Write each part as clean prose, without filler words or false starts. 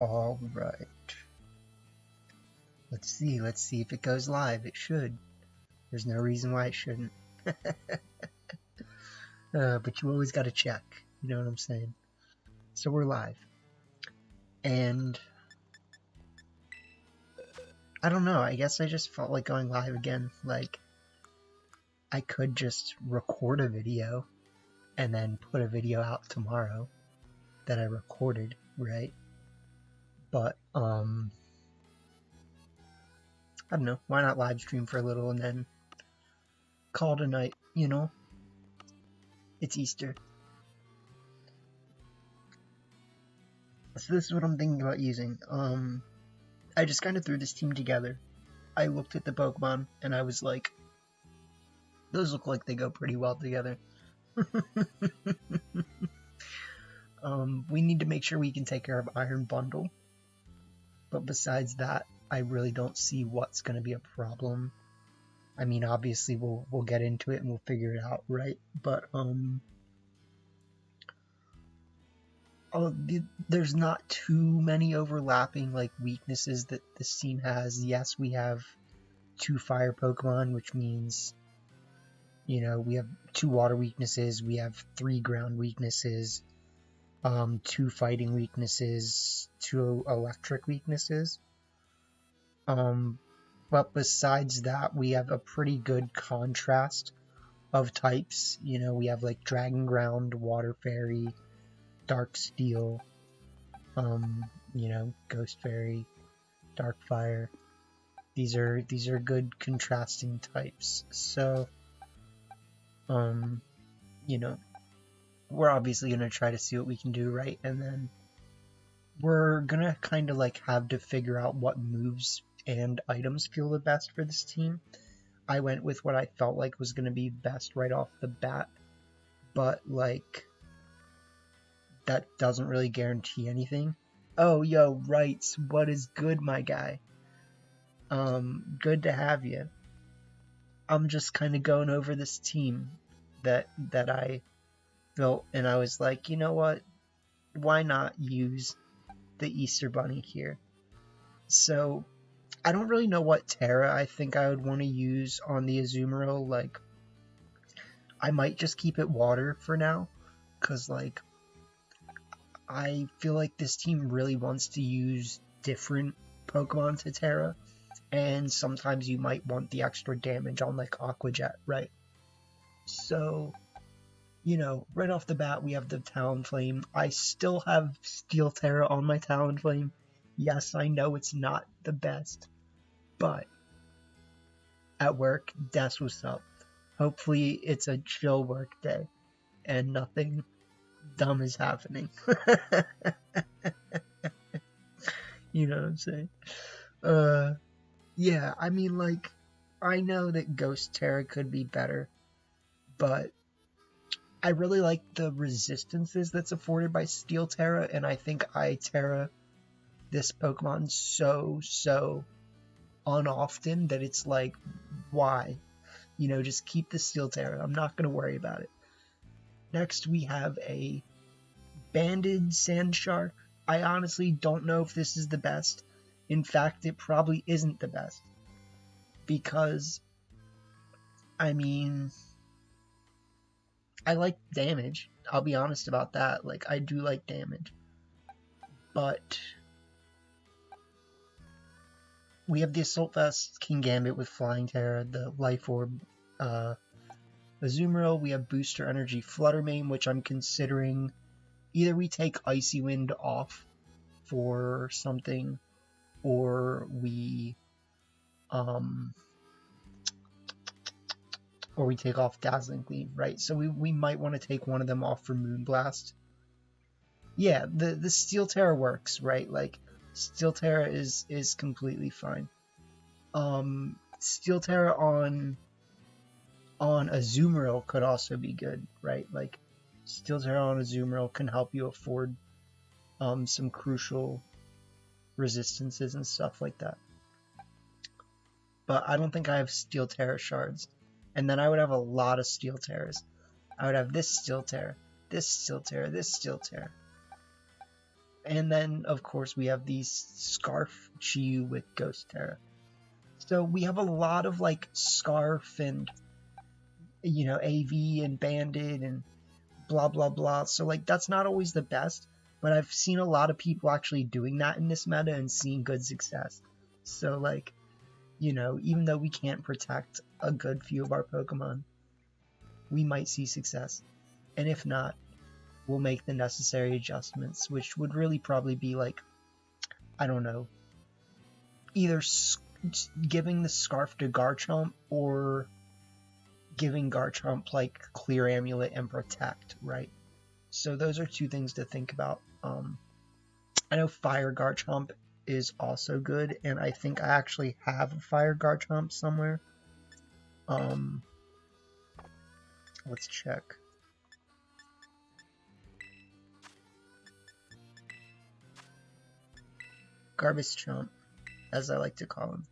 All right. Let's see if it goes live. It should. There's no reason why it shouldn't. But you always gotta check. You know what I'm saying? So we're live. And I don't know, I guess I just felt like going live again. Like, I could just record a video and then put a video out tomorrow that I recorded, right? But, I don't know, why not live stream for a little and then call it a night, you know? It's Easter. So this is what I'm thinking about using. I just kind of threw this team together. I looked at the Pokemon and I was like, those look like they go pretty well together. We need to make sure we can take care of Iron Bundle. But besides that, I really don't see what's going to be a problem. I mean, obviously we'll get into it and we'll figure it out, right? But there's not too many overlapping like weaknesses that this team has. Yes, we have 2 fire Pokemon, which means, you know, we have 2 water weaknesses, we have 3 ground weaknesses, 2 fighting weaknesses, 2 electric weaknesses. But besides that, we have a pretty good contrast of types. You know, we have like Dragon Ground, Water Fairy, Dark Steel, you know, Ghost Fairy, Dark Fire. These are good contrasting types. So, you know, we're obviously gonna try to see what we can do, right? And then we're gonna kind of like have to figure out what moves and items feel the best for this team. I went with what I felt like was gonna be best right off the bat, but like, that doesn't really guarantee anything. Oh, yo, Rights, what is good, my guy? Good to have you. I'm just kind of going over this team that I built, and I was like, you know what? Why not use the Easter Bunny here? So, I don't really know what Terra I think I would want to use on the Azumarill. Like, I might just keep it water for now, because, like, I feel like this team really wants to use different Pokemon to Terra, and sometimes you might want the extra damage on, like, Aqua Jet, right? So, you know, right off the bat, we have the Talonflame. I still have Steel Terra on my Talonflame. Yes, I know it's not the best, but at work, that's what's up. Hopefully, it's a chill work day, and nothing dumb is happening. You know what I'm saying? Yeah, I mean, like, I know that Ghost Terra could be better, but I really like the resistances that's afforded by Steel Terra, and I think I Terra this Pokemon so unoften that it's like, why? You know, just keep the Steel Terra. I'm not going to worry about it. Next, we have a Banded Sandshark. I honestly don't know if this is the best. In fact, it probably isn't the best. Because, I mean, I like damage. I'll be honest about that. Like, I do like damage. But we have the Assault Vest, King Gambit with Flying Terra, the Life Orb, Azumarill. We have Booster Energy Fluttermane, which I'm considering either we take Icy Wind off for something, or we take off Dazzling Gleam, right? So we might want to take one of them off for Moonblast. Yeah, the Steel Terra works, right? Like, Steel Terra is completely fine. Steel Terra on Azumarill could also be good, right? Like, Steel Terra on Azumarill can help you afford some crucial resistances and stuff like that. But I don't think I have Steel Terra shards. And then I would have a lot of Steel Terras. I would have this Steel Terra, this Steel Terra, this Steel Terra. And then, of course, we have these Scarf Chiyu with Ghost Terra. So we have a lot of, like, Scarf and, you know, AV and Bandit and blah, blah, blah. So, like, that's not always the best. But I've seen a lot of people actually doing that in this meta and seeing good success. So, like, you know, even though we can't protect a good few of our Pokemon, we might see success. And if not, we'll make the necessary adjustments, which would really probably be like, I don't know, either giving the Scarf to Garchomp or giving Garchomp like Clear Amulet and Protect, right? So those are two things to think about. I know Fire Garchomp is also good, and I think I actually have a Fire Garchomp somewhere. Let's check. Garbage Chomp, as I like to call him.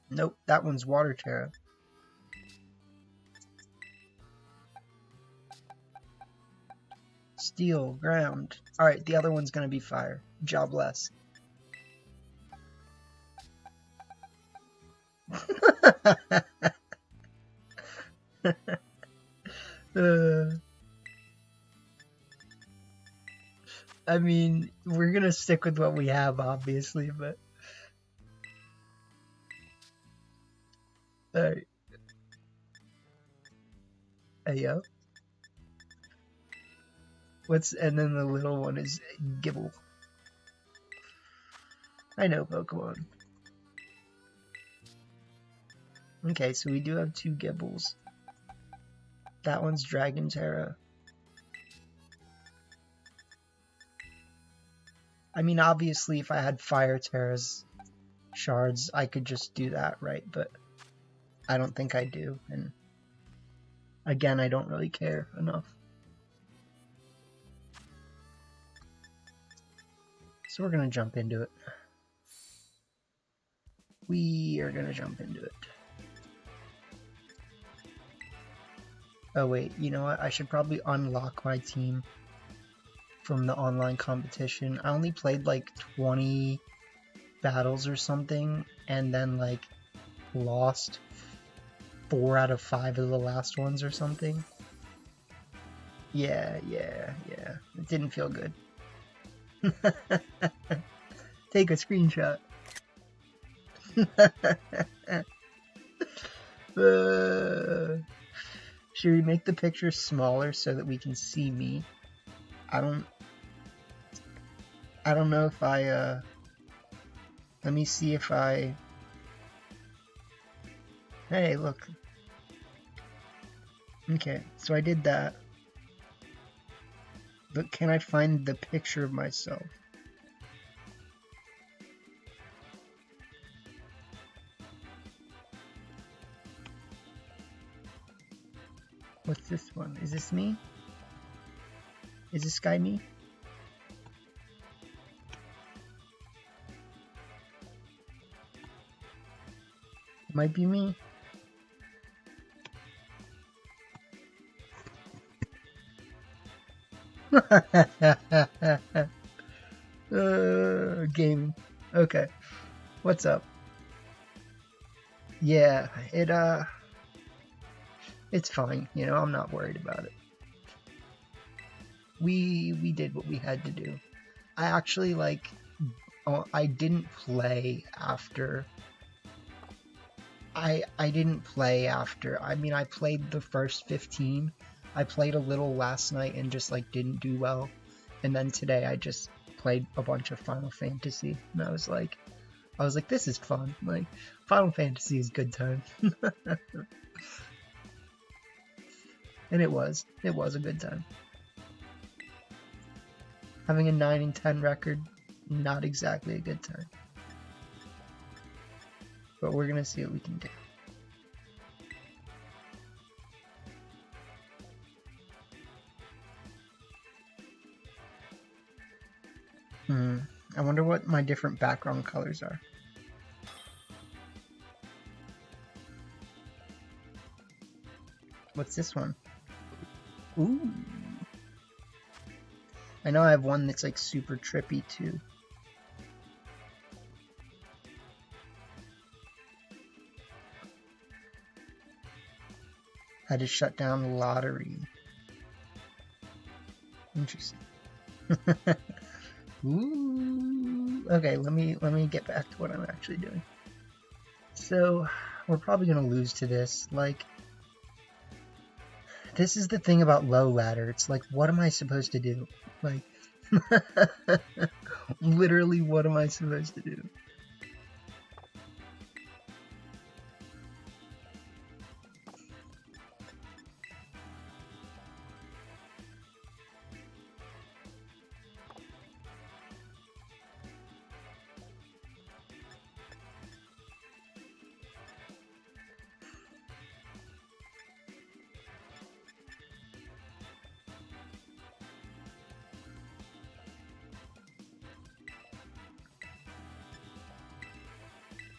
Nope, that one's Water Terra. Steel, Ground. Alright, the other one's gonna be Fire. Jobless. I mean, we're gonna stick with what we have, obviously, but... Alright. Hey, yo. And then the little one is Gibble. I know Pokemon. Okay, so we do have two Gibbles. That one's Dragon Terra. I mean, obviously, if I had Fire Terra's shards, I could just do that, right? But I don't think I do, and again, I don't really care enough. So we're gonna jump into it. We are gonna jump into it. Oh wait, you know what? I should probably unlock my team from the online competition. I only played like 20 battles or something, and then like lost 4 out of 5 of the last ones or something. Yeah. It didn't feel good. Take a screenshot. Should we make the picture smaller so that we can see me? I don't know if I let me see if I... Hey, look. Okay, so I did that. But can I find the picture of myself? What's this one? Is this me? Is this guy me? Might be me. Gaming. Okay. What's up? Yeah, it's fine, you know, I'm not worried about it. We did what we had to do. I actually, like, I didn't play after. I didn't play after. I mean, I played the first 15. I played a little last night and just, like, didn't do well. And then today I just played a bunch of Final Fantasy. And I was like, this is fun. Like, Final Fantasy is good time. And it was a good time. Having a 9-10 record, not exactly a good time. But we're gonna see what we can do. I wonder what my different background colors are. What's this one? Ooh. I know I have one that's like super trippy too. Had to shut down the lottery. Interesting. Ooh. Okay, let me get back to what I'm actually doing. So we're probably gonna lose to this. Like, this is the thing about low ladder. It's like, what am I supposed to do? Like, literally, what am I supposed to do?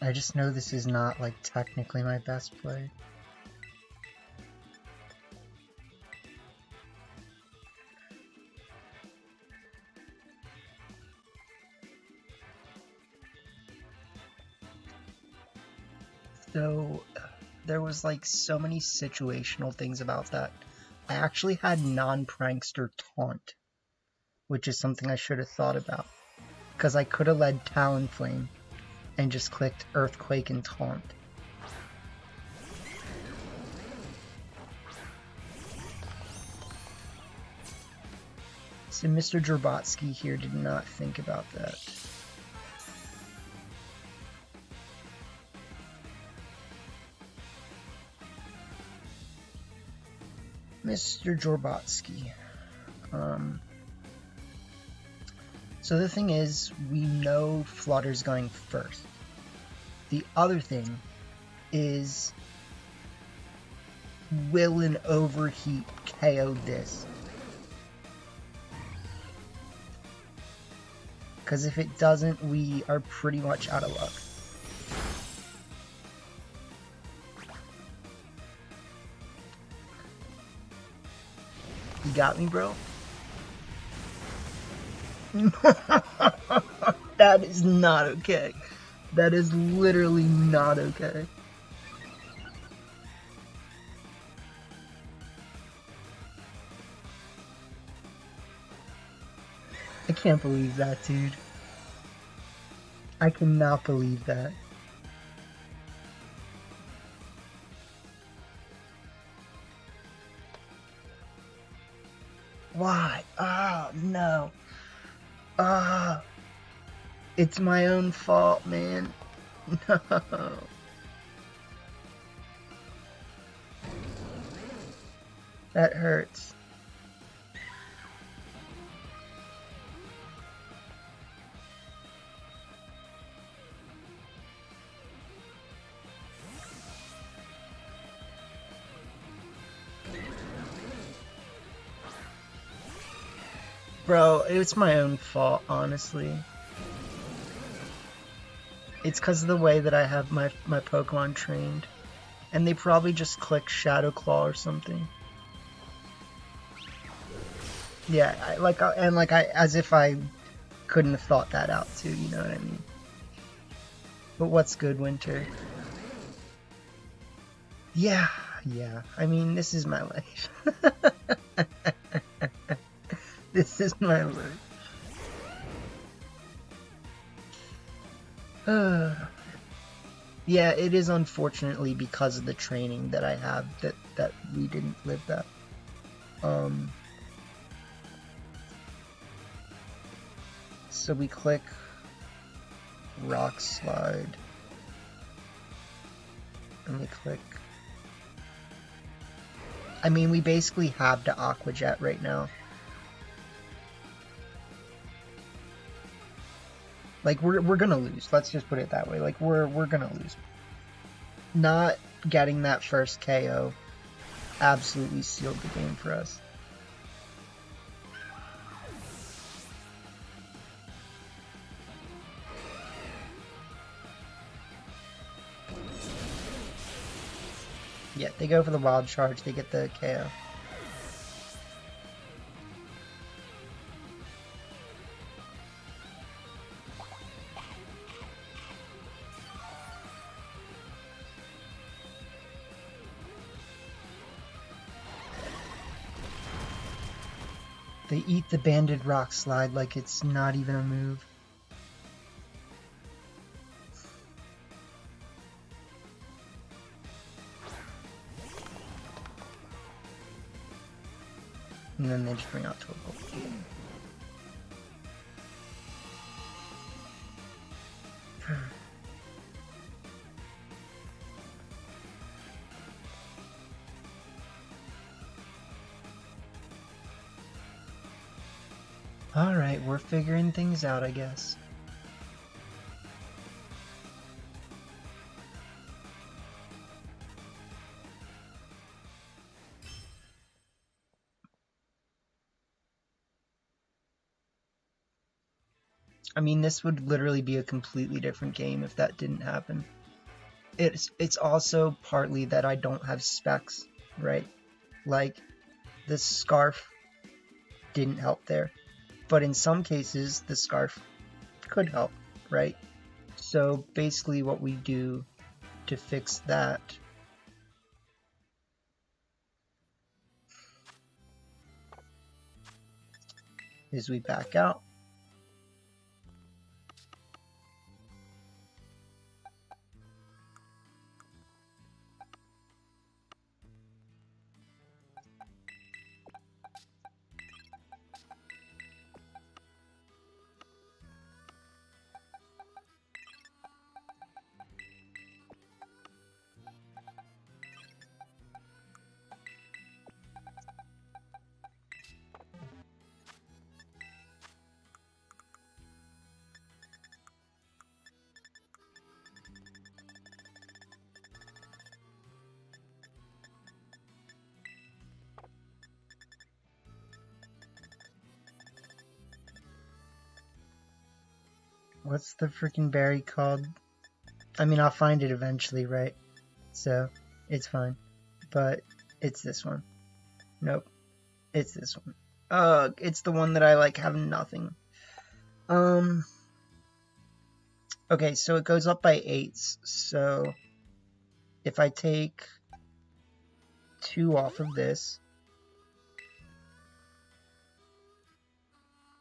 I just know this is not, like, technically my best play. So, there was, like, so many situational things about that. I actually had non-prankster taunt, which is something I should have thought about. Because I could have led Talonflame and just clicked Earthquake and Taunt. So Mr. Drobotsky here did not think about that. Mr. Jorbotsky. So the thing is, we know Flutter's going first. The other thing is, will an overheat KO this? Because if it doesn't, we are pretty much out of luck. You got me, bro? That is not okay. That is literally not okay. I can't believe that, dude. I cannot believe that. Why? Oh, no. It's my own fault, man. No. That hurts. Bro, it's my own fault, honestly. It's because of the way that I have my Pokemon trained. And they probably just click Shadow Claw or something. Yeah, as if I couldn't have thought that out too, you know what I mean? But what's good, Winter? Yeah, I mean, this is my life. This is my life. Yeah, it is unfortunately because of the training that I have that we didn't live that. So we click Rock Slide. And we click... I mean, we basically have to Aqua Jet right now. Like, we're gonna lose. Let's just put it that way. Like, we're gonna lose. Not getting that first KO absolutely sealed the game for us. Yeah, they go for the wild charge. They get the KO. They eat the banded rock slide like it's not even a move. And then they just bring out Torkoal. Alright, we're figuring things out, I guess. I mean, this would literally be a completely different game if that didn't happen. It's also partly that I don't have specs, right? Like, the scarf didn't help there. But in some cases, the scarf could help, right? So basically what we do to fix that is we back out. What's the freaking berry called? I mean, I'll find it eventually, right? So, it's fine. But, it's this one. Nope. It's this one. It's the one that I like have nothing. Okay, so it goes up by 8s. So, if I take 2 off of this,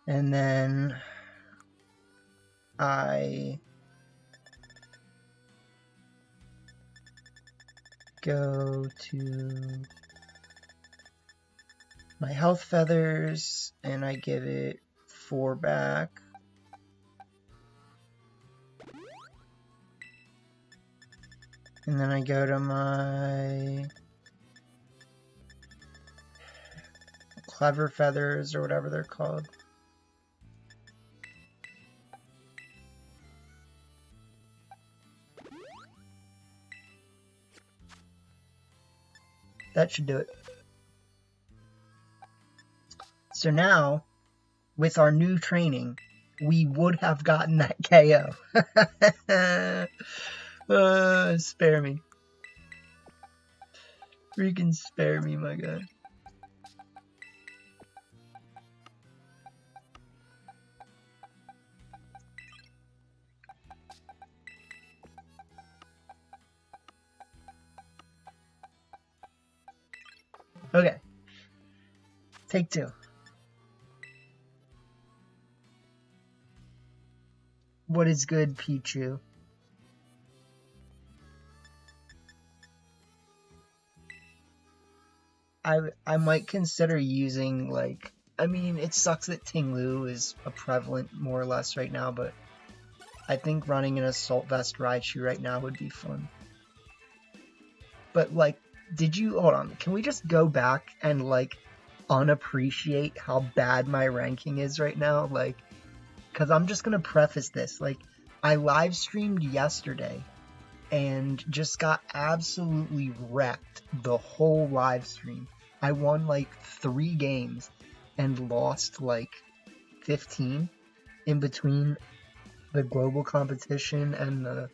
and then I go to my health feathers and I give it 4 back. And then I go to my clever feathers or whatever they're called. That should do it. So now, with our new training, we would have gotten that KO. Spare me. Freaking spare me, my guy. Okay. Take 2. What is good, Pichu? I might consider using, like, I mean, it sucks that Tinglu is a prevalent more or less right now, but I think running an Assault Vest Raichu right now would be fun. But, like, hold on, can we just go back and, like, unappreciate how bad my ranking is right now? Like, because I'm just gonna preface this, like, I live streamed yesterday and just got absolutely wrecked the whole live stream. I won like 3 games and lost like 15 in between the global competition and the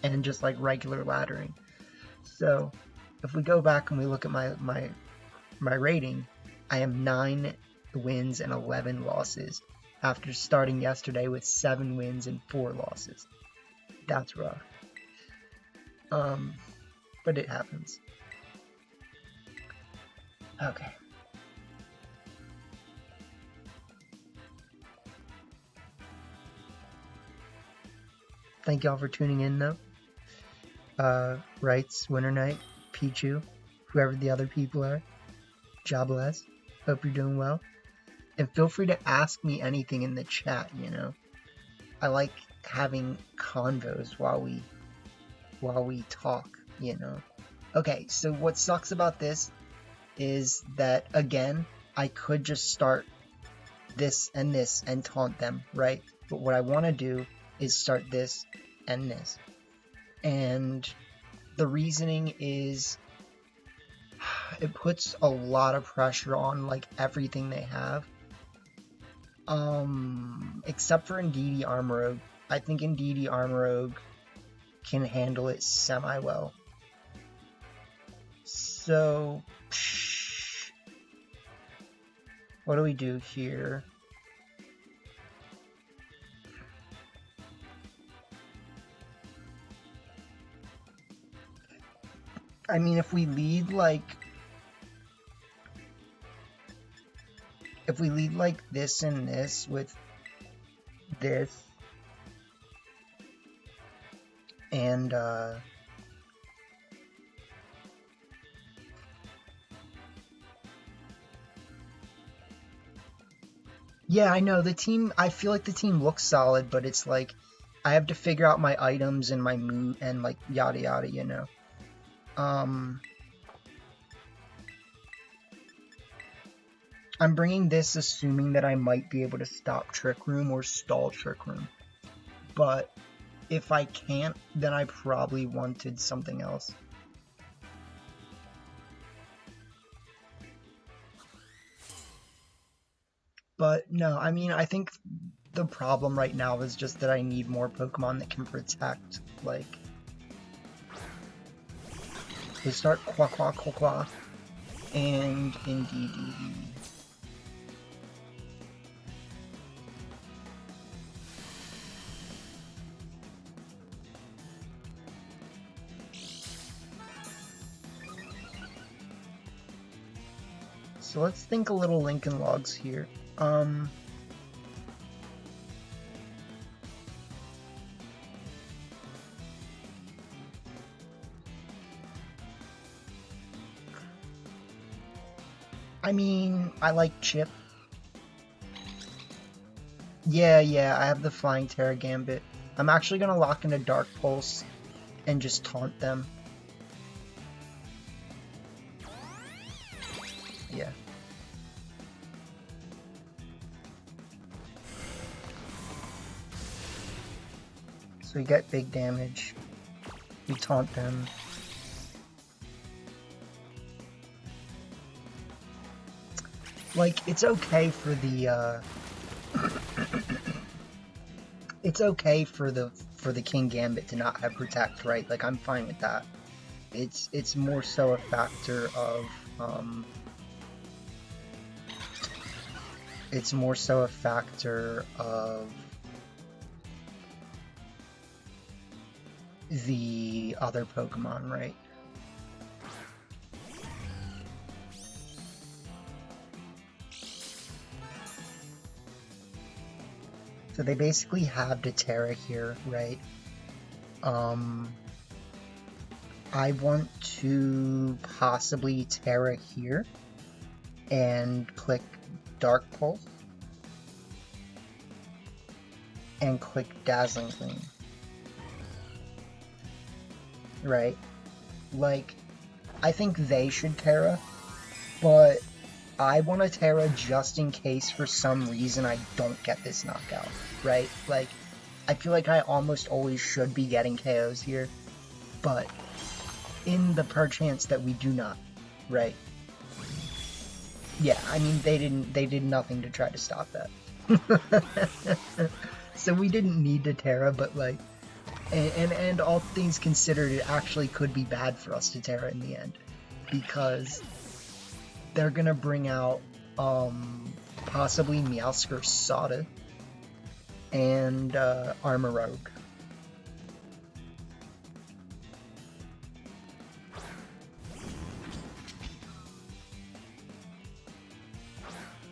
and just like regular laddering. So if we go back and we look at my rating, I am 9 wins and 11 losses after starting yesterday with 7 wins and 4 losses. That's rough. But it happens. Okay. Thank y'all for tuning in, though. Rights, Winter Night, Pichu, whoever the other people are. God bless. Hope you're doing well. And feel free to ask me anything in the chat, you know. I like having convos while we talk, you know. Okay, so what sucks about this is that, again, I could just start this and taunt them, right? But what I want to do is start this and this. And the reasoning is it puts a lot of pressure on like everything they have. Except for Indeedee Armorogue. I think Indeedee Armorogue can handle it semi-well. So, what do we do here? I mean, if we lead like this and this with this and yeah, I know the team, I feel like the team looks solid, but it's like I have to figure out my items and my move and like yada yada, you know. I'm bringing this assuming that I might be able to stop Trick Room or stall Trick Room. But if I can't, then I probably wanted something else. But no, I mean, I think the problem right now is just that I need more Pokemon that can protect, like... They start Quaquaquaqua and Indeedee. So let's think a little Lincoln Logs here. I mean, I like Chip. Yeah, I have the Flying Terra Gambit. I'm actually gonna lock into Dark Pulse and just taunt them. Yeah. So we get big damage. We taunt them. Like, it's okay for the, it's okay for the King Gambit to not have Protect, right? Like, I'm fine with that. It's more so a factor of, it's more so a factor of the other Pokemon, right? So they basically have the Terra here, right? I want to possibly Terra here and click Dark Pulse and click Dazzling Gleam. Right? Like, I think they should Terra, but I want to Terra just in case for some reason I don't get this knockout, right? Like, I feel like I almost always should be getting KOs here, but in the perchance that we do not, right? Yeah, I mean, they did nothing to try to stop that. So we didn't need to Terra, but like, and all things considered, it actually could be bad for us to Terra in the end, because they're gonna bring out possibly Meowscarada Sada and Armorogue.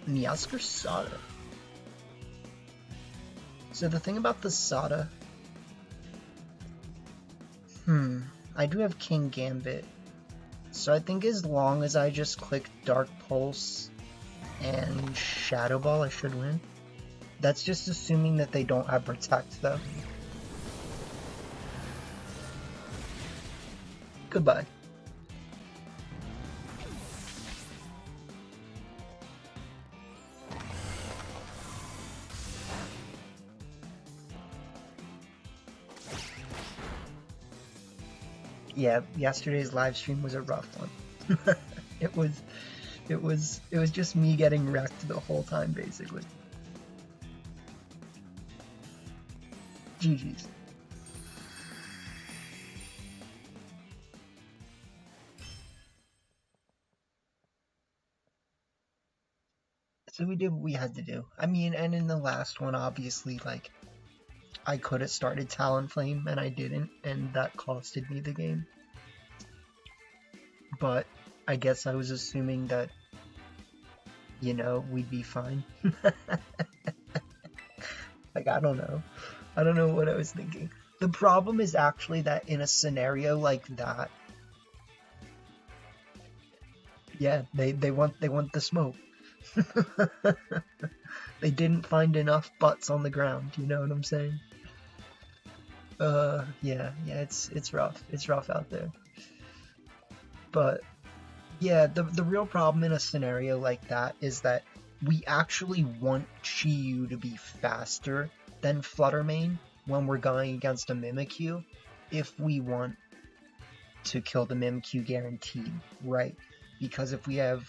Miasker Sada. So the thing about the Sada... I do have King Gambit. So I think as long as I just click Dark Pulse and Shadow Ball, I should win. That's just assuming that they don't have Protect, though. Goodbye. Yeah, yesterday's live stream was a rough one. it was just me getting wrecked the whole time, basically. GG's. So we did what we had to do. I mean, and in the last one, obviously, like, I could have started Talonflame, and I didn't, and that costed me the game. But I guess I was assuming that, you know, we'd be fine. Like, I don't know. I don't know what I was thinking. The problem is actually that in a scenario like that, yeah, they want the smoke. They didn't find enough butts on the ground, you know what I'm saying? Yeah, it's rough. It's rough out there. But yeah, the real problem in a scenario like that is that we actually want Chi-Yu to be faster than Fluttermane when we're going against a Mimikyu if we want to kill the Mimikyu guaranteed, right? Because if we have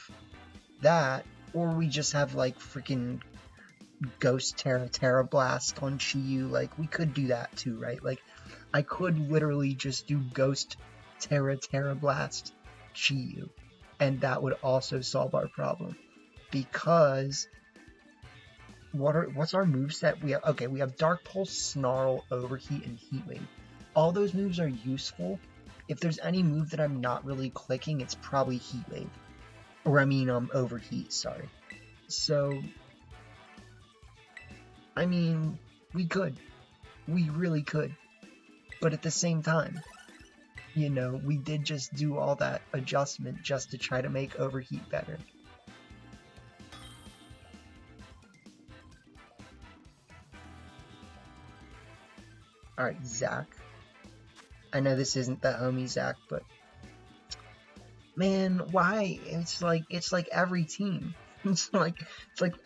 that, or we just have like freaking Ghost Terra Blast on Chi-Yu, like we could do that too, right? Like I could literally just do Ghost Terra Blast Chi-Yu, and that would also solve our problem. Because what's our moveset? We have Dark Pulse, Snarl, Overheat, and Heat Wave. All those moves are useful. If there's any move that I'm not really clicking, it's probably Heat Wave. Or I mean Overheat, sorry. So I mean, we could. We really could. But at the same time, you know, we did just do all that adjustment just to try to make Overheat better. Alright, Zach. I know this isn't the homie Zach, but man, why? It's like every team. It's like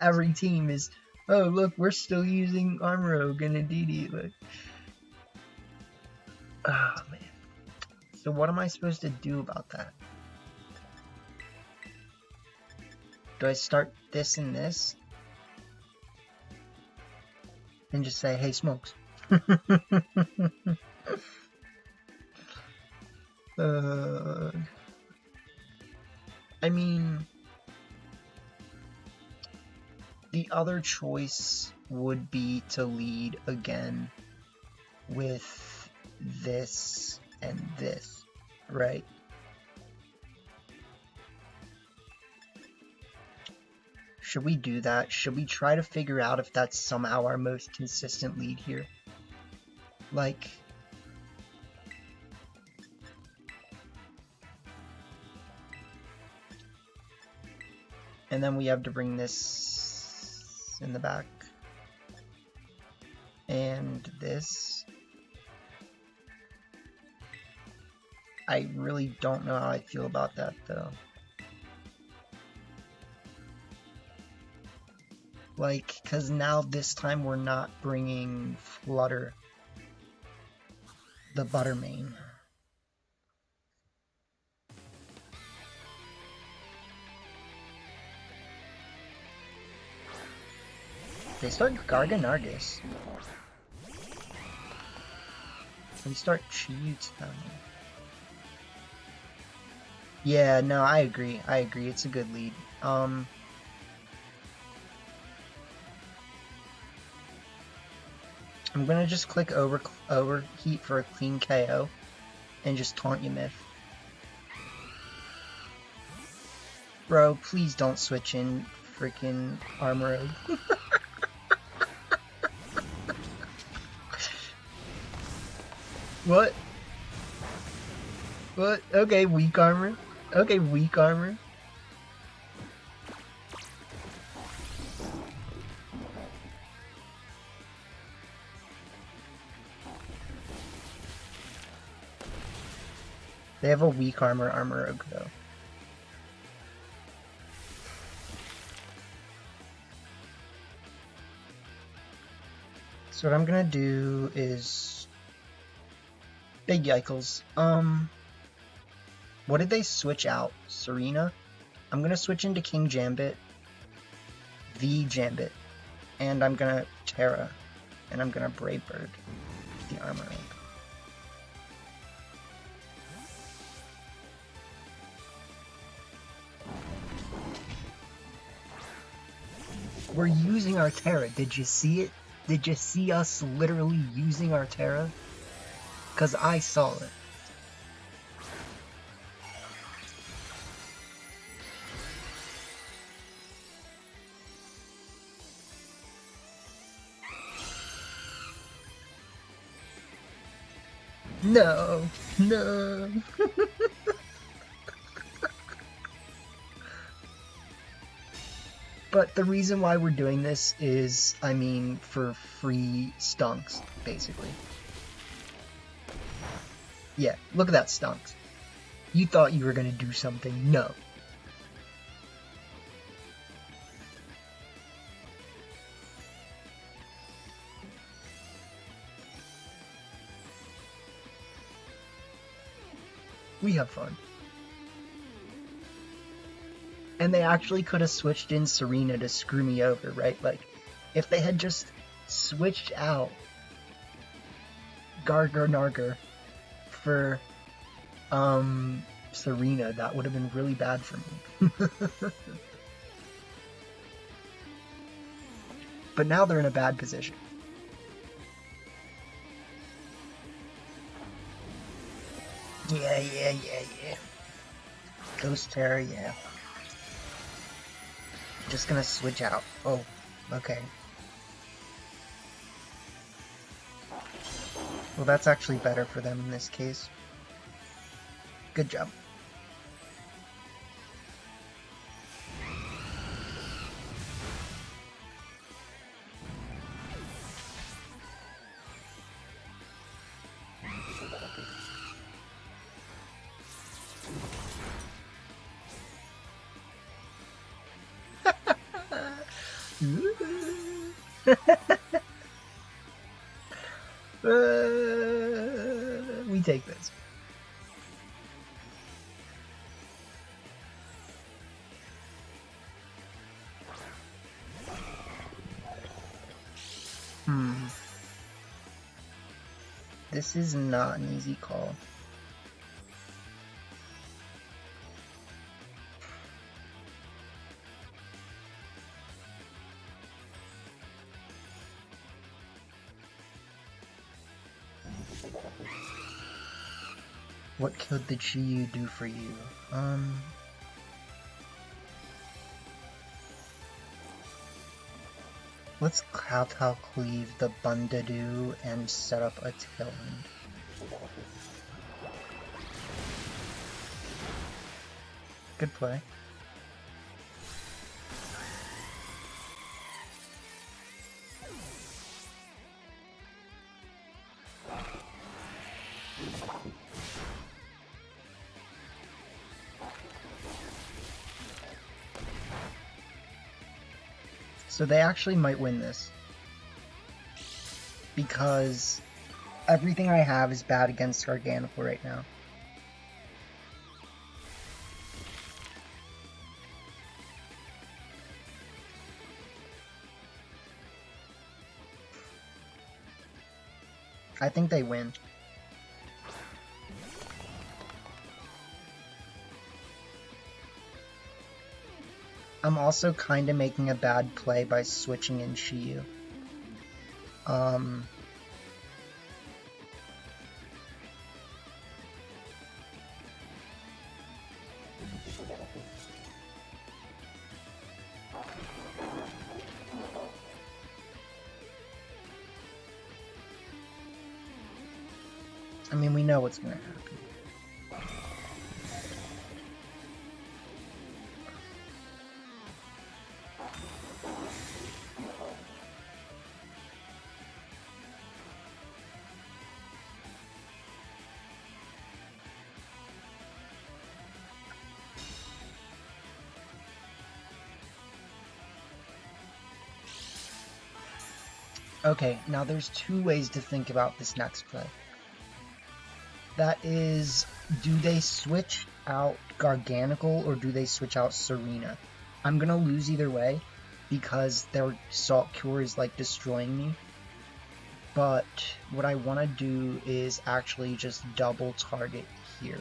every team is, oh look, we're still using Armrogue and Aditi. Like, oh man. So what am I supposed to do about that? Do I start this and this? And just say, hey, Smokes. I mean, the other choice would be to lead again with this and this, right? Should we do that? Should we try to figure out if that's somehow our most consistent lead here? Like, and then we have to bring this in the back. And this. I really don't know how I feel about that, though. Like, because now this time we're not bringing Flutter, the Buttermane. They start Garganargus. We start Chi-Yu-Town. Yeah, no, I agree. It's a good lead. I'm gonna just click Overheat for a clean KO and just taunt you, Myth. Bro, please don't switch in freaking Armor. What? What? Okay, weak armor. Okay, weak armor. They have a weak armor Armor though. So what I'm gonna do is big yikels. What did they switch out? Serena? I'm gonna switch into King Jambit, V Jambit, and I'm gonna Terra, and I'm gonna Brave Bird the Armor Egg. We're using our Terra. Did you see it? Did you see us literally using our Terra? Because I saw it. No, no. But the reason why we're doing this is, I mean, for free stunks, basically. Yeah, look at that stunks. You thought you were gonna do something. No. We have fun. And they actually could have switched in Serena to screw me over, right? Like, if they had just switched out Gargar for, Serena, that would have been really bad for me. But now they're in a bad position. Yeah. Ghost Terror, yeah. Just gonna switch out. Oh, okay. Well, that's actually better for them in this case. Good job. We take this. This is not an easy call. What could the Chiyu do for you? Let's Kowtow Cleave the Bundadoo and set up a Tailwind. Good play. So they actually might win this. Because everything I have is bad against Gargantuar right now. I think they win. I'm also kind of making a bad play by switching in Chiyu. I mean, we know what's gonna happen. Okay, now there's two ways to think about this next play. That is, do they switch out Garganical or do they switch out Serena? I'm gonna lose either way because their Salt Cure is like destroying me. But what I want to do is actually just double target here.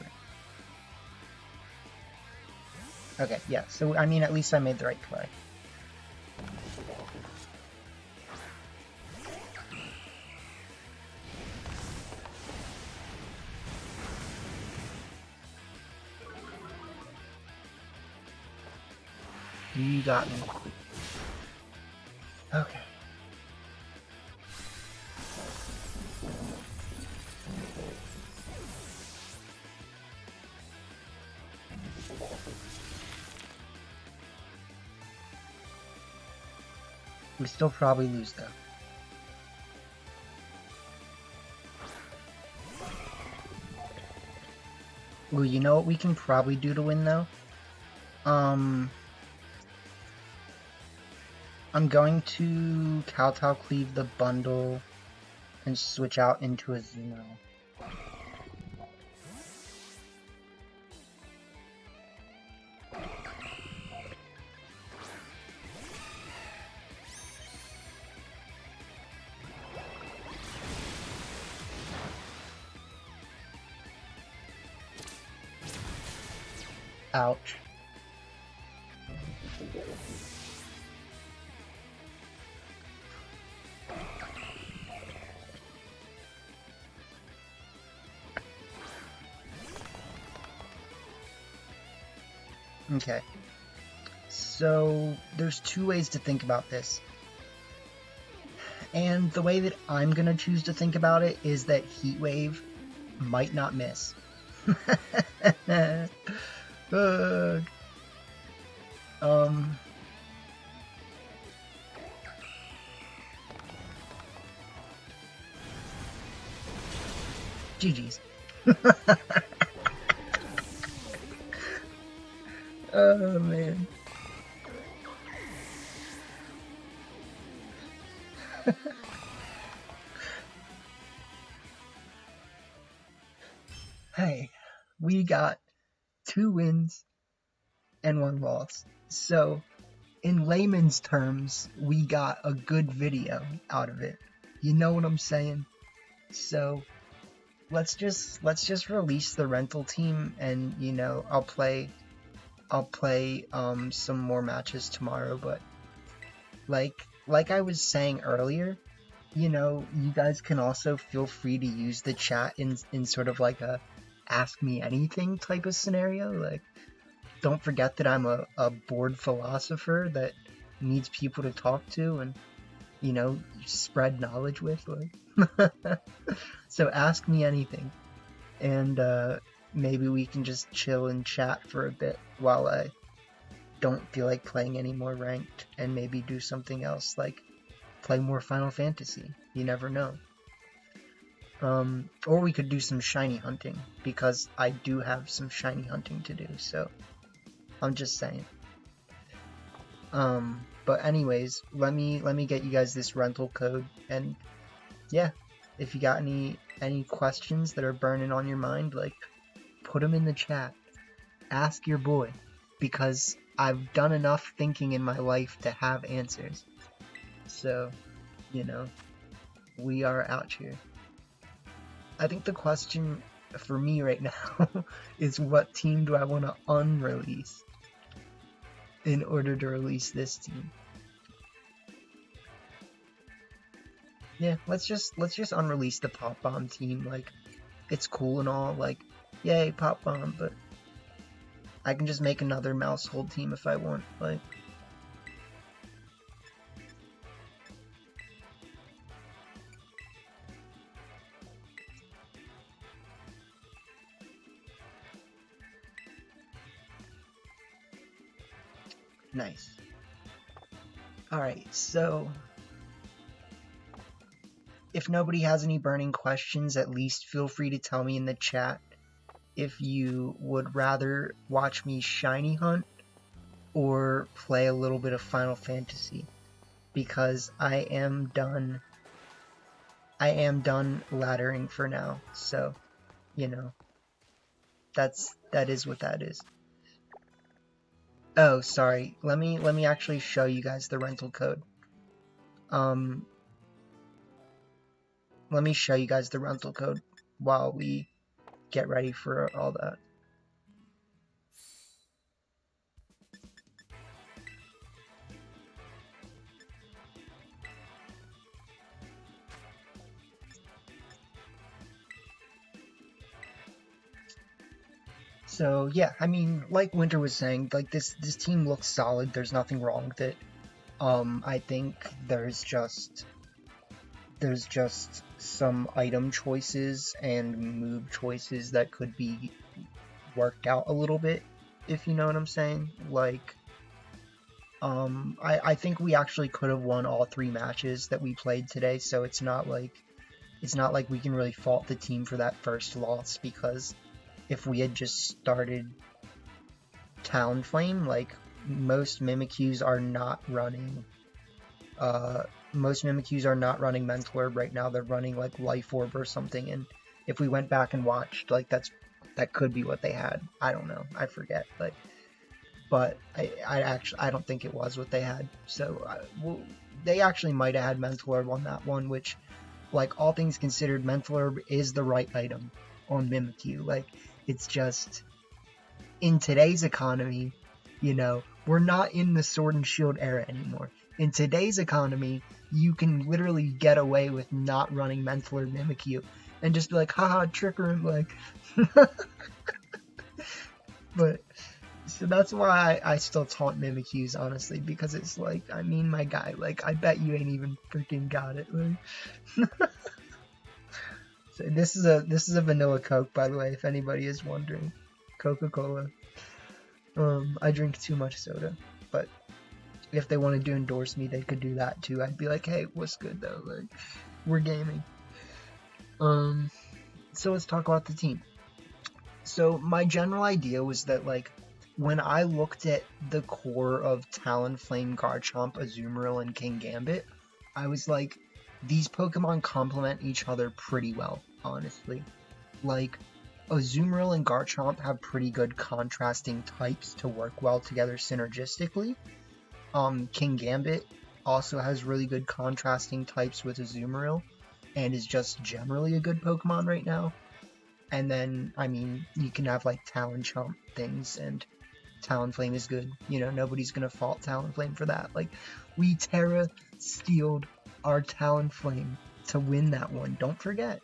Okay, yeah, so I mean at least I made the right play. You got me. Okay. We still probably lose though. Ooh, you know what we can probably do to win though? I'm going to Kowtow Cleave the bundle and switch out into a Azumarill. Ouch. Okay. So, there's two ways to think about this. And the way that I'm gonna choose to think about it is that Heat Wave might not miss. GG's. Oh man. Hey, we got 2 wins and 1 loss. So, in layman's terms, we got a good video out of it. You know what I'm saying? So, let's just release the rental team, and you know, I'll play some more matches tomorrow. But like I was saying earlier, you know, you guys can also feel free to use the chat in sort of like a ask me anything type of scenario. Like, don't forget that I'm a bored philosopher that needs people to talk to and, you know, spread knowledge with. Like. So ask me anything, and maybe we can just chill and chat for a bit while I don't feel like playing any more ranked, and maybe do something else like play more Final Fantasy. You never know. Or we could do some shiny hunting, because I do have some shiny hunting to do, so I'm just saying. But anyways, let me get you guys this rental code, and yeah, if you got any questions that are burning on your mind, like, put them in the chat. Ask your boy, because I've done enough thinking in my life to have answers. So, you know, we are out here. I think the question for me right now is, what team do I want to unrelease in order to release this team? Yeah, let's just unrelease the Pop Bomb team. Like, it's cool and all, like, yay, Pop Bomb, but I can just make another Mousehold team if I want, like. Nice. Alright, so if nobody has any burning questions, at least feel free to tell me in the chat if you would rather watch me shiny hunt or play a little bit of Final Fantasy, because I am done laddering for now, so, you know, that is what that is. Oh, sorry, let me actually show you guys the rental code. Let me show you guys the rental code while we get ready for all that. So yeah, I mean, like Winter was saying, like this team looks solid. There's nothing wrong with it. I think there's just some item choices and move choices that could be worked out a little bit, if you know what I'm saying. Like, I think we actually could have won all 3 matches that we played today, so it's not like we can really fault the team for that first loss, because if we had just started Talonflame, like, most Mimikyus are not running Mental Herb right now. They're running like Life Orb or something, and if we went back and watched, like, that could be what they had. I don't know, I forget, but I don't think it was what they had. So well, they actually might have had Mental Herb on that one, which, like, all things considered, Mental Herb is the right item on Mimikyu. Like, it's just, in today's economy, you know, we're not in the Sword and Shield era anymore. In today's economy, you can literally get away with not running Mental Herb Mimikyu and just be like, haha, tricker him, like. But, so that's why I still taunt Mimikyus, honestly, because it's like, I mean, my guy, like, I bet you ain't even freaking got it, like. So this is a vanilla Coke, by the way, if anybody is wondering. Coca-Cola. I drink too much soda, but if they wanted to endorse me, they could do that too. I'd be like, hey, what's good though? Like, we're gaming. So let's talk about the team. So my general idea was that, like, when I looked at the core of Talonflame, Garchomp, Azumarill, and Kingambit, I was like, these Pokemon complement each other pretty well, honestly. Like, Azumarill and Garchomp have pretty good contrasting types to work well together synergistically. Kingambit also has really good contrasting types with Azumarill, and is just generally a good Pokemon right now. And then, I mean, you can have, like, Talonchomp things, and Talonflame is good. You know, nobody's gonna fault Talonflame for that. Like, we Terra Steeled our Talonflame to win that one, don't forget.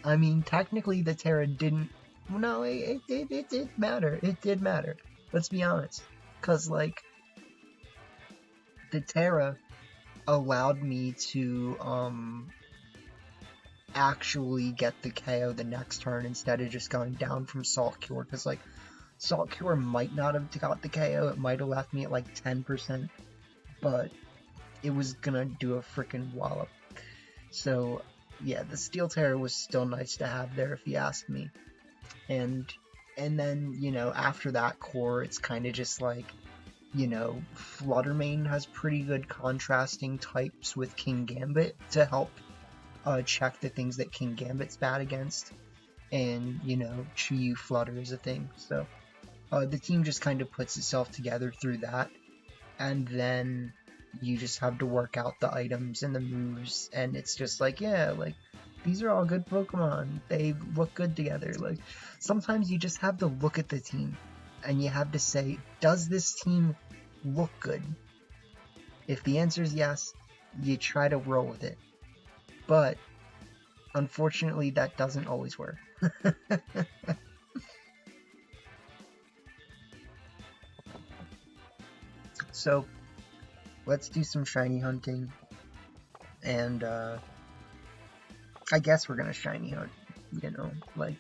I mean, technically the Terra didn't, no, it did matter. It did matter. Let's be honest. Because, like, the Terra allowed me to, actually get the KO the next turn instead of just going down from Salt Cure. Because, like, Salt Cure might not have got the KO. It might have left me at, like, 10%. But it was gonna do a freaking wallop. So, yeah, the Steel Terror was still nice to have there, if you ask me. And then, you know, after that core, it's kind of just like, you know, Fluttermane has pretty good contrasting types with Kingambit to help check the things that Kingambit's bad against. And, you know, Chiyu Flutter is a thing. So, the team just kind of puts itself together through that. And then you just have to work out the items and the moves, and it's just like, yeah, like, these are all good Pokemon. They look good together. Like, sometimes you just have to look at the team, and you have to say, does this team look good? If the answer is yes, you try to roll with it. But, unfortunately, that doesn't always work. So, let's do some shiny hunting, and I guess we're gonna shiny hunt, you know, like,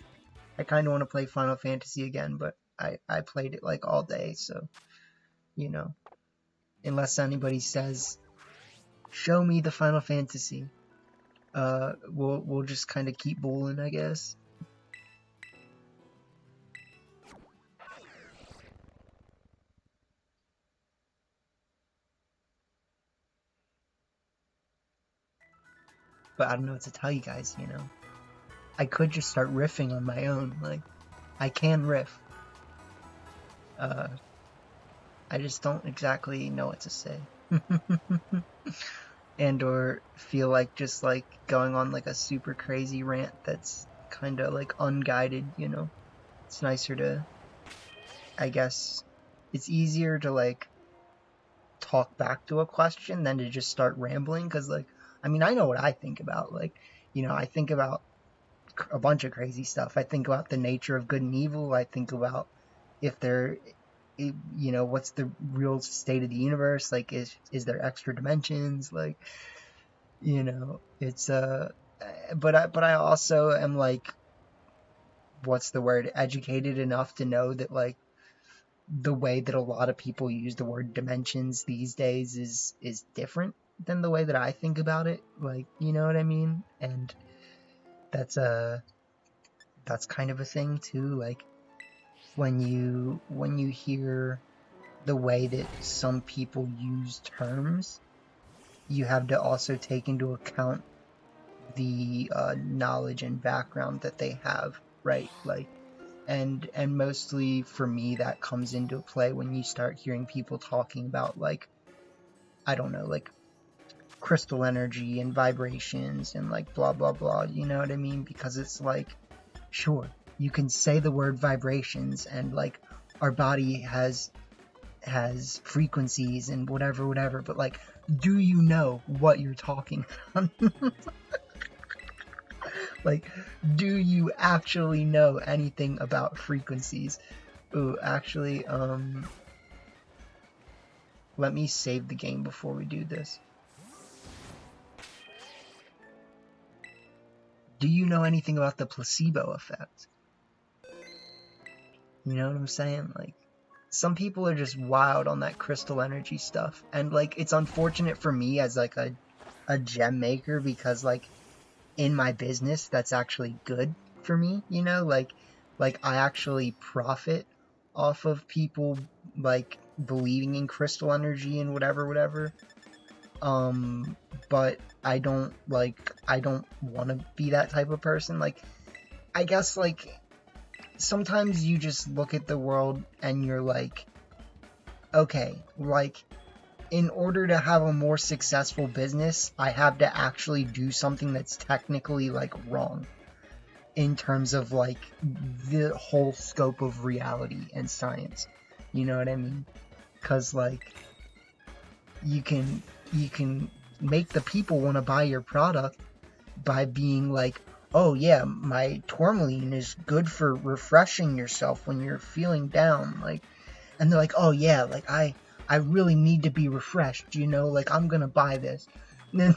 I kind of want to play Final Fantasy again, but I played it, like, all day, so, you know, unless anybody says, show me the Final Fantasy. We'll just kind of keep bowling, I guess. But I don't know what to tell you guys, you know. I could just start riffing on my own, like, I can riff. I just don't exactly know what to say. And or feel like just like going on like a super crazy rant that's kind of like unguided, you know. It's nicer to, I guess, it's easier to like talk back to a question than to just start rambling, because like, I mean, I know what I think about, like, you know, I think about a bunch of crazy stuff. I think about the nature of good and evil. I think about if there, you know, what's the real state of the universe, like is there extra dimensions, like, you know, it's but I also am like, what's the word, educated enough to know that like the way that a lot of people use the word dimensions these days is different than the way that I think about it, like, you know what I mean? And that's kind of a thing too, like when you hear the way that some people use terms, you have to also take into account the knowledge and background that they have, right? Like, and mostly for me that comes into play when you start hearing people talking about, like, I don't know, like crystal energy and vibrations and like blah blah blah, you know what I mean? Because it's like, sure, you can say the word vibrations and like our body has frequencies and whatever, but like, do you know what you're talking about? Like, do you actually know anything about frequencies? Ooh, actually, let me save the game before we do this. Do you know anything about the placebo effect? You know what I'm saying? Like, some people are just wild on that crystal energy stuff, and like, it's unfortunate for me as like a gem maker, because like in my business that's actually good for me, you know, like I actually profit off of people like believing in crystal energy and whatever. But I don't want to be that type of person. Like, I guess like sometimes you just look at the world and you're like, okay, like, in order to have a more successful business, I have to actually do something that's technically like wrong in terms of like the whole scope of reality and science. You know what I mean? Because like, you can make the people want to buy your product by being like, oh yeah, my tourmaline is good for refreshing yourself when you're feeling down, like, and they're like, oh yeah, like I really need to be refreshed, you know, like I'm gonna buy this. And then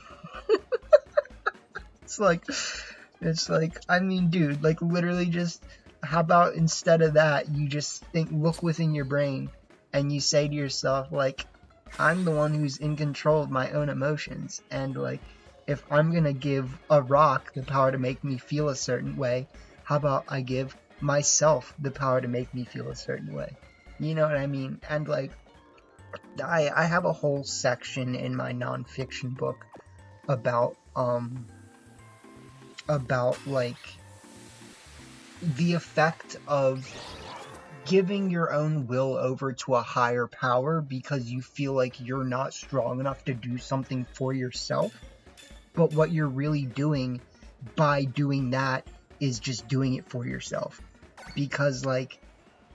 it's like, I mean, dude, like literally just, how about instead of that, you just look within your brain and you say to yourself, like, I'm the one who's in control of my own emotions, and like, if I'm gonna give a rock the power to make me feel a certain way, how about I give myself the power to make me feel a certain way? You know what I mean? And like, I have a whole section in my nonfiction book about like the effect of giving your own will over to a higher power because you feel like you're not strong enough to do something for yourself. But what you're really doing by doing that is just doing it for yourself. Because like,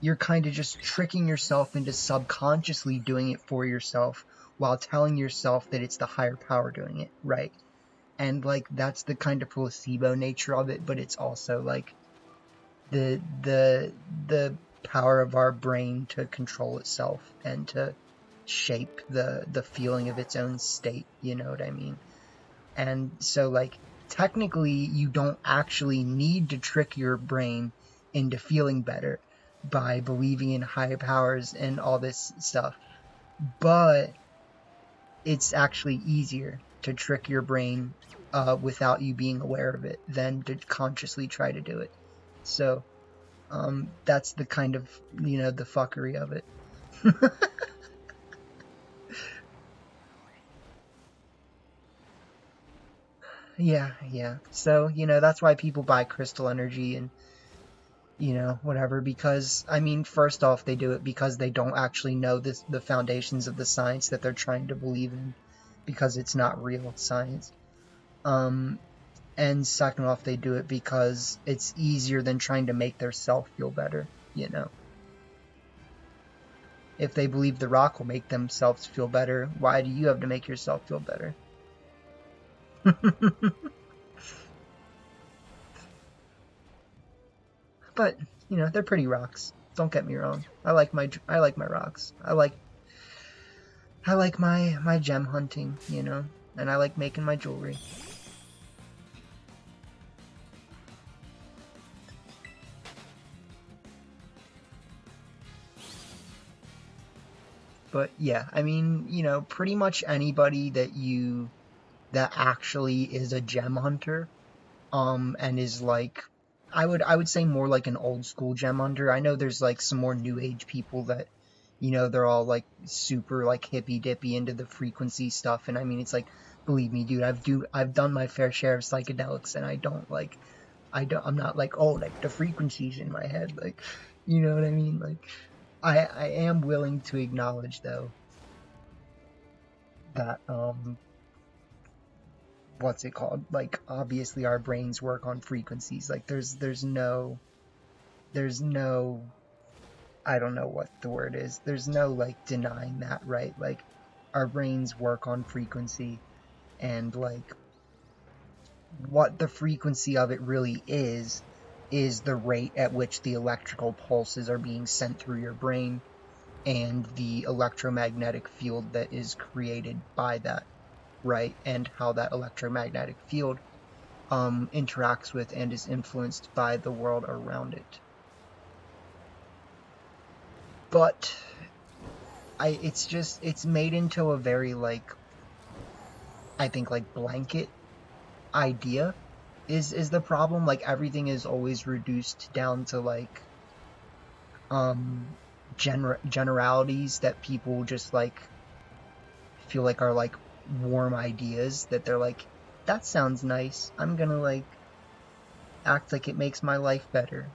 you're kind of just tricking yourself into subconsciously doing it for yourself while telling yourself that it's the higher power doing it, right? And like, that's the kind of placebo nature of it, but it's also like the power of our brain to control itself and to shape the feeling of its own state, you know what I mean? And so like, technically you don't actually need to trick your brain into feeling better by believing in higher powers and all this stuff, but it's actually easier to trick your brain without you being aware of it than to consciously try to do it. So that's the kind of, the fuckery of it. Yeah. So, that's why people buy crystal energy and, whatever, because, I mean, first off, they do it because they don't actually know the foundations of the science that they're trying to believe in, because it's not real science. And second off, they do it because it's easier than trying to make their self feel better, If they believe the rock will make themselves feel better, why do you have to make yourself feel better? But, they're pretty rocks. Don't get me wrong. I like my rocks. I like my gem hunting, and I like making my jewelry. But yeah, I mean, pretty much anybody that actually is a gem hunter, and is like, I would say more like an old school gem hunter. I know there's like some more new age people that, they're all like super like hippy dippy into the frequency stuff, and I mean, it's like, believe me, dude, I've done my fair share of psychedelics, and I'm not like, oh, like the frequencies in my head, like, you know what I mean? Like, I am willing to acknowledge though that what's it called? Like, obviously our brains work on frequencies. Like, there's no I don't know what the word is. There's no like denying that, right? Like, our brains work on frequency, and like what the frequency of it really is the rate at which the electrical pulses are being sent through your brain and the electromagnetic field that is created by that, right? And how that electromagnetic field interacts with and is influenced by the world around it. But it's made into a very like, I think, like blanket idea is the problem. Like, everything is always reduced down to like generalities that people just like feel like are like warm ideas, that they're like, that sounds nice, I'm gonna like act like it makes my life better,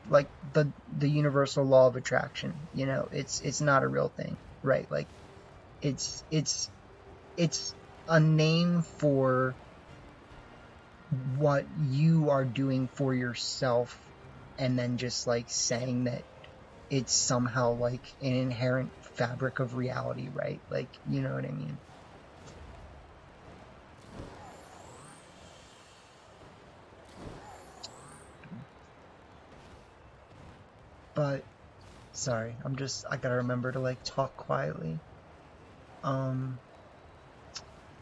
like the universal law of attraction, it's not a real thing, right? Like, it's a name for what you are doing for yourself, and then just like saying that it's somehow like an inherent fabric of reality, right? Like, you know what I mean? But sorry, I gotta remember to like talk quietly. Um,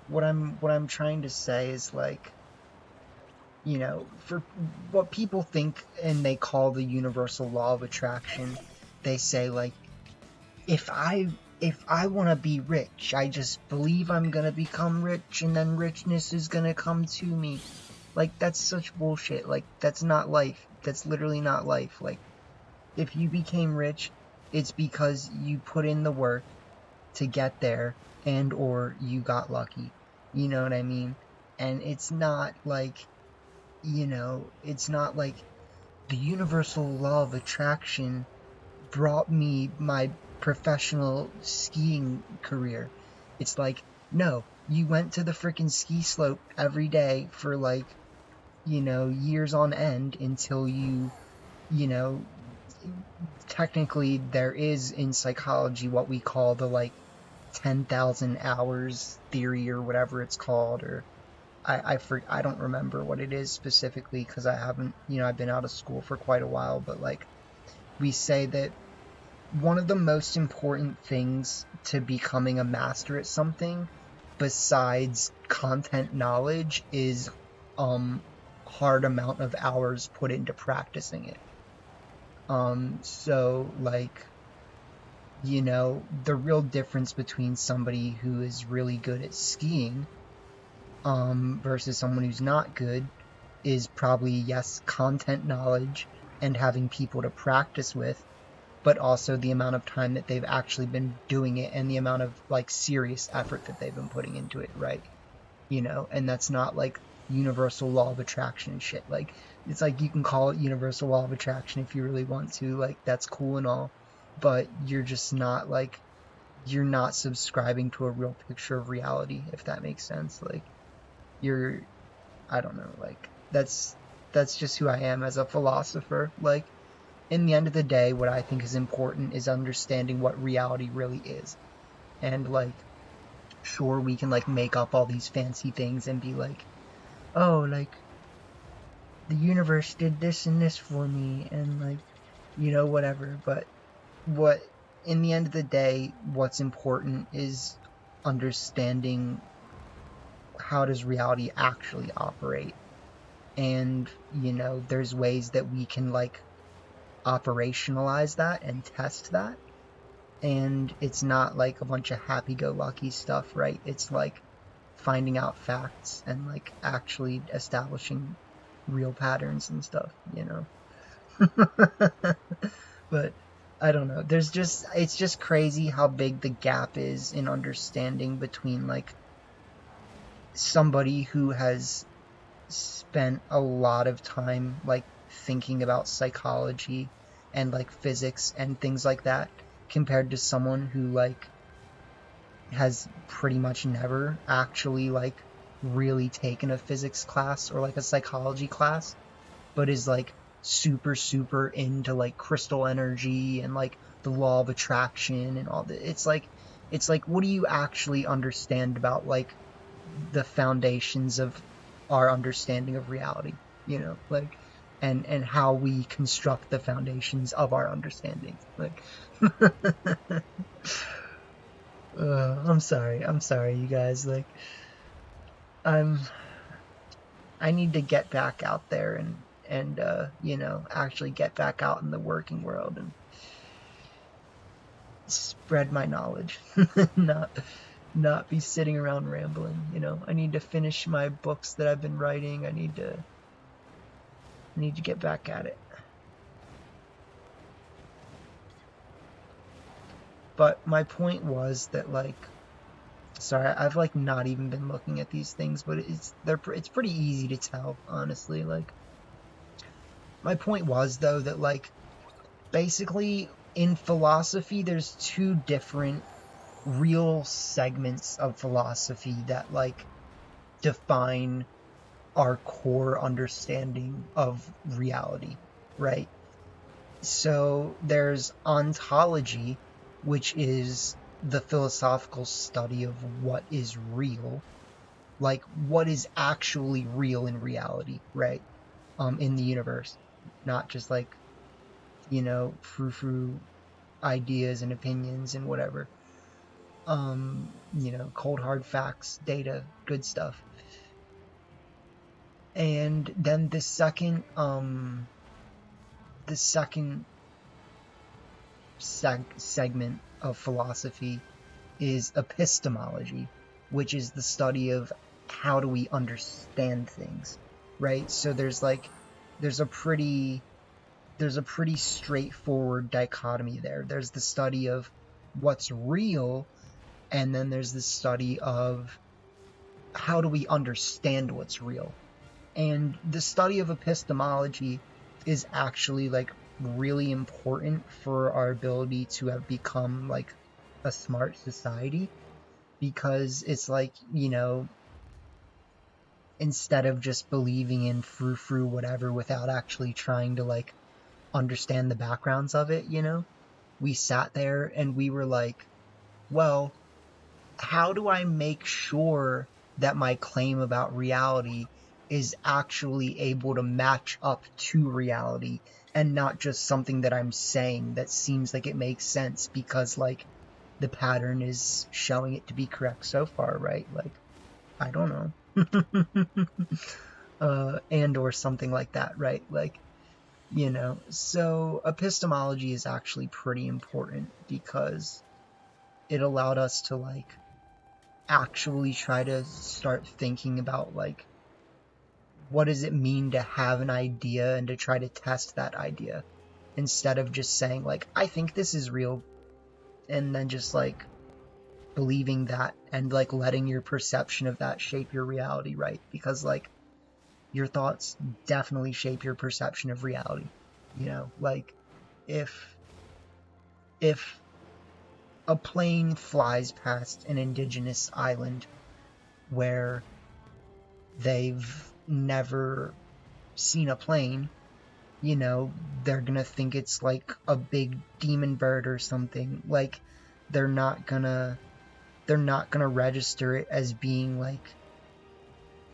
what I'm trying to say is like, for what people think and they call the universal law of attraction, they say like, if I want to be rich, I just believe I'm gonna become rich, and then richness is gonna come to me. Like, that's such bullshit. Like, that's not life. That's literally not life. Like, if you became rich, it's because you put in the work to get there, and or you got lucky. You know what I mean? And it's not like, it's not like the universal law of attraction brought me my professional skiing career. It's like, no, you went to the freaking ski slope every day for like, years on end until you know, technically there is in psychology what we call the like 10,000 hours theory, or whatever it's called, or I don't remember what it is specifically, because I haven't, I've been out of school for quite a while, but like, we say that one of the most important things to becoming a master at something, besides content knowledge, is hard amount of hours put into practicing it. So like, you know, the real difference between somebody who is really good at skiing versus someone who's not good is probably, yes, content knowledge and having people to practice with, but also the amount of time that they've actually been doing it and the amount of like serious effort that they've been putting into it, right? You know, and that's not like universal law of attraction and shit. Like, it's like you can call it universal law of attraction if you really want to, like, that's cool and all, but you're just not like, you're not subscribing to a real picture of reality, if that makes sense. Like, you're, I don't know, like, that's just who I am as a philosopher. Like, in the end of the day, what I think is important is understanding what reality really is. And like, sure, we can like make up all these fancy things and be like, oh, like, the universe did this and this for me, and like, you know, whatever. But what, in the end of the day, what's important is understanding how does reality actually operate. And, you know, there's ways that we can like operationalize that and test that. And it's not like a bunch of happy-go-lucky stuff, right? It's like finding out facts and like actually establishing real patterns and stuff, you know. But I don't know. It's just crazy how big the gap is in understanding between like somebody who has spent a lot of time like thinking about psychology and like physics and things like that compared to someone who like has pretty much never actually like really taken a physics class or like a psychology class, but is like super into like crystal energy and like the law of attraction and all that. It's like what do you actually understand about like the foundations of our understanding of reality, you know, like, and how we construct the foundations of our understanding, like. I'm sorry, you guys. Like, I'm, I need to get back out there and you know, actually get back out in the working world and spread my knowledge, not not be sitting around rambling. You know, I need to finish my books that I've been writing. I need to get back at it. But my point was that like, sorry, I've like not even been looking at these things, but it's pretty easy to tell, honestly. Like, my point was though that like basically in philosophy there's two different real segments of philosophy that like define our core understanding of reality, right? So there's ontology, which is the philosophical study of what is real, like what is actually real in reality, right? In the universe, not just like, you know, frou-frou ideas and opinions and whatever. You know, cold hard facts, data, good stuff. And then the second segment of philosophy is epistemology, which is the study of how do we understand things, right? So there's a pretty straightforward dichotomy there. There's the study of what's real, and then there's the study of how do we understand what's real. And the study of epistemology is actually like really important for our ability to have become like a smart society, because it's like, you know, instead of just believing in frou-frou whatever without actually trying to like understand the backgrounds of it, you know, we sat there and we were like, well, how do I make sure that my claim about reality is actually able to match up to reality and not just something that I'm saying that seems like it makes sense because like the pattern is showing it to be correct so far, right? Like, I don't know. And or something like that, right? Like, You know, so epistemology is actually pretty important because it allowed us to, like, actually try to start thinking about, like, what does it mean to have an idea and to try to test that idea instead of just saying, like, I think this is real, and then just, like, believing that and, like, letting your perception of that shape your reality, right? Because, like, your thoughts definitely shape your perception of reality. You know, like, if a plane flies past an indigenous island where they've never seen a plane, you know, they're gonna think it's like a big demon bird or something. Like, they're not gonna register it as being, like,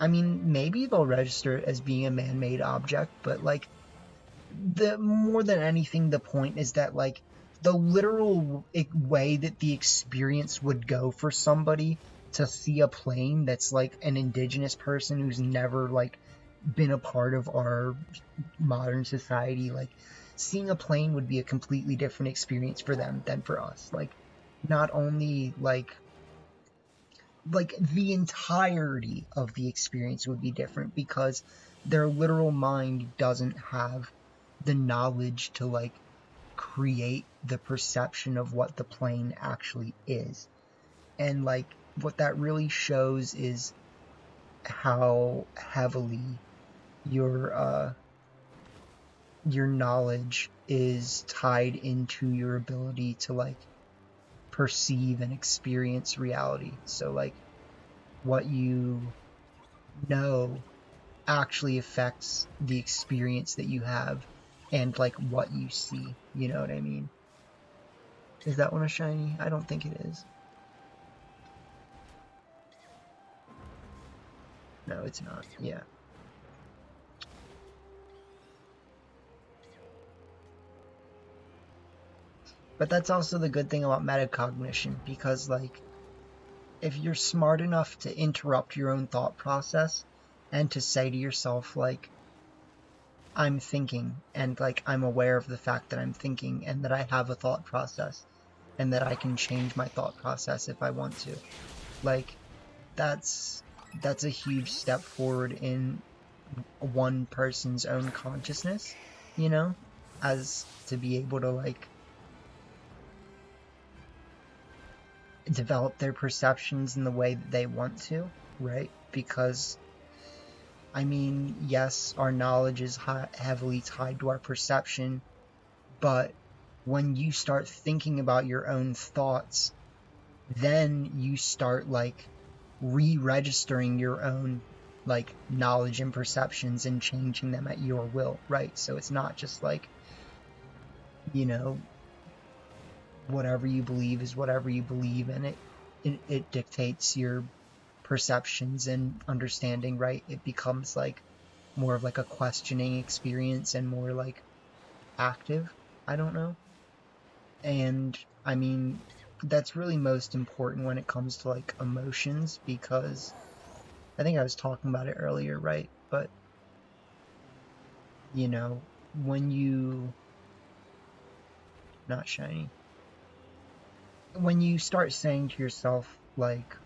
I mean, maybe they'll register it as being a man-made object, but, like, the more than anything, the point is that, like, the literal way that the experience would go for somebody to see a plane that's, like, an indigenous person who's never, like, been a part of our modern society, like, seeing a plane would be a completely different experience for them than for us. Like, not only, like the entirety of the experience would be different because their literal mind doesn't have the knowledge to, like, create the perception of what the plane actually is. And, like, what that really shows is how heavily your knowledge is tied into your ability to, like, perceive and experience reality. So, like, what you know actually affects the experience that you have and, like, what you see. You know what I mean? Is that one a shiny? I don't think it is. No, it's not. Yeah. But that's also the good thing about metacognition, because, like, if you're smart enough to interrupt your own thought process and to say to yourself, like, I'm thinking, and, like, I'm aware of the fact that I'm thinking and that I have a thought process and that I can change my thought process if I want to. Like, that's a huge step forward in one person's own consciousness, you know, as to be able to, like, develop their perceptions in the way that they want to, right? Because, I mean, yes, our knowledge is heavily tied to our perception, but when you start thinking about your own thoughts, then you start, like, re-registering your own, like, knowledge and perceptions and changing them at your will, right? So it's not just, like, you know, whatever you believe is whatever you believe, and it dictates your perceptions and understanding, right? It becomes, like, more of, like, a questioning experience and more, like, active. I don't know. And, I mean, that's really most important when it comes to, like, emotions, because I think I was talking about it earlier, right? But, you know, when you... Not shiny. When you start saying to yourself, like,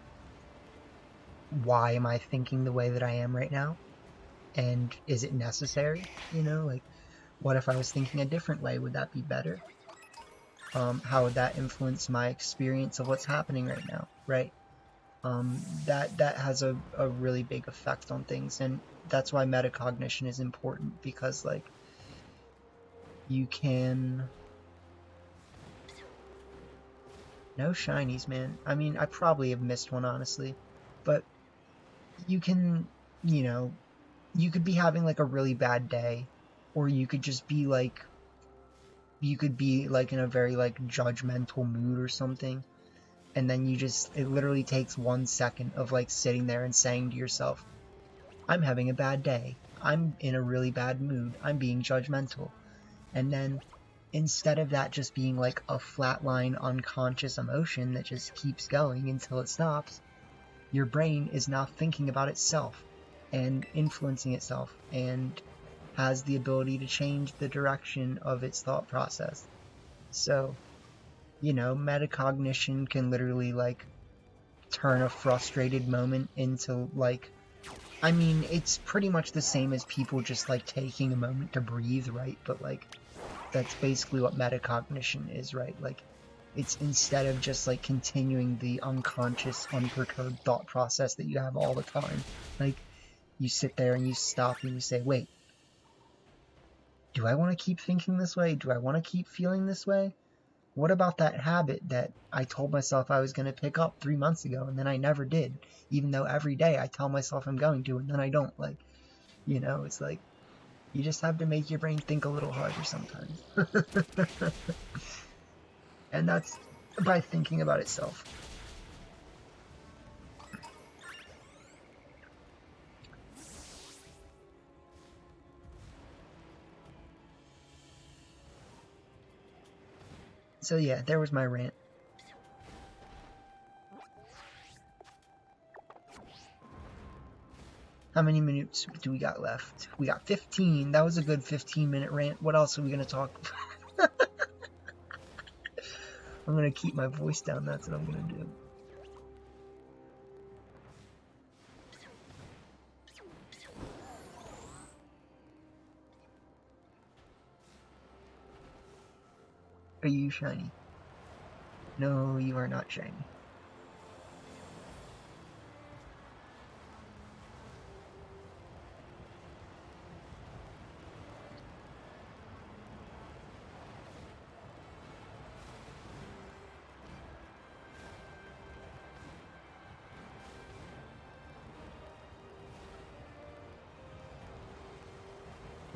why am I thinking the way that I am right now? And is it necessary? You know, like, what if I was thinking a different way? Would that be better? How would that influence my experience of what's happening right now, right? That has a really big effect on things, and that's why metacognition is important, because, like, you can... No shinies, man. I mean, I probably have missed one, honestly, but you can, you know, you could be having, like, a really bad day, or you could just be, like, in a very, like, judgmental mood or something, and then it literally takes 1 second of, like, sitting there and saying to yourself, I'm having a bad day, I'm in a really bad mood, I'm being judgmental, and then instead of that just being, like, a flatline unconscious emotion that just keeps going until it stops, your brain is now thinking about itself and influencing itself and has the ability to change the direction of its thought process. So, metacognition can literally, like, turn a frustrated moment into, like, I mean, it's pretty much the same as people just, like, taking a moment to breathe, right? But, like, that's basically what metacognition is, right? Like, it's instead of just, like, continuing the unconscious, unperturbed thought process that you have all the time, like, you sit there and you stop and you say, wait, do I want to keep thinking this way? Do I want to keep feeling this way? What about that habit that I told myself I was going to pick up 3 months ago and then I never did, even though every day I tell myself I'm going to and then I don't? Like, it's like, you just have to make your brain think a little harder sometimes. And that's by thinking about itself. So yeah, there was my rant. How many minutes do we got left? We got 15. That was a good 15-minute rant. What else are we going to talk about? I'm going to keep my voice down. That's what I'm going to do. Are you shiny? No, you are not shiny.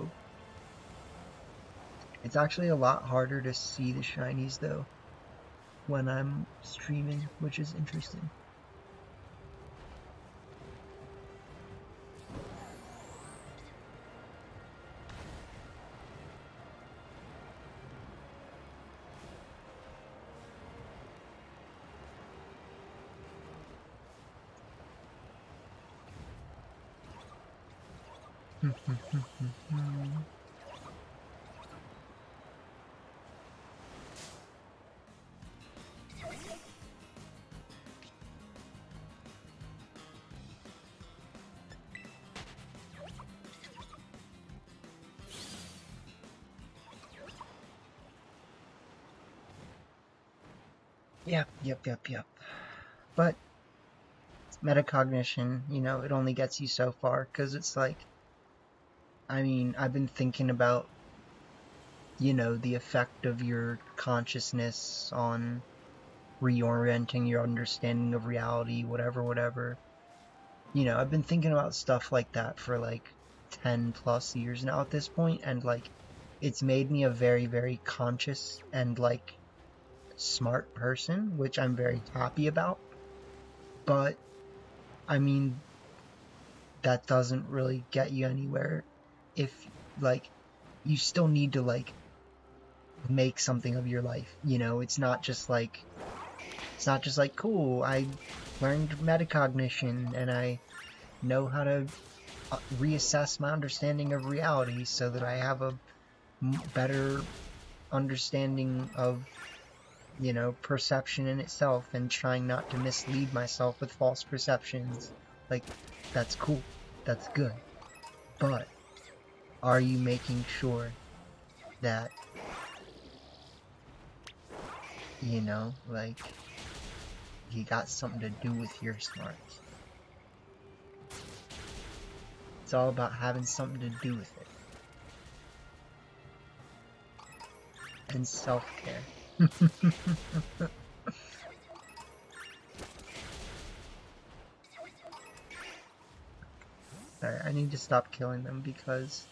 Oh. It's actually a lot harder to see the shinies, though, when I'm streaming, which is interesting. Yep. But metacognition, it only gets you so far, because it's like, I mean, I've been thinking about, the effect of your consciousness on reorienting your understanding of reality, whatever. I've been thinking about stuff like that for like 10 plus years now at this point, and like, it's made me a very, very conscious and like smart person, which I'm very happy about. But I mean, that doesn't really get you anywhere if, like, you still need to, like, make something of your life. It's not just like, cool, I learned metacognition and I know how to reassess my understanding of reality so that I have a better understanding of, perception in itself, and trying not to mislead myself with false perceptions. Like, that's cool. That's good. But are you making sure that, like, you got something to do with your smarts? It's all about having something to do with it. And self-care. Alright, I need to stop killing them because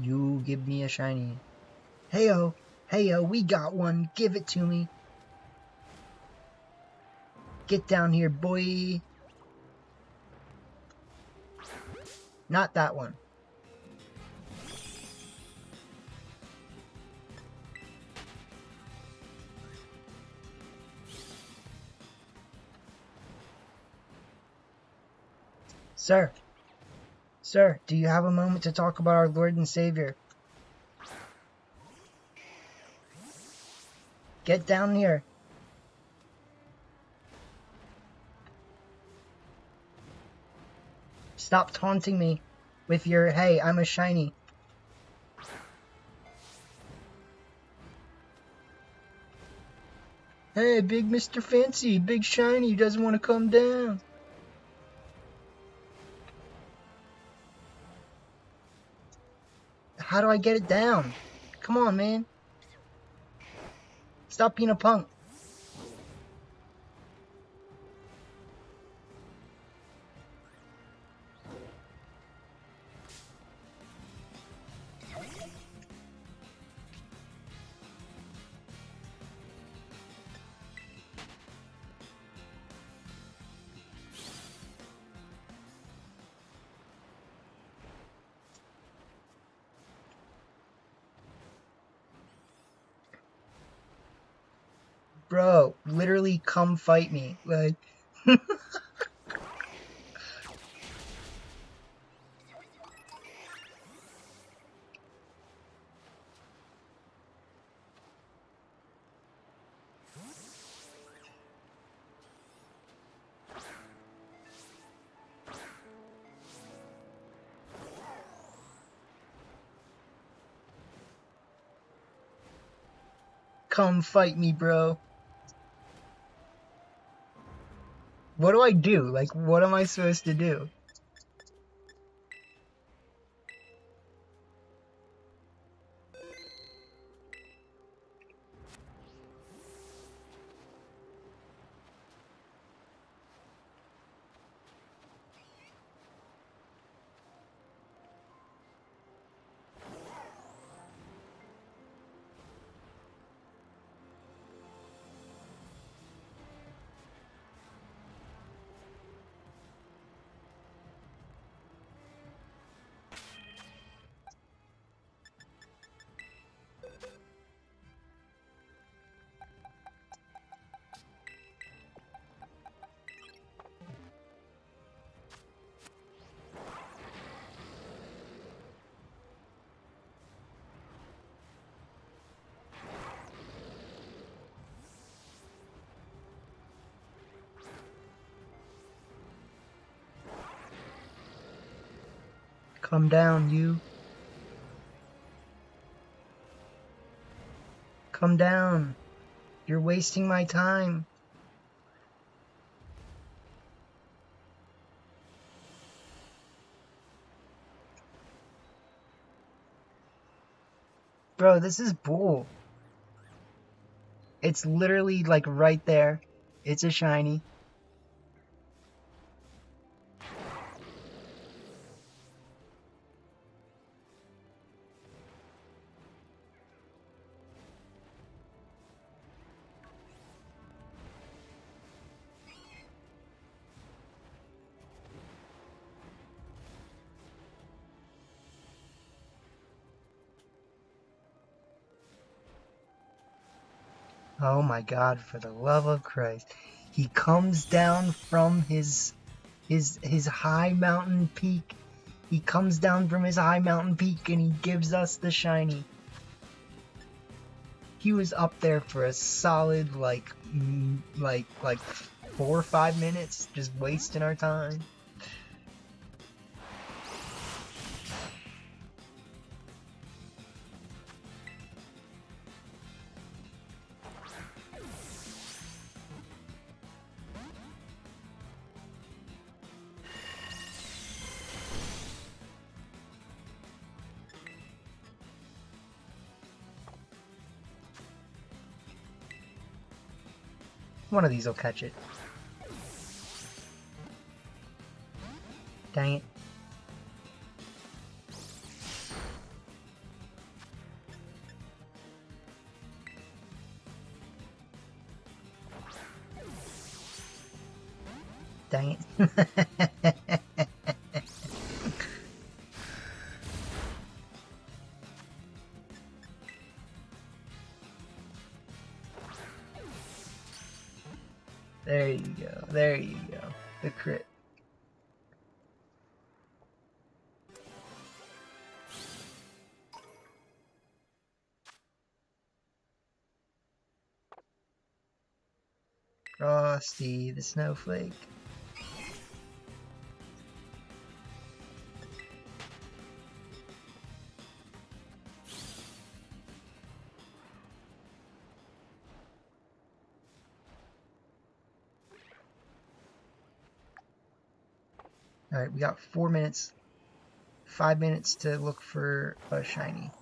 You give me a shiny. Heyo, heyo, we got one. Give it to me. Get down here, boy. Not that one. Sir, sir, do you have a moment to talk about our Lord and Savior? Get down here. Stop taunting me with your, hey, I'm a shiny. Hey, big Mr. Fancy, big shiny, doesn't want to come down. How do I get it down? Come on, man. Stop being a punk. Bro, literally come fight me. Like, come fight me, bro. What do I do? Like, what am I supposed to do? Come down, you. Come down. You're wasting my time. Bro, this is bull. It's literally like right there. It's a shiny. Oh my god, for the love of Christ. He comes down from his high mountain peak. He comes down from his high mountain peak and he gives us the shiny. He was up there for a solid like 4 or 5 minutes just wasting our time. One of these will catch it. Dang it. Dang it. There you go. There you go. The crit. Frosty the Snowflake. Alright, we got 4 minutes. 5 minutes to look for a shiny.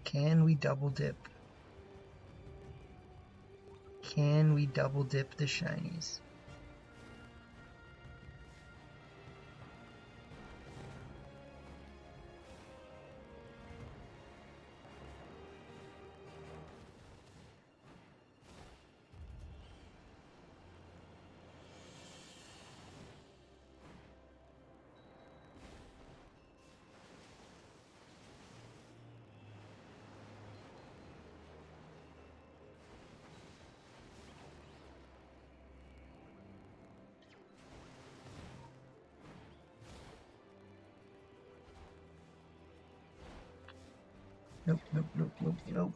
Can we double dip? Can we double dip the shinies? Nope, nope, nope, nope, nope.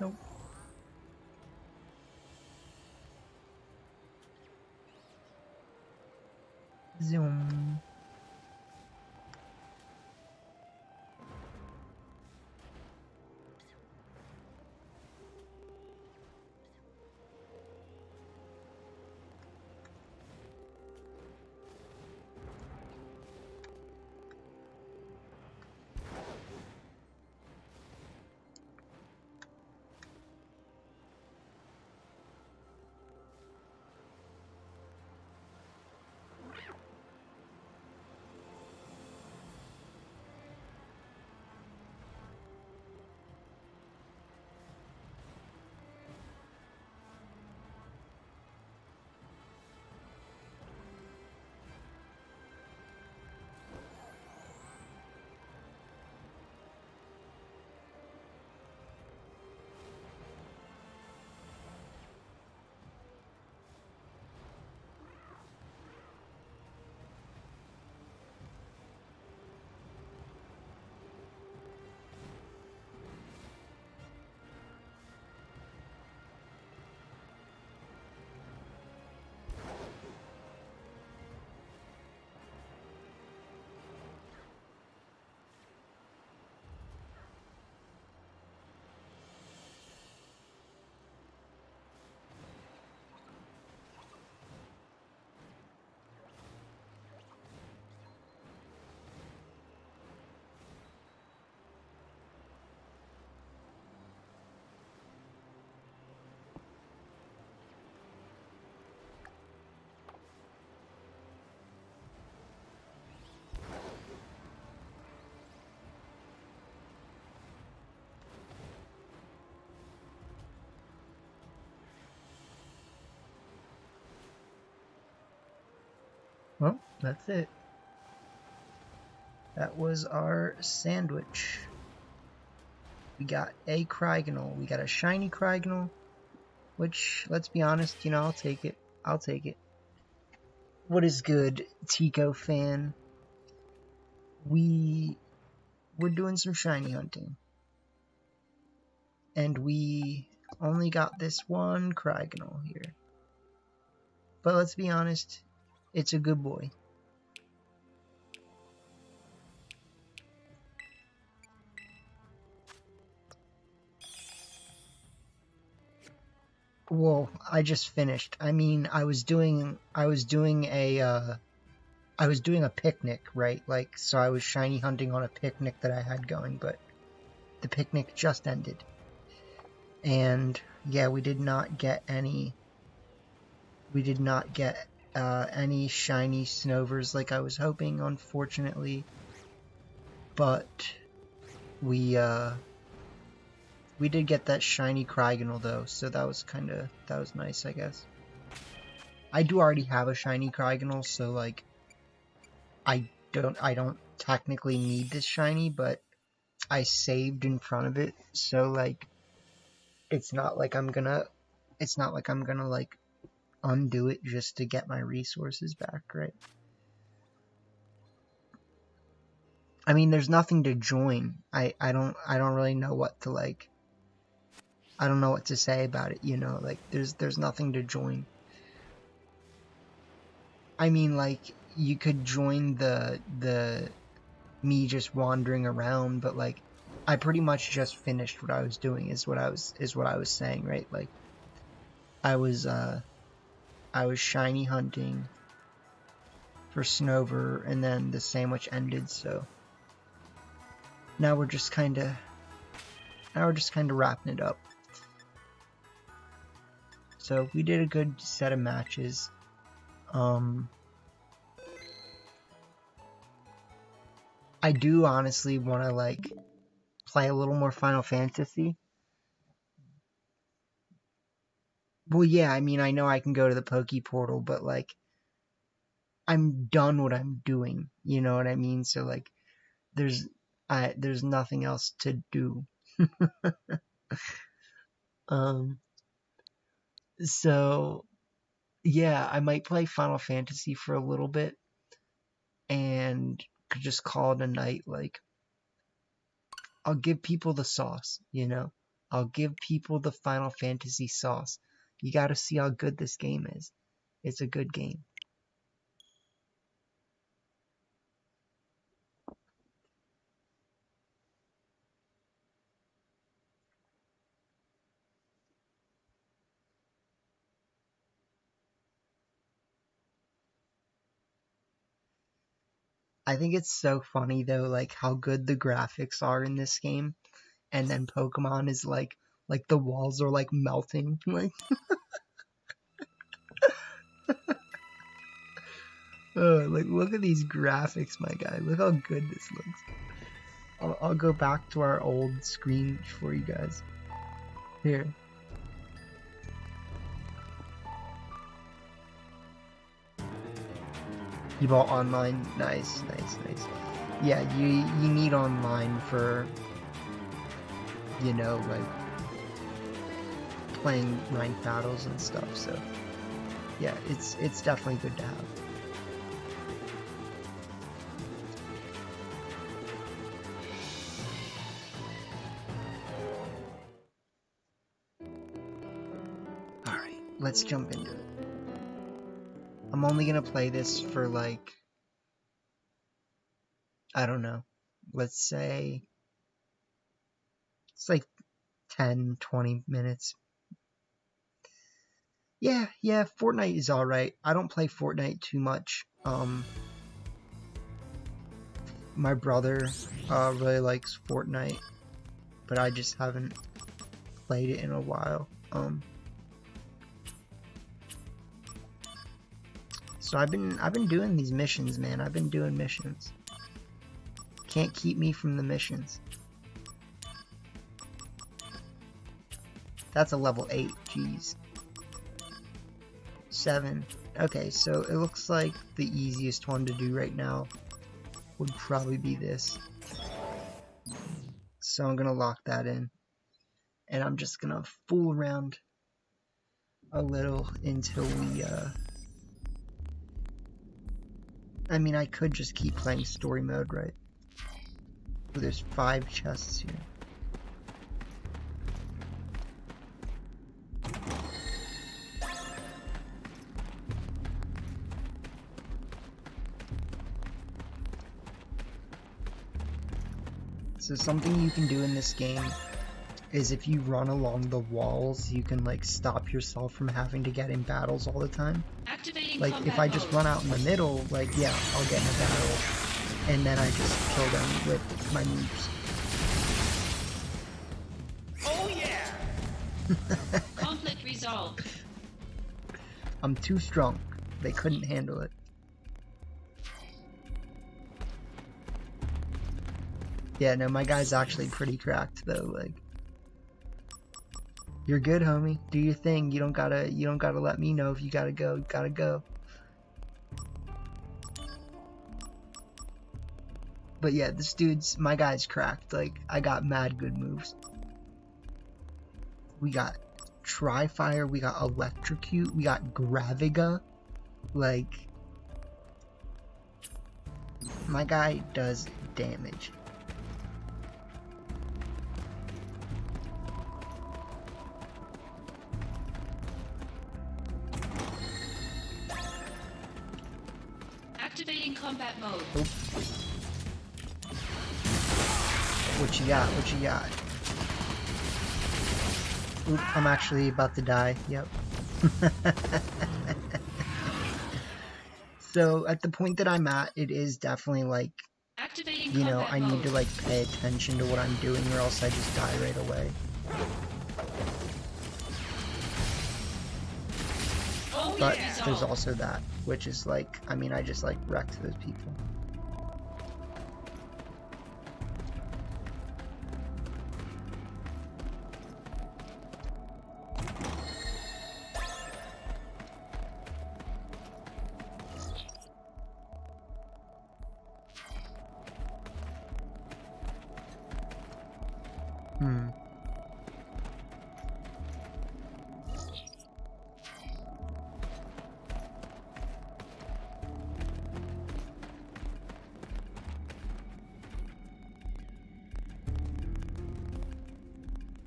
Nope. Zoom. Well, that's it. That was our sandwich. We got a Crigonal. We got a shiny Crigonal, which, let's be honest, you know, I'll take it. I'll take it. What is good, Tico fan? We're doing some shiny hunting. And we only got this one Crigonal here. But let's be honest, it's a good boy. Well, I just finished. I mean, I was doing a picnic, right? Like, so I was shiny hunting on a picnic that I had going, but the picnic just ended. And yeah, we did not get any any shiny Snovers like I was hoping, unfortunately. But we did get that shiny Crigonal though, so that was nice, I guess. I do already have a shiny Crigonal, so like I don't technically need this shiny, but I saved in front of it, so like it's not like I'm gonna like undo it just to get my resources back, right? I mean, there's nothing to join. I don't really know what to like. I don't know what to say about it, you know, like there's nothing to join. I mean, like you could join the me just wandering around, but like I pretty much just finished what I was doing is what I was saying, right? Like I was shiny hunting for Snover, and then the sandwich ended, so now we're just kind of wrapping it up. So we did a good set of matches. I do honestly want to like play a little more Final Fantasy. Well, yeah, I mean, I know I can go to the Poke Portal, but like I'm done what I'm doing, you know what I mean? So like there's nothing else to do. So yeah, I might play Final Fantasy for a little bit and could just call it a night. Like I'll give people the sauce, you know? I'll give people the Final Fantasy sauce. You gotta see how good this game is. It's a good game. I think it's so funny though, like how good the graphics are in this game, and then Pokemon is like the walls are like melting, like. Oh, like look at these graphics, my guy. Look how good this looks. I'll go back to our old screen for you guys. Here. You bought online? Nice. Yeah, you need online for, you know, like playing ranked battles and stuff, so yeah, it's definitely good to have. Alright, let's jump into it. I'm only gonna play this for like, I don't know, let's say it's like 10-20 minutes. Yeah, Fortnite is alright. I don't play Fortnite too much. My brother really likes Fortnite, but I just haven't played it in a while. So I've been doing these missions, man. I've been doing missions. Can't keep me from the missions. That's a level 8, jeez. 7. Okay, so it looks like the easiest one to do right now would probably be this. So I'm gonna lock that in. And I'm just gonna fool around a little until we, I mean, I could just keep playing story mode, right? Oh, there's 5 chests here. So something you can do in this game is if you run along the walls, you can like stop yourself from having to get in battles all the time. Like if I just run out in the middle, like yeah, I'll get in a battle and then I just kill them with my moves. Oh yeah! Conflict resolved. I'm too strong. They couldn't handle it. Yeah, no, my guy's actually pretty cracked though, like. You're good, homie. Do your thing. You don't gotta let me know if you gotta go. You gotta go. But yeah, this dude's, my guy's cracked. Like, I got mad good moves. We got Tri-Fire, we got Electrocute, we got Graviga. Like, my guy does damage. Activating combat mode. Oop. What you got? What you got? Oop, I'm actually about to die. Yep. So at the point that I'm at, it is definitely like, Activating you know, combat I need mode. to like pay attention to what I'm doing or else I just die right away. Oh, But yeah. there's also that, which is like, I mean, I just like wrecked those people.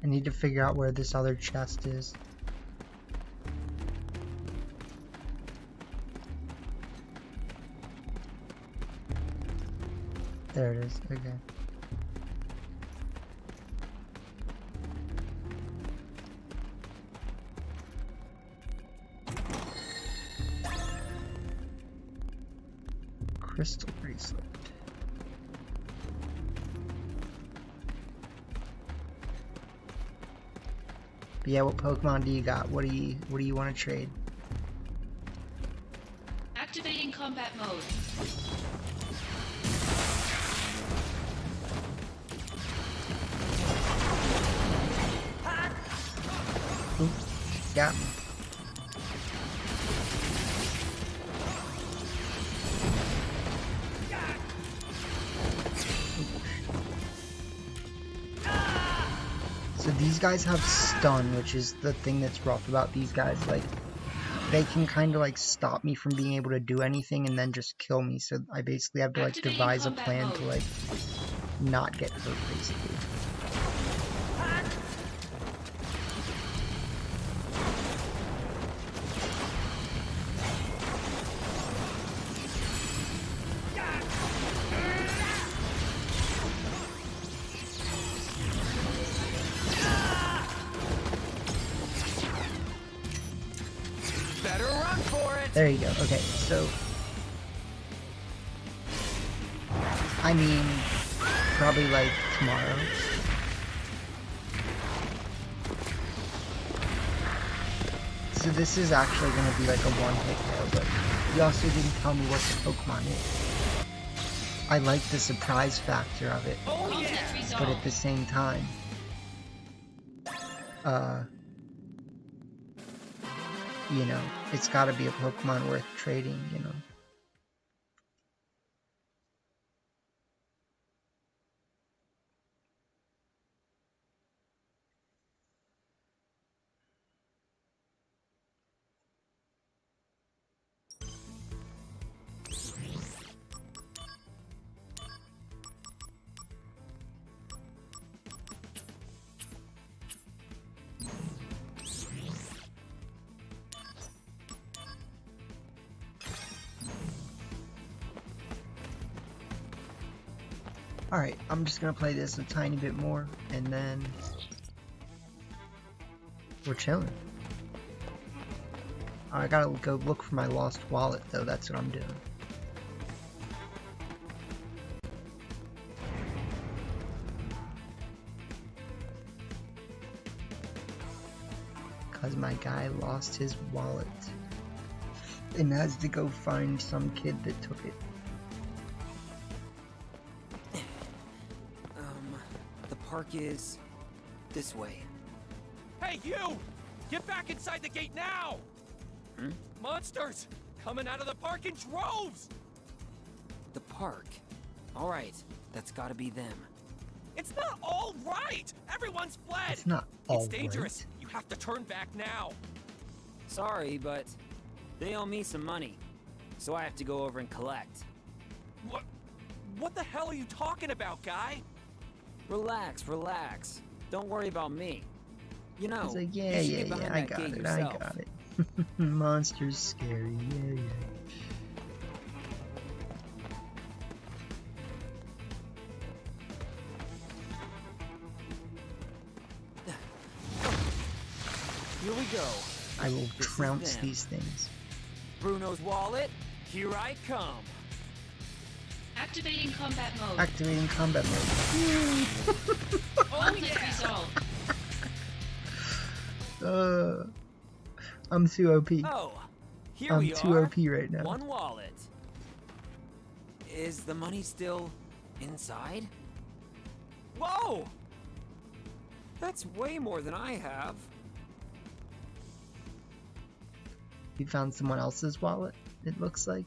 I need to figure out where this other chest is. There it is, okay. Crystal bracelet. But yeah, what Pokemon do you got? What do you want to trade? Activating combat mode. Oops, got me. So these guys have stun, which is the thing that's rough about these guys. Like, they can kind of like stop me from being able to do anything and then just kill me. So I basically have to like Activating devise a combat plan mode. to like not get hurt, basically. Better run for it! There you go. Okay, so I mean, probably like tomorrow. So this is actually going to be like a one-hit KO, but you also didn't tell me what the Pokemon is. I like the surprise factor of it, Oh Conflict yeah! resolved. but at the same time, you know, it's gotta be a Pokemon worth trading, you know. Alright, I'm just gonna play this a tiny bit more, and then we're chilling. I gotta go look for my lost wallet, though. That's what I'm doing. Cause my guy lost his wallet and has to go find some kid that took it. The park is this way. Hey, you! Get back inside the gate now! Hmm? Monsters! Coming out of the park in droves! The park. All right, that's gotta be them. It's not all right! Everyone's fled! It's not all It's dangerous. right. You have to turn back now. Sorry, but they owe me some money, so I have to go over and collect. What the hell are you talking about, guy? Relax, relax. Don't worry about me. You know, He's like, you yeah, should yeah, get behind yeah, I that got gate it, yourself. I got it. Monster's scary, yeah, yeah. Here we go. I will This is trounce them. these things. Bruno's wallet, here I come. Activating combat mode. Activating combat mode. Conflict resolved. I'm too OP. Oh, here I'm we too are. OP right now. One wallet. Is the money still inside? Whoa! That's way more than I have. You found someone else's wallet, it looks like.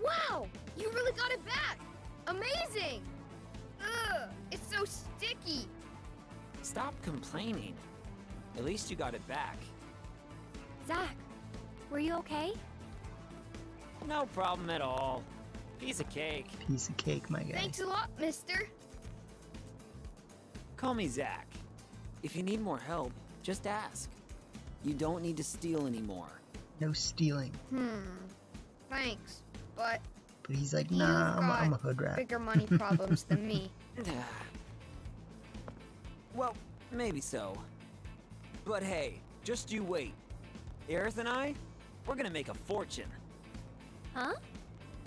Wow! You really got it back! Amazing! Ugh, it's so sticky! Stop complaining. At least you got it back. Zach, were you okay? No problem at all. Piece of cake. Piece of cake, my guy. Thanks a lot, mister. Call me Zach. If you need more help, just ask. You don't need to steal anymore. No stealing. Thanks, but But he's like, you've nah, I'm a got hood rat. bigger money problems than me. Well, maybe so. But hey, just you wait. Aerith and I, we're gonna make a fortune. Huh?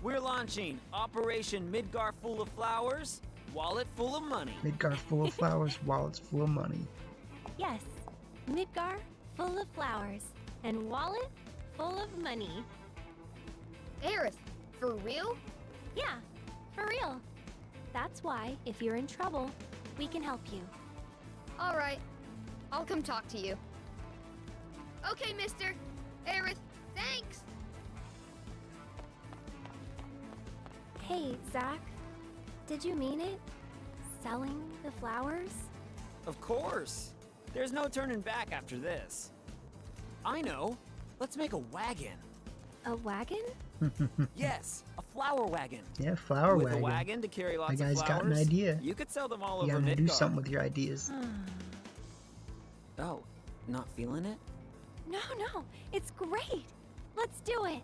We're launching Operation Midgar Full of Flowers, Wallet Full of Money. Midgar full of flowers, wallets full of money. Yes, Midgar full of flowers, and wallet full of money. Aerith, for real? Yeah, for real. That's why, if you're in trouble, we can help you. Alright, I'll come talk to you. Okay, mister. Aerith, thanks! Hey, Zach, did you mean it? Selling the flowers? Of course. There's no turning back after this. I know. Let's make a wagon. A wagon? Yes, a flower wagon. Yeah, flower With wagon. a wagon to carry lots My of guy's flowers. got an idea. You could sell them all You over gotta do Midgar. something with your ideas. Oh, not feeling it? No, it's great. Let's do it.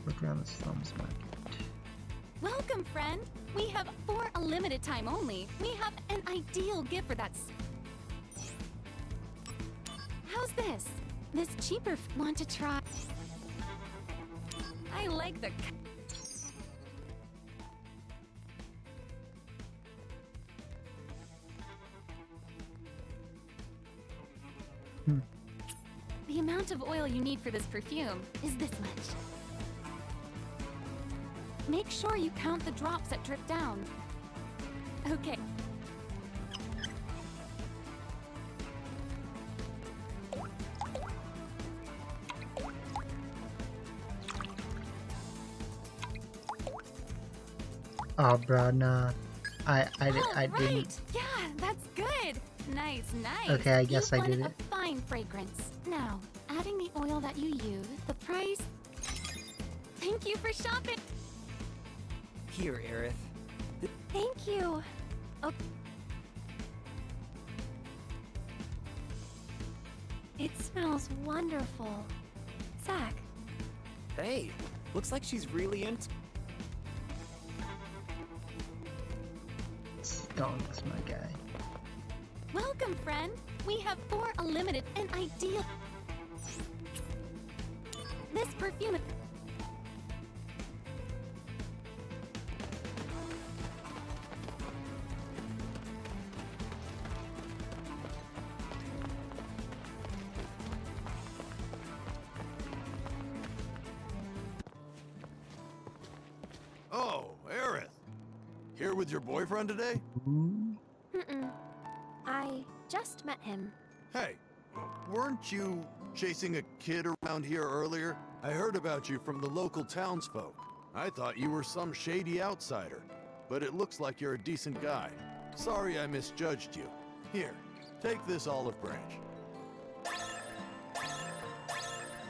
Look around the slums market. Welcome, friend. We have, for a limited time only, we have an ideal gift for that. How's this? This cheaper want to try? I like the. The amount of oil you need for this perfume is this much. Make sure you count the drops that drip down. Okay. Oh, bro, nah. I Right. didn't. Yeah, that's good. Nice, nice. Okay, I guess You've I did wanted it. a fine fragrance. Now, adding the oil that you use, the price. Thank you for shopping. Here, Aerith. Thank you. Oh. It smells wonderful. Zach, Hey, looks like she's really into. Stonks, my guy. Welcome, friend. We have 4 unlimited and ideal. This perfume. Oh, Aerith. Here with your boyfriend today? Ooh. mm-mm. I just met him. Hey, weren't you chasing a kid around here earlier? I heard about you from the local townsfolk. I thought you were some shady outsider, but it looks like you're a decent guy. Sorry I misjudged you. Here, take this olive branch.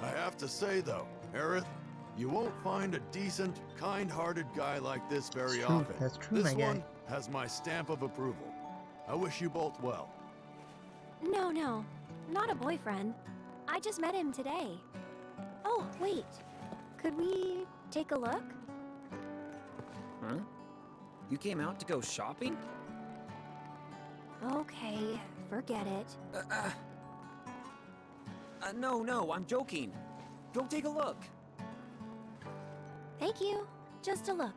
I have to say though, Aerith, you won't find a decent, kind-hearted guy like this very It's true. often. That's true, This my guy. one has my stamp of approval. I wish you both well. No, not a boyfriend. I just met him today. Oh, wait. Could we take a look? Huh? You came out to go shopping? Okay, forget it. No, I'm joking. Go take a look. Thank you. Just a look.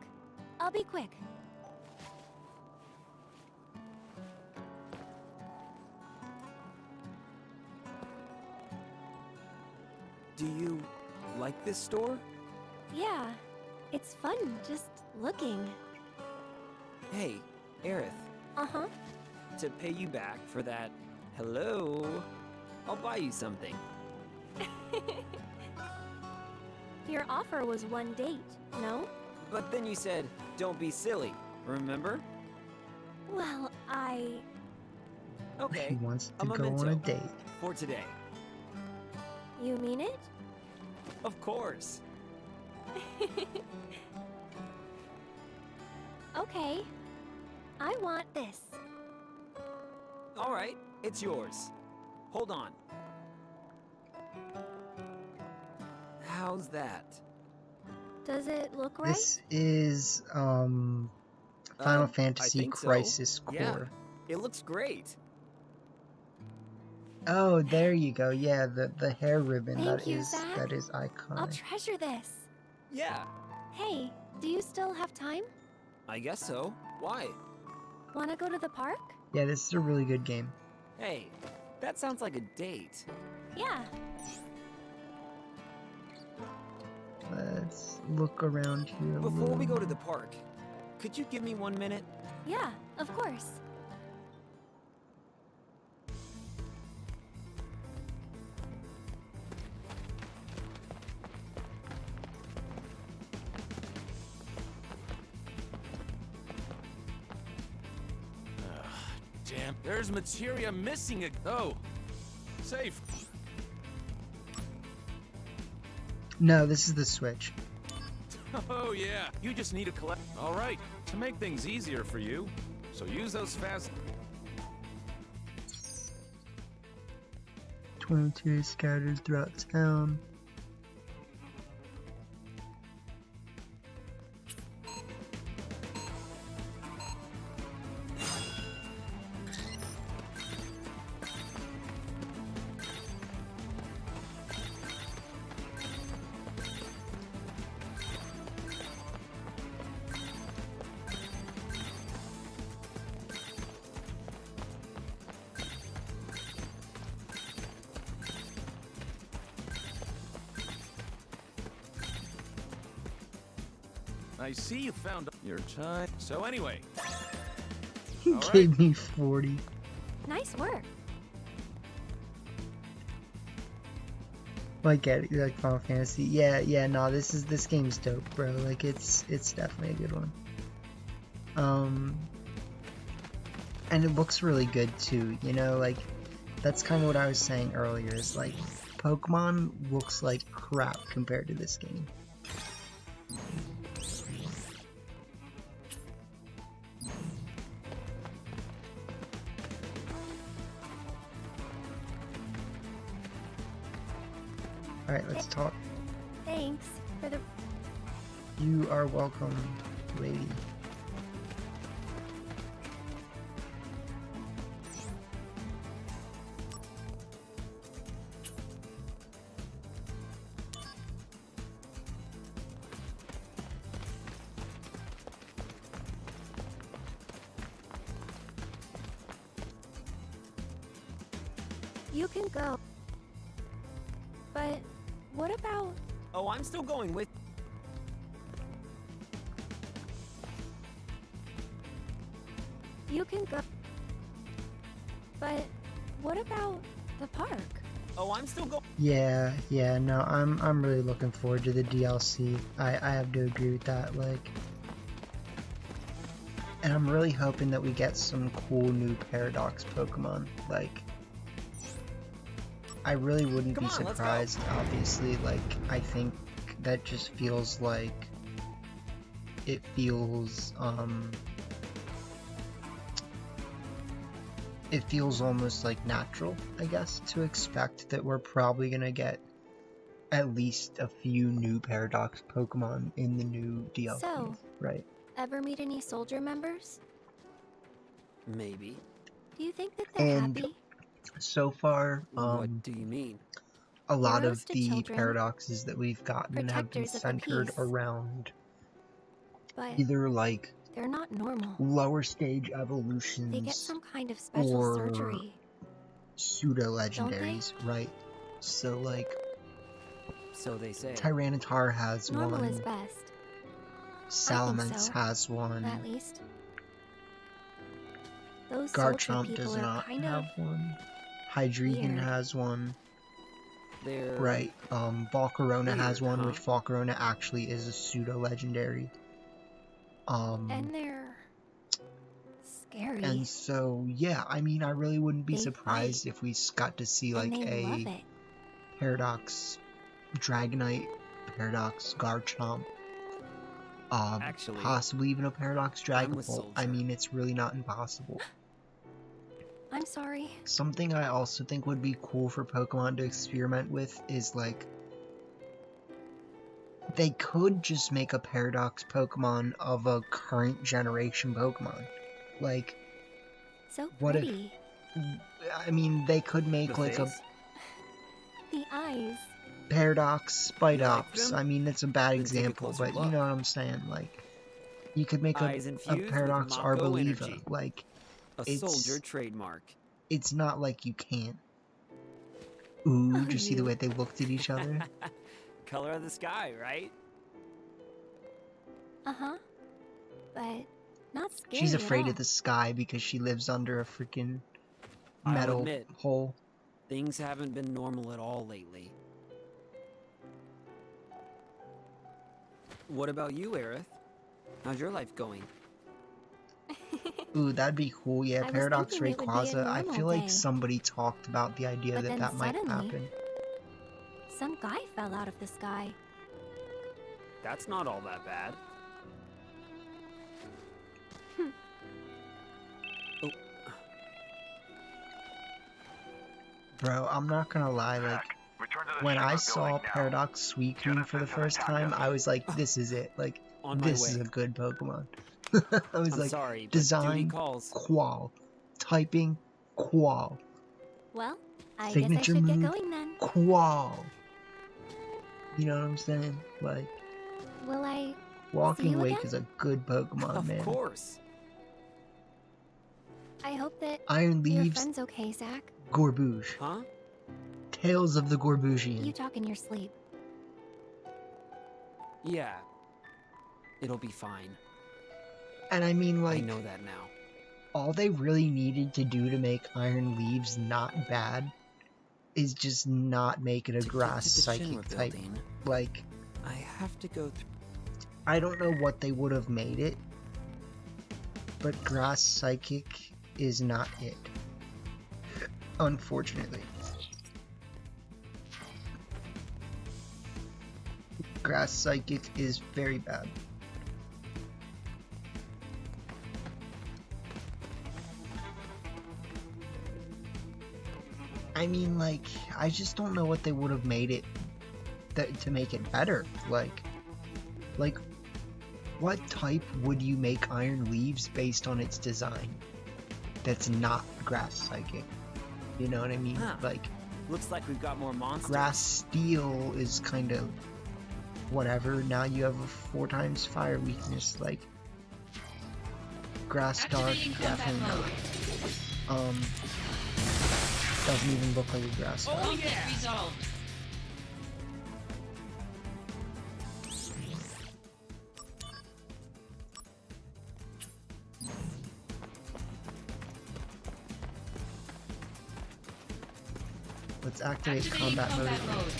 I'll be quick. Do you like this store? Yeah, it's fun just looking. Hey, Aerith, Uh-huh. to pay you back for that hello, I'll buy you something. Your offer was one date, no? But then you said, don't be silly, remember? Well, He Okay, wants a to go on a memento. date. For today. You mean it? Of course. Okay. I want this. All right, it's yours. Hold on. How's that? Does it look right? This is Final I Fantasy think so. Crisis Core. Yeah, it looks great. Oh, there you go. Yeah, the hair ribbon Thank you, Zach. that is I'll iconic. treasure this. Yeah, Hey, do you still have time? I guess so. Why? Wanna go to the park? Yeah, this is a really good game. Hey, that sounds like a date. Yeah. Let's look around here. Before we go to the park, could you give me 1 minute? Yeah, of course. Damn, there's materia missing. Oh, safe. No, this is the Switch. Oh yeah, you just need to collect. All right, to make things easier for you, so use those fast. 22 scattered throughout town. I see you found your child. So anyway. He All gave right. me 40. Nice work. Like Final Fantasy. Yeah, no, this game's dope, bro. Like it's definitely a good one. And it looks really good too, you know, like that's kind of what I was saying earlier, is like Pokemon looks like crap compared to this game. Alright, let's talk. Thanks for the. You are welcome, lady. You can go. But what about. Oh, I'm still going with. You can go. But what about the park? Oh, I'm still going. Yeah, no, I'm really looking forward to the DLC. I have to agree with that, like, and I'm really hoping that we get some cool new Paradox Pokemon. Like, I really wouldn't be Come on, let's go. surprised, obviously. Like, I think that just feels like it feels almost like natural, I guess, to expect that we're probably gonna get at least a few new Paradox Pokemon in the new DLC, So- right? Ever meet any soldier members? Maybe. Do you think that they're And happy? so far, What do you mean? a lot of Heroes to the children, paradoxes that we've gotten have been protectors of the centered peace. around But either like they're not normal. lower stage They get evolutions some kind of special or surgery. pseudo legendaries, right? So like So they say. Tyranitar has Normal is one, best, Salamence so. has one, at least. Those soldier Garchomp people does are not kind have of one, Hydreigon weird. has one, They're. right? Volcarona has Weird, one, which huh? Volcarona actually is a pseudo legendary. and they're scary. And so, yeah, I mean, I really wouldn't be They surprised if we got to see, like, and they love a it. Paradox Dragonite, Paradox Garchomp, Actually, possibly even a Paradox I'm with Dragapult. I Soldier. mean, it's really not impossible. I'm sorry. Something I also think would be cool for Pokemon to experiment with is, like, they could just make a Paradox Pokemon of a current generation Pokemon. Like, So what if- pretty. I mean, they could make, the like, a face? The eyes. Paradox You like Spidops. them? I mean, it's a bad Then take a example, closer but you look. know what I'm saying. Like, you could make a Eyes infused with Paradox Mako Arboliva. energy. Like, A it's- soldier trademark. it's not like you can't. Ooh, Oh, did you see the you. way they looked at each other? Color of the sky, right? Uh-huh. But not scary She's at afraid all. of the sky because she lives under a freaking I'll metal admit. hole. Things haven't been normal at all lately. What about you, Aerith? How's your life going? Ooh, that'd be cool. Yeah, I was Paradox thinking it would be a Rayquaza. I normal feel like day. somebody talked about the idea But that then that might suddenly- happen. Some guy fell out of the sky. That's not all that bad. Bro, I'm not gonna lie, like, when I saw Paradox Suicune for the first time, I was like, this is it. Like, On my this way. is a good Pokemon. I was I'm like, sorry, but duty design, calls. qual. Typing, qual. Well, I Signature guess I should move. get going then. Qual. You know what I'm saying? Like, Will I? Walking you Wake again? is a good Pokemon, Of man. course. I hope that Iron your Leaves, friend's okay, Zach. Gorbouge. Huh? Tales of the Gorbougian. You talk in your sleep. Yeah. It'll be fine. And I mean, I like, know that now. all they really needed to do to make Iron Leaves not bad is just not make it a To grass get to the psychic Shinra type. building, Like, I have to go through. I don't know what they would have made it, but grass psychic is not it. Unfortunately. Grass psychic is very bad. I mean, like, I just don't know what they would have made it to make it better. Like, what type would you make Iron Leaves based on its design that's not grass psychic? You know what I mean? Huh. Like, Looks like we've got more monsters. grass steel is kind of whatever. Now you have a 4 times fire weakness. Like, grass dark, Activating combat definitely not. mode. Doesn't even look like a grass dark. Conflict resolved. Let's activate Activating combat mode. mode.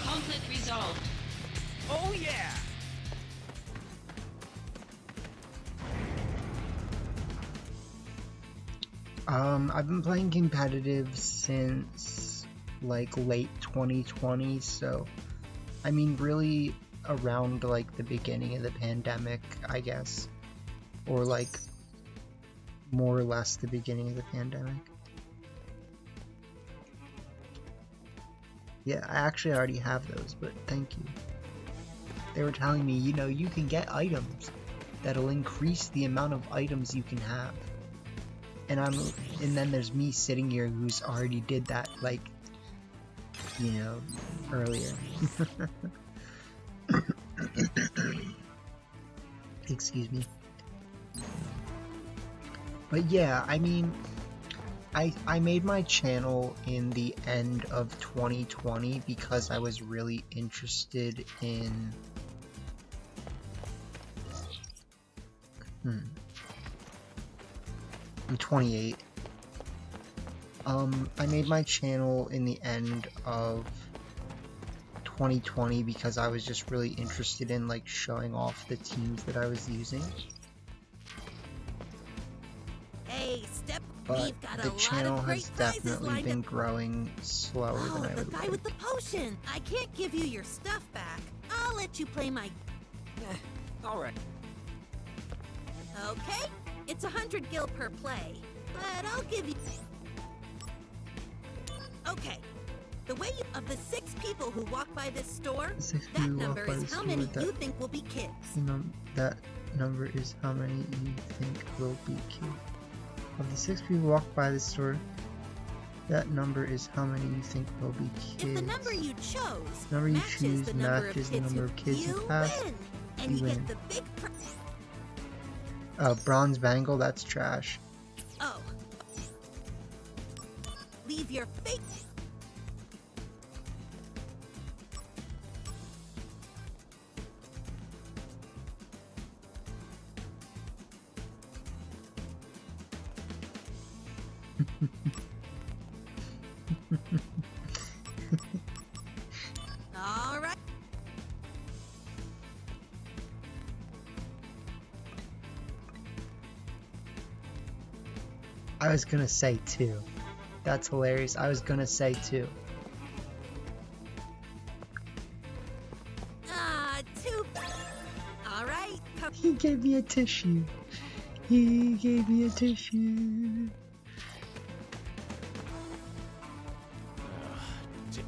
Conflict resolved. Oh yeah! I've been playing competitive since like late 2020, so I mean really around like the beginning of the pandemic, I guess, or like more or less the beginning of the pandemic. Yeah, I actually already have those, but thank you. They were telling me, you know, you can get items that'll increase the amount of items you can have. And then there's me sitting here who's already did that, like, you know, earlier. Excuse me. But yeah, I mean, I made my channel in the end of 2020 because I was really interested in I'm 28. I made my channel in the end of 2020 because I was just really interested in like showing off the teams that I was using. Hey, step. But We've got a the lot channel of great has prizes definitely lined been up. growing slower Oh, than I the would guy like. with the potion. I can't give you your stuff back. I'll let you play my. Alright. Okay? It's 100 gil per play, but I'll give you. Okay. The way you, of the 6 people who walk by this store, 6 that people walk number by is the how store, many that- you think will be kids. That number is how many you think will be kids. Of the 6 people walk by the store, that number is how many you think will be kids. If the number you chose Number you matches choose the number matches of the kids number of kids you you pass, win, and you you win. get the big prize. Bronze bangle, that's trash. Oh. Leave your fake. All right. I was gonna say 2. That's hilarious. I was gonna say 2. Ah, 2. All right. Come. He gave me a tissue. He gave me a tissue.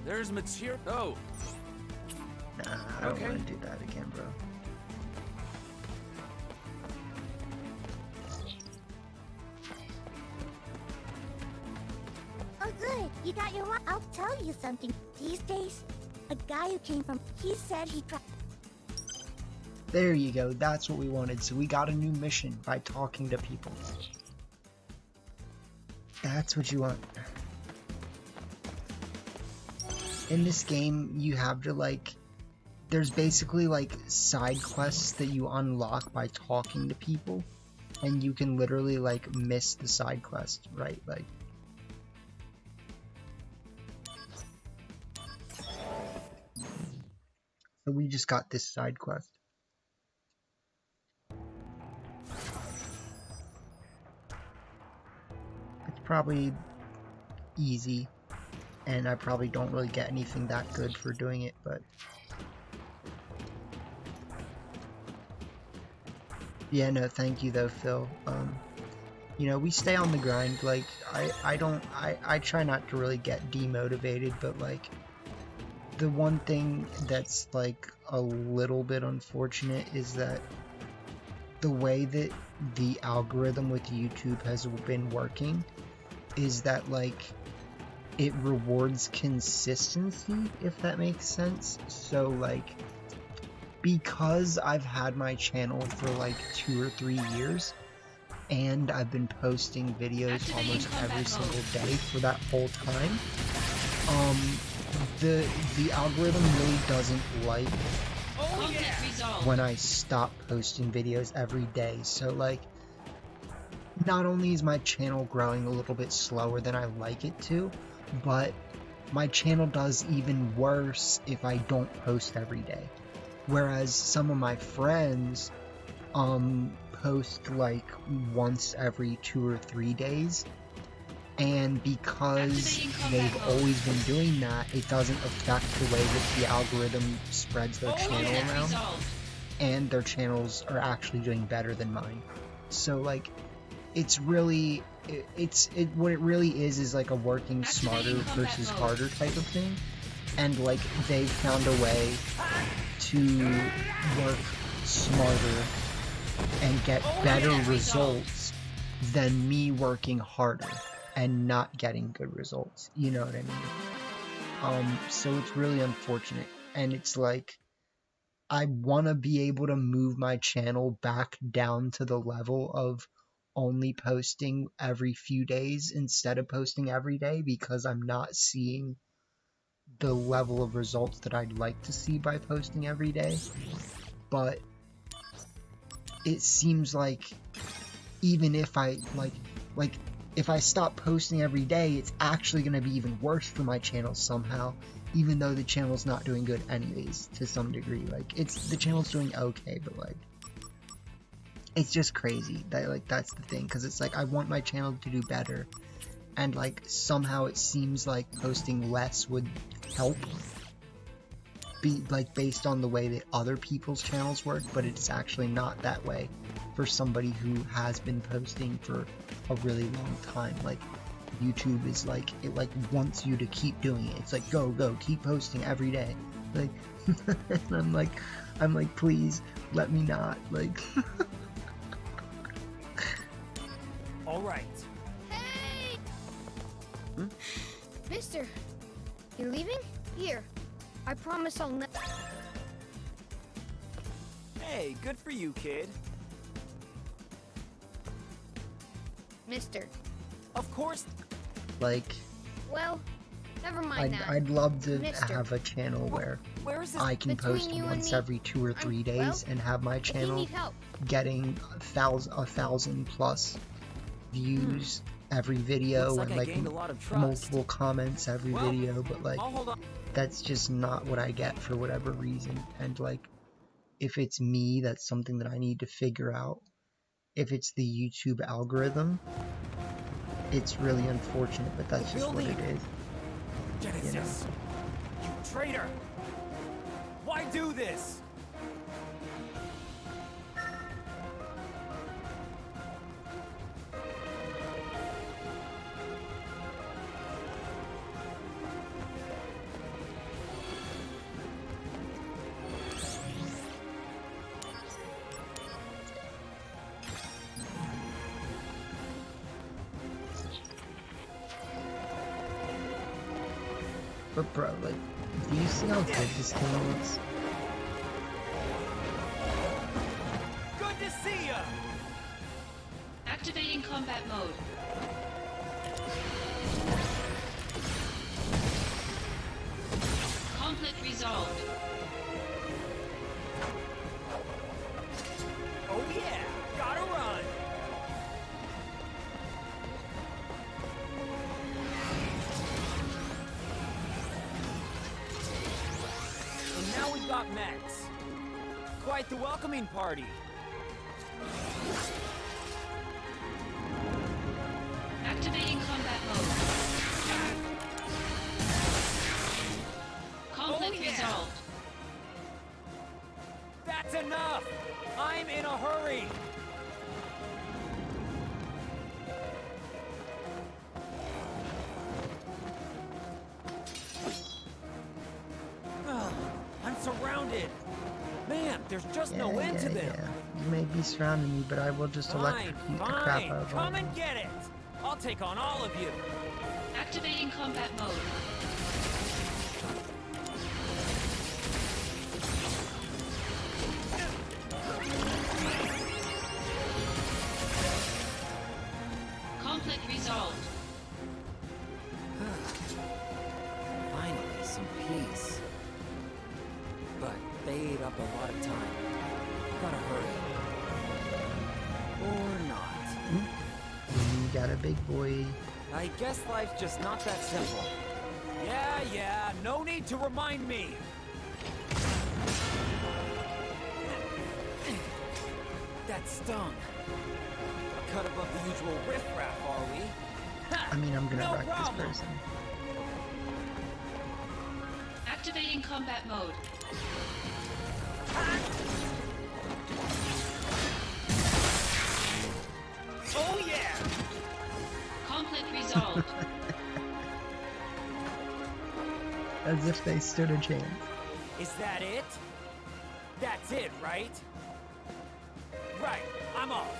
There's material. Oh, Nah, I don't Okay. want to do that again, bro. Oh, good. You got your one. I'll tell you something. These days, a guy who came from. He said he tried. There you go. That's what we wanted. So we got a new mission by talking to people. That's what you want. in this game, you have to, like, there's basically, like, side quests that you unlock by talking to people, and you can literally, like, miss the side quest, right? Like, so we just got this side quest. It's probably easy, and I probably don't really get anything that good for doing it, but yeah, no, thank you though, Phil. You know, we stay on the grind. Like, I try not to really get demotivated, but like, the one thing that's like a little bit unfortunate is that the way that the algorithm with YouTube has been working is that, like, it rewards consistency, if that makes sense. So, like, because I've had my channel for like 2 or 3 years, and I've been posting videos almost every single day for that whole time, the algorithm really doesn't like when I stop posting videos every day. So, like, not only is my channel growing a little bit slower than I like it to, but my channel does even worse if I don't post every day. Whereas some of my friends post like once every 2 or 3 days, and because they've always been doing that, it doesn't affect the way that the algorithm spreads their channel around, and their channels are actually doing better than mine. So, like, it's really, what it really is like a working smarter versus harder type of thing, and like, they've found a way to work smarter and get better results than me working harder and not getting good results, you know what I mean? So it's really unfortunate, and it's like, I want to be able to move my channel back down to the level of only posting every few days instead of posting every day, because I'm not seeing the level of results that I'd like to see by posting every day. But it seems like even if I like if I stop posting every day, it's actually going to be even worse for my channel somehow, even though the channel's not doing good anyways, to some degree. Like, the channel's doing okay, but like, it's just crazy that, like, that's the thing, because it's like, I want my channel to do better, and like, somehow it seems like posting less would help, be like, based on the way that other people's channels work, but it's actually not that way for somebody who has been posting for a really long time. Like, YouTube is like, it like wants you to keep doing it. It's like, go, keep posting every day. Like, and I'm like, please let me not, like. All right. Hey! Mister, you're leaving? Here, I promise I'll never. Hey, good for you, kid. Mister. Of course. Like, Well, never mind that. I'd love to Mister. have a channel where Where is this? I can Between post you and once me, every 2 or 3 days well, and have my If you channel need help, getting a thousand plus views every video, Looks like and I like gained a lot of trust. multiple comments every Well, video, but like, I'll hold on. that's just not what I get for whatever reason. And like, if it's me, that's something that I need to figure out. If it's the YouTube algorithm, it's really unfortunate, but that's just what it is. Genesis, you traitor! Why do this? But bro, like, do you see how good this game looks? Good to see ya! Activating combat mode. resolved. Oh yeah, gotta run. And now we've got Max. Quite the welcoming party. Activating combat mode. Conflict Oh, yeah. resolved. That's enough! I'm in a hurry! Ugh, I'm surrounded! Man, there's just no end to them! Yeah. You may be surrounding me, but I will just Fine, electrocute the crap fine! out of Come them. and get it! I'll take on all of you! Activating combat mode. Conflict resolved. Finally, some peace. But they ate up a lot of time. Gotta hurry. Or not. You got a big boy. I guess life's just not that simple. Yeah, no need to remind me! That stung. A cut above the usual riffraff, are we? Ha! I mean, I'm gonna No wreck problem. this person. Activating combat mode. Oh yeah! Conflict resolved. As if they stood a chance. Is that it? That's it, right? Right, I'm off.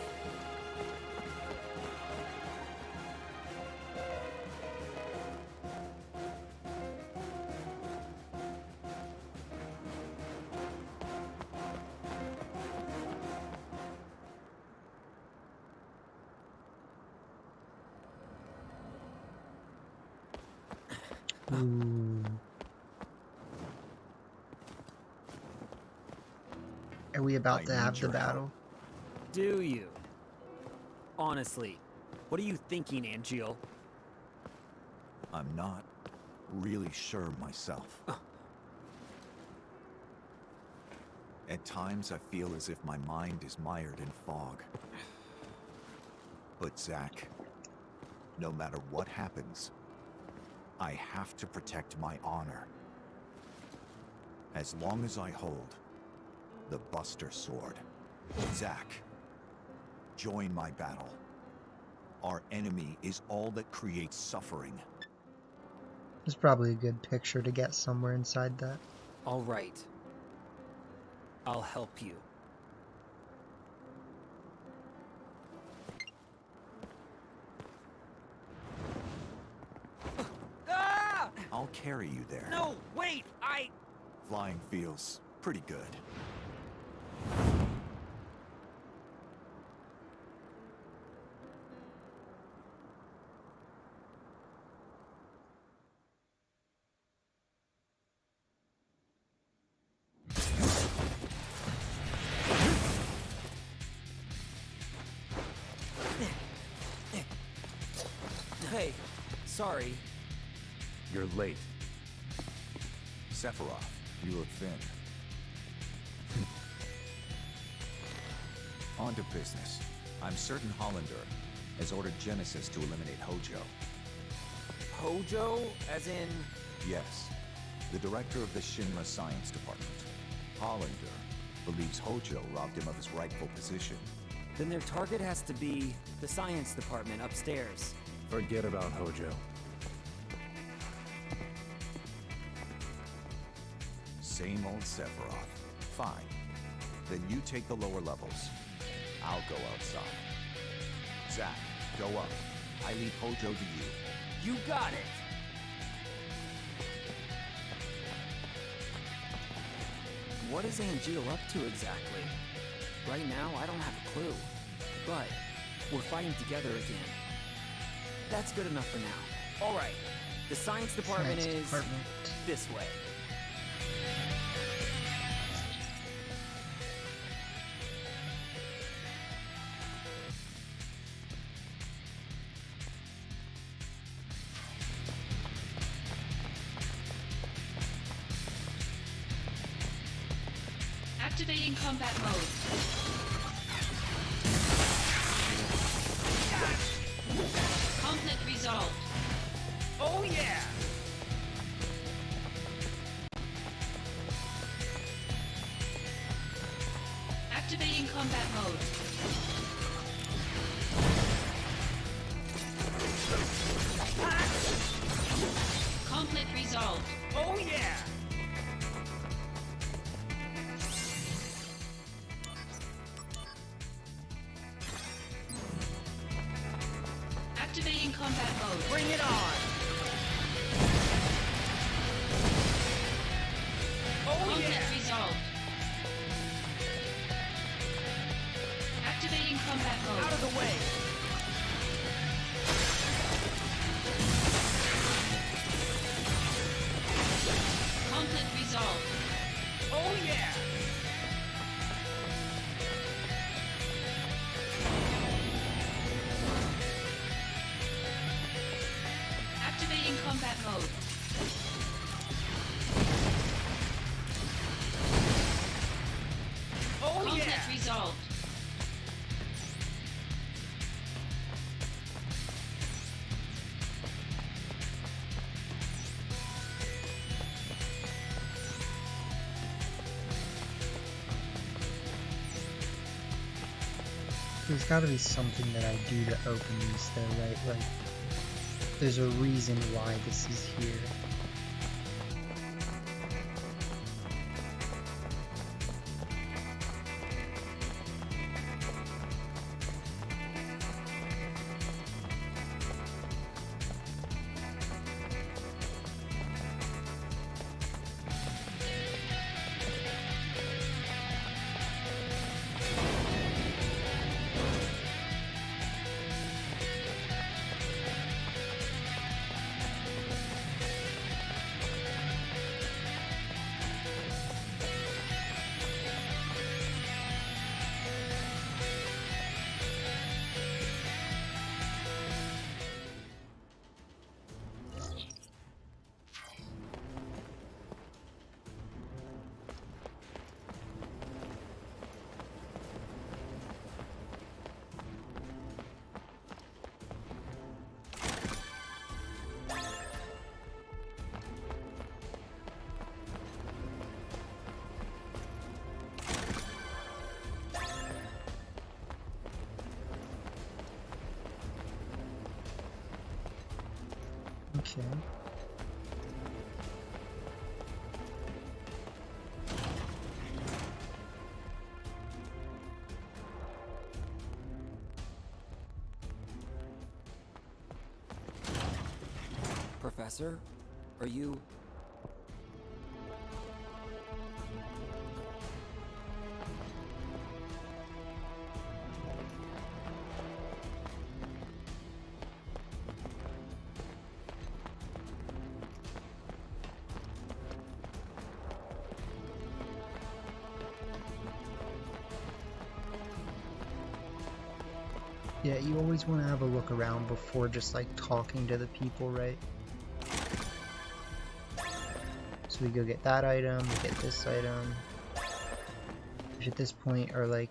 Ooh. Are we about to have the battle? Do you? Honestly, what are you thinking, Angeal? I'm not really sure myself. At times I feel as if my mind is mired in fog. But Zack, no matter what happens, I have to protect my honor. As long as I hold the Buster Sword. Zack, join my battle. Our enemy is all that creates suffering. It's probably a good picture to get somewhere inside that. All right. I'll help you. Ah! I'll carry you there. No, wait, Flying feels pretty good. Hey, sorry. You're late. Sephiroth, you look thin. On to business. I'm certain Hollander has ordered Genesis to eliminate Hojo. Hojo, as in... Yes, the director of the Shinra Science Department. Hollander believes Hojo robbed him of his rightful position. Then their target has to be the science department upstairs. Forget about Hojo. Same old Sephiroth. Fine. Then you take the lower levels. I'll go outside. Zack, go up. I leave Hojo to you. You got it! What is Angeal up to exactly? Right now, I don't have a clue. But we're fighting together again. That's good enough for now. All right. The science department Science is department. this way. Activating combat mode. Conflict resolved. Oh yeah! Activating combat mode. Conflict resolved. Oh yeah! Activating combat mode. Bring it on! Oh Conflict yeah! resolved. Activating combat mode. Out of the way! Conflict resolved. Oh yeah! Activating combat mode. Oh Conflict yeah! resolved. There's gotta be something that I do to open these though, right? Like, there's a reason why this is here. Okay. Professor, are you... Yeah, you always want to have a look around before just like talking to the people, right? So we go get that item, we get this item, which at this point are like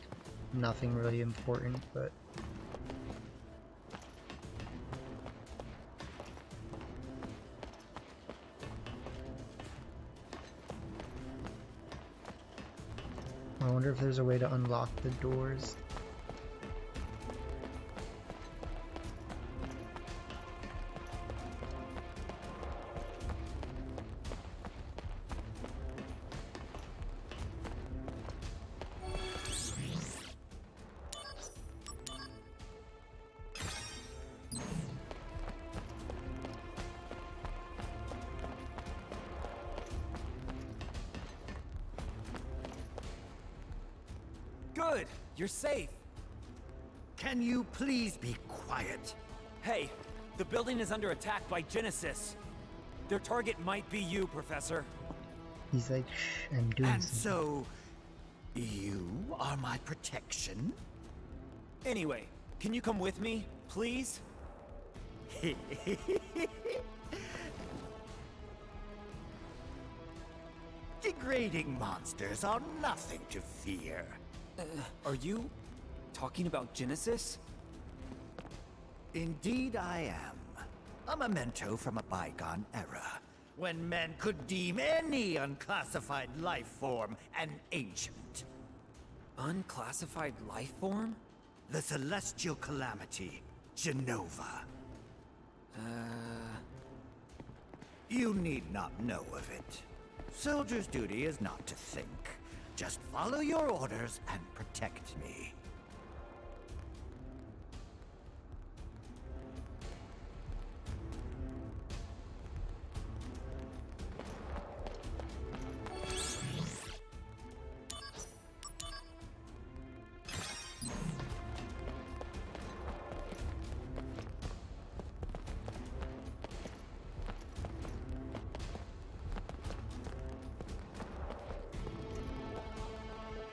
nothing really important, but I wonder if there's a way to unlock the doors. Good! You're safe! Can you please be quiet? Hey, the building is under attack by Genesis. Their target might be you, Professor. He's like, shh, I'm doing And something. so, you are my protection? Anyway, can you come with me, please? Degrading monsters are nothing to fear. Are you talking about Genesis? Indeed I am. A memento from a bygone era, when men could deem any unclassified life form an ancient. Unclassified life form? The celestial calamity, Genova. You need not know of it. Soldier's duty is not to think. Just follow your orders and protect me.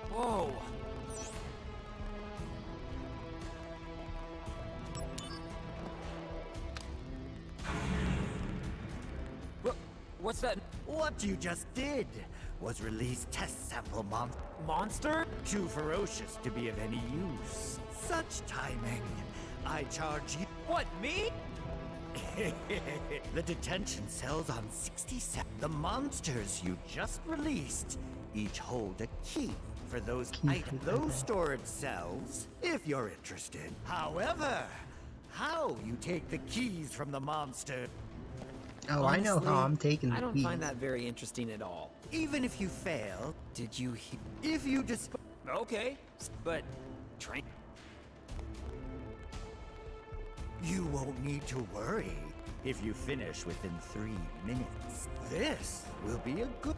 Whoa! What's that? What you just did was release test sample Monster? too ferocious to be of any use. Such timing. I charge you. What, me? The detention cells on 67. The monsters you just released each hold a key for those items. Those storage cells, if you're interested. However, how you take the keys from the monster. Oh, I know how I'm taking the I don't key. find that very interesting at all. Even if you fail, Did you if you just Okay, but train. you won't need to worry if you finish within 3 minutes. This will be a good.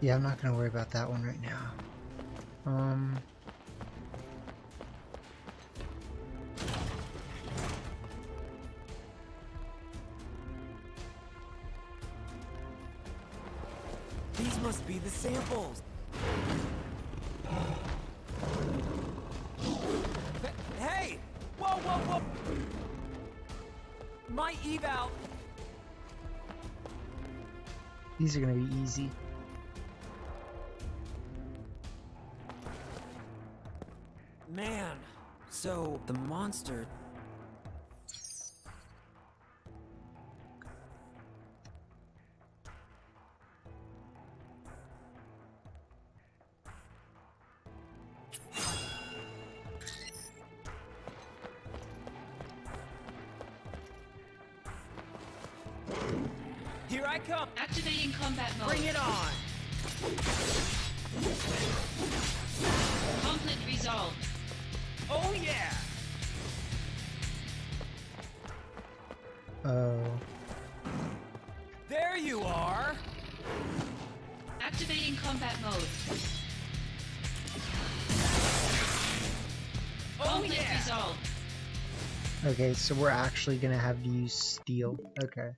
Yeah, I'm not gonna worry about that one right now. These must be the samples. Hey! Whoa, whoa, whoa! My eval. These are gonna be easy. Man, so the monster. Here I come! Activating combat mode. Bring it on! Conflict resolved. Oh yeah! Oh. There you are! Activating combat mode. Oh Conflict yeah! resolved. Okay, so we're actually gonna have to use steel. Okay.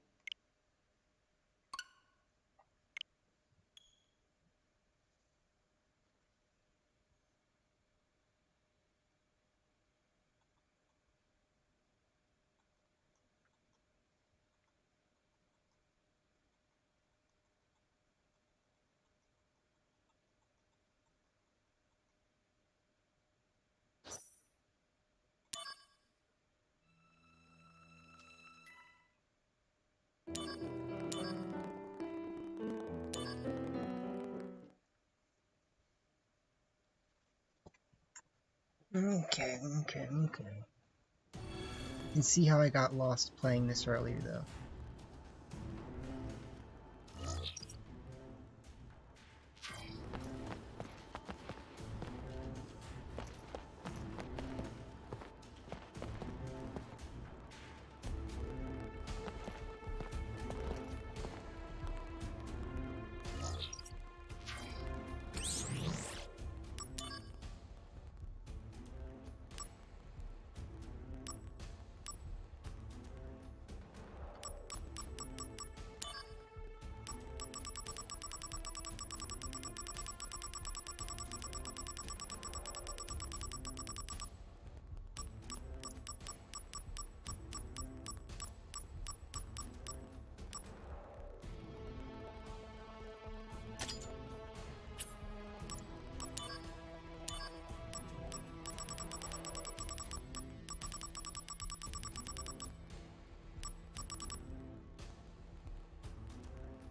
Okay. And see how I got lost playing this earlier, though.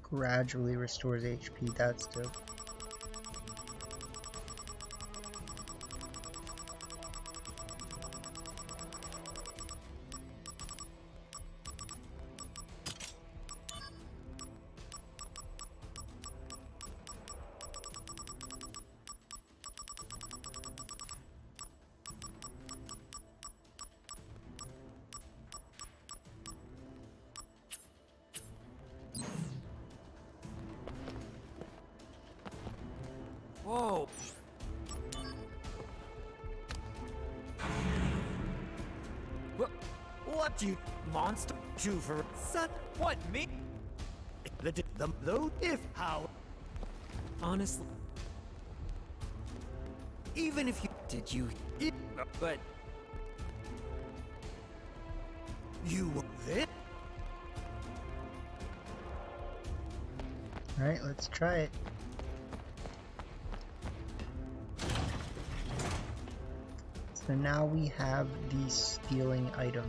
Gradually restores HP, that's dope. Whoa! What you monster? You for son? What me? The though if how? Honestly, even if you did you, but you were there. All right, let's try it. So now we have the stealing item.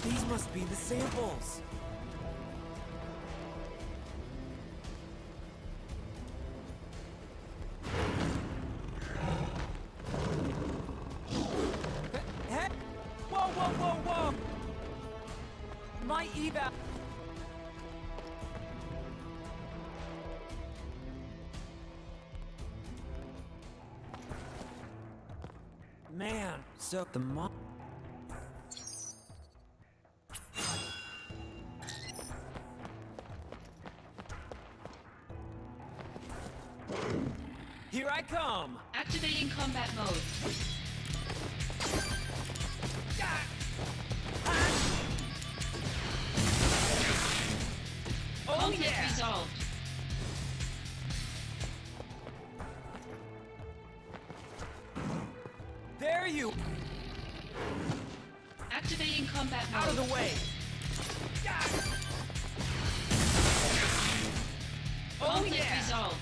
These must be the samples. Hey! Whoa! My eval. Man, so the Here I come! Activating combat mode. Oh Conflict yeah! resolved. There you! Activating combat mode. Out of the way! Oh Conflict yeah! resolved.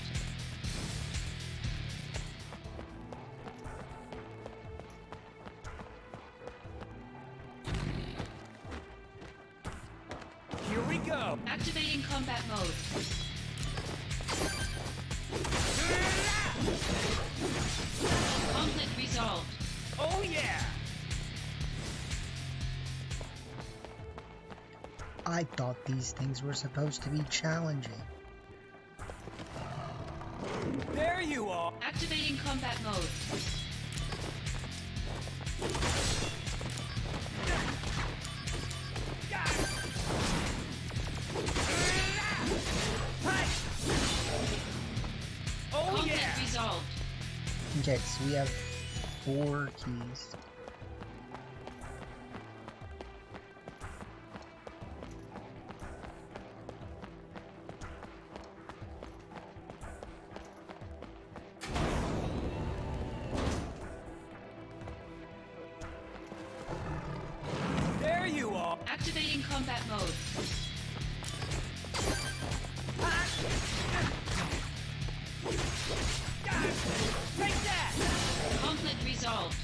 Here we go! Activating combat mode. Conflict resolved. Oh yeah! I thought these things were supposed to be challenging. There you are! Activating combat mode. Oh Conflict yeah! resolved. Okay, so we have 4 keys. There you are! Activating combat mode. Take that! Conflict resolved.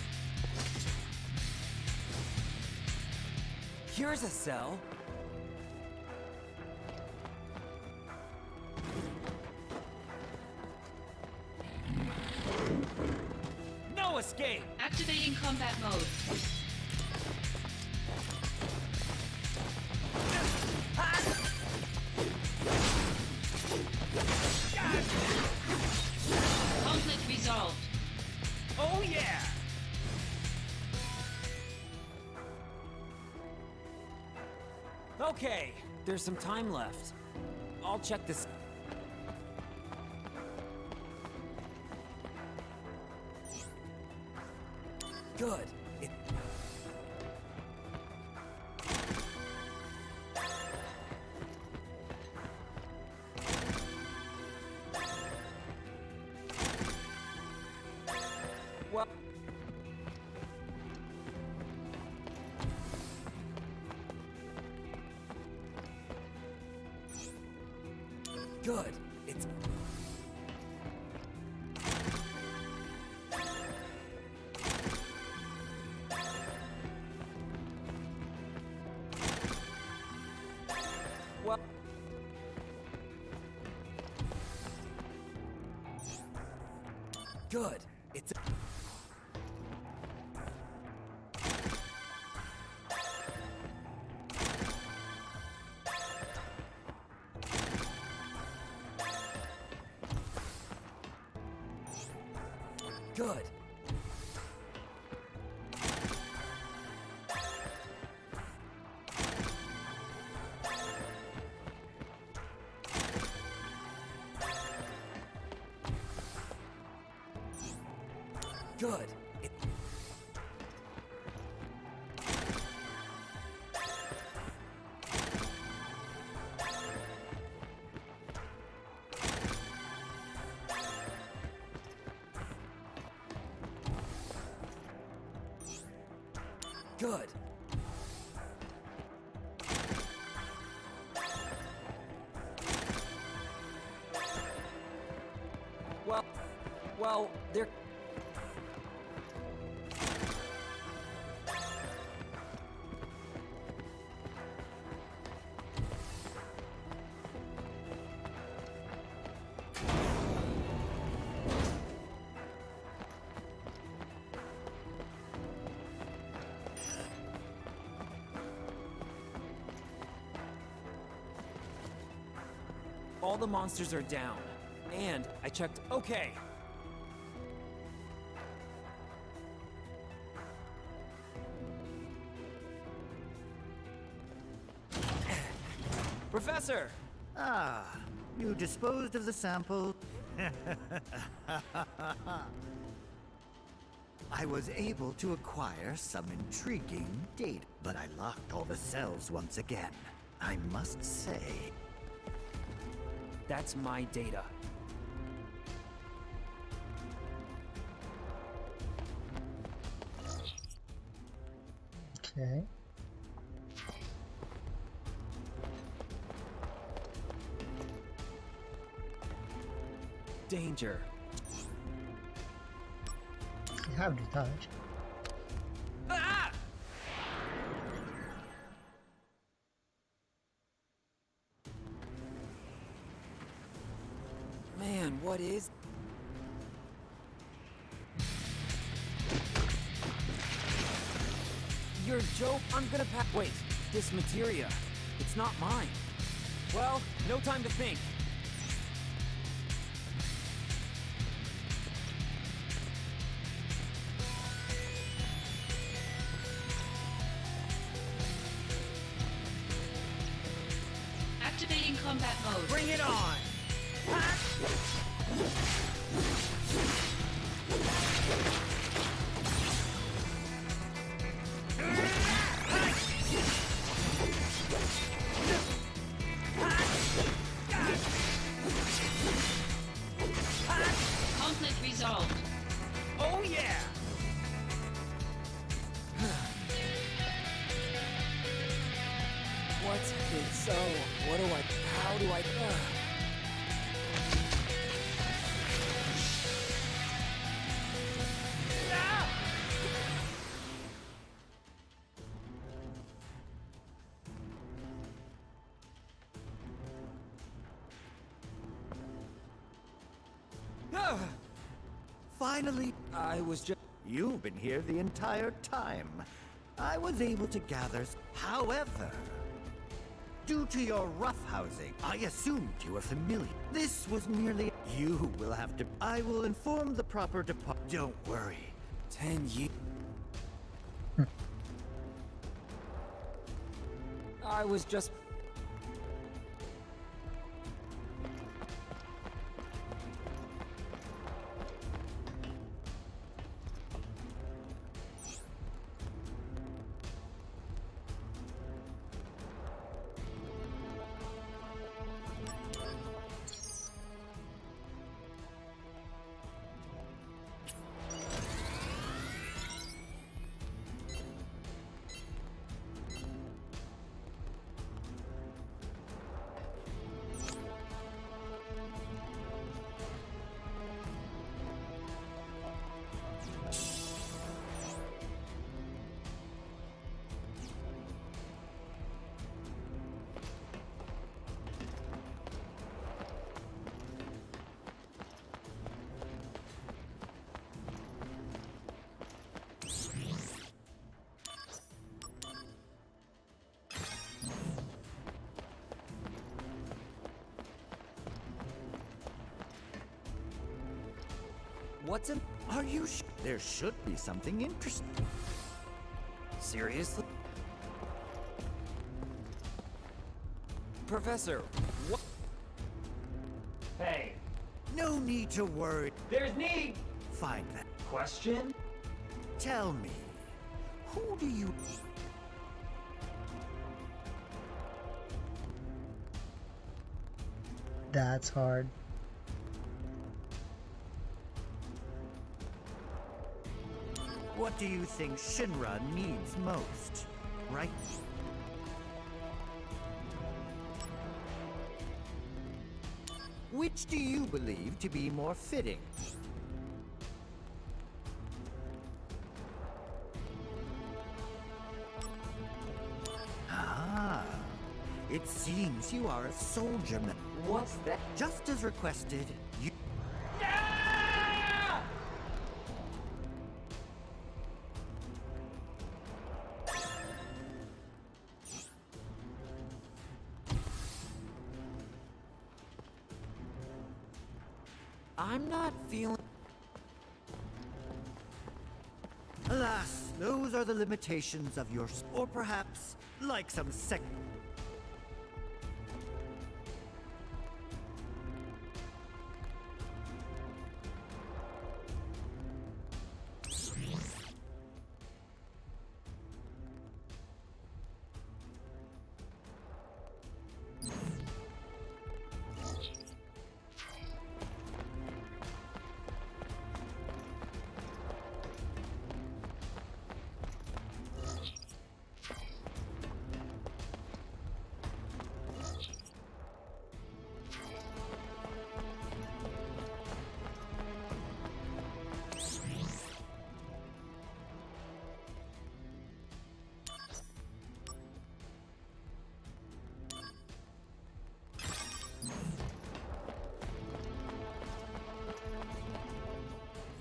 Here's a cell. escape! Activating combat mode. Conflict resolved. Oh yeah! Okay, there's some time left. I'll check this. Good. Well. Good. It's. Well. Good. It's. Good. Good. Good. Well, they're. All the monsters are down. And I checked. Okay. Professor! Ah, you disposed of the sample? I was able to acquire some intriguing data, but I locked all the cells once again. I must say. That's my data. Okay. Danger. You have to touch. Ah! Man, what is... You're a joke? I'm gonna wait, this materia. It's not mine. Well, no time to think. Activating combat mode. Bring it on! Conflict resolved. Oh yeah! So, what do I... How do I... Finally, I was just... You've been here the entire time. I was able to gather. However, due to your roughhousing, I assumed you were familiar. This was merely. You will have to. I will inform the proper department. Don't worry. 10 years. I was just. What's in? Are you there should be something interesting. Seriously? Professor, what? Hey, No need to worry. there's need! Find that. Question? Tell me, who do you... That's hard. What do you think Shinra needs most? Right? Which do you believe to be more fitting? Ah, it seems you are a soldierman. What's that? Just as requested, you... I'm not feeling. Alas, those are the limitations of your... Or perhaps, like some sect...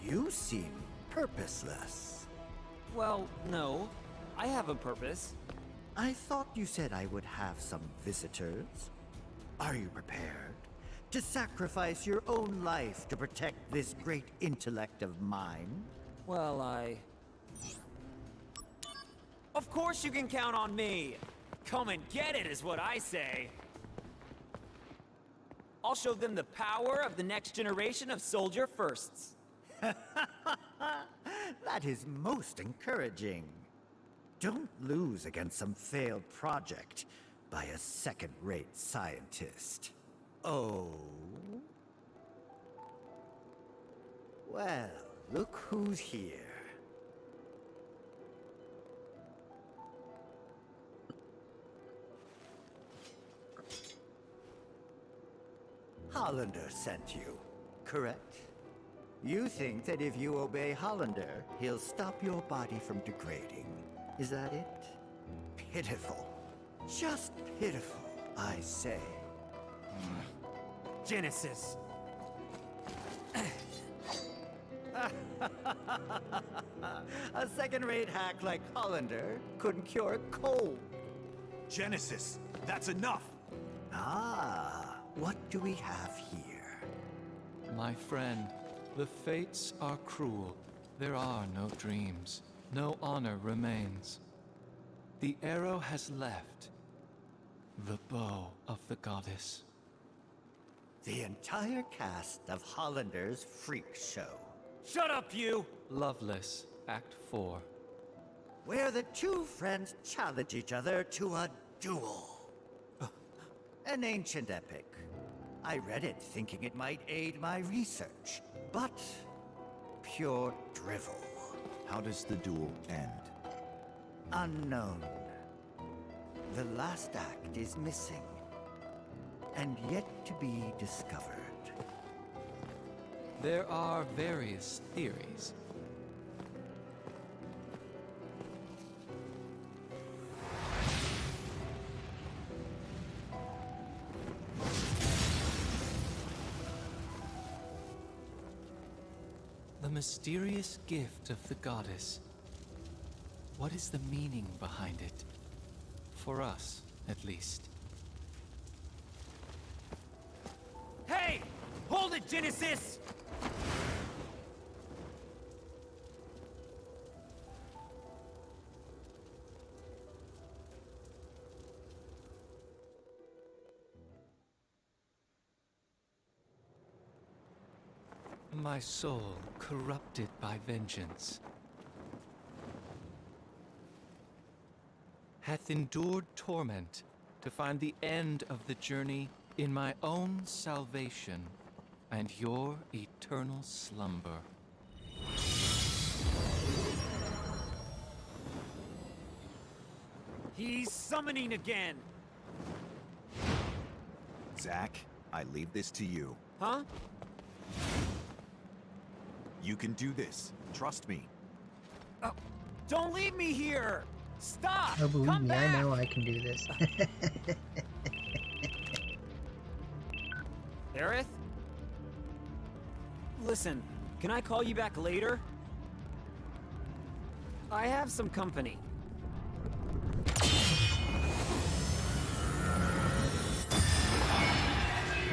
You seem purposeless. Well, no. I have a purpose. I thought you said I would have some visitors. Are you prepared to sacrifice your own life to protect this great intellect of mine? Well, Of course you can count on me! Come and get it is what I say! I'll show them the power of the next generation of soldier firsts. That is most encouraging. Don't lose against some failed project by a second-rate scientist. Oh? Well, look who's here. Hollander sent you, correct? You think that if you obey Hollander, he'll stop your body from degrading. Is that it? Pitiful. Just pitiful, I say. Genesis. A second-rate hack like Hollander couldn't cure a cold. Genesis, that's enough! Ah, what do we have here? My friend, the fates are cruel. There are no dreams. No honor remains. The arrow has left. The bow of the goddess. The entire cast of Hollander's freak show. Shut up, you! Loveless, Act 4. Where the two friends challenge each other to a duel. An ancient epic. I read it thinking it might aid my research, but pure drivel. How does the duel end? Unknown. The last act is missing, and yet to be discovered. There are various theories. The mysterious gift of the goddess. What is the meaning behind it? For us, at least. Hey! Hold it, Genesis! My soul corrupted by vengeance hath endured torment to find the end of the journey in my own salvation and your eternal slumber. He's summoning again! Zack, I leave this to you. Huh? You can do this. Trust me. Don't leave me here! Stop! Oh, believe Come me, back! I know I can do this. Aerith? Listen, can I call you back later? I have some company.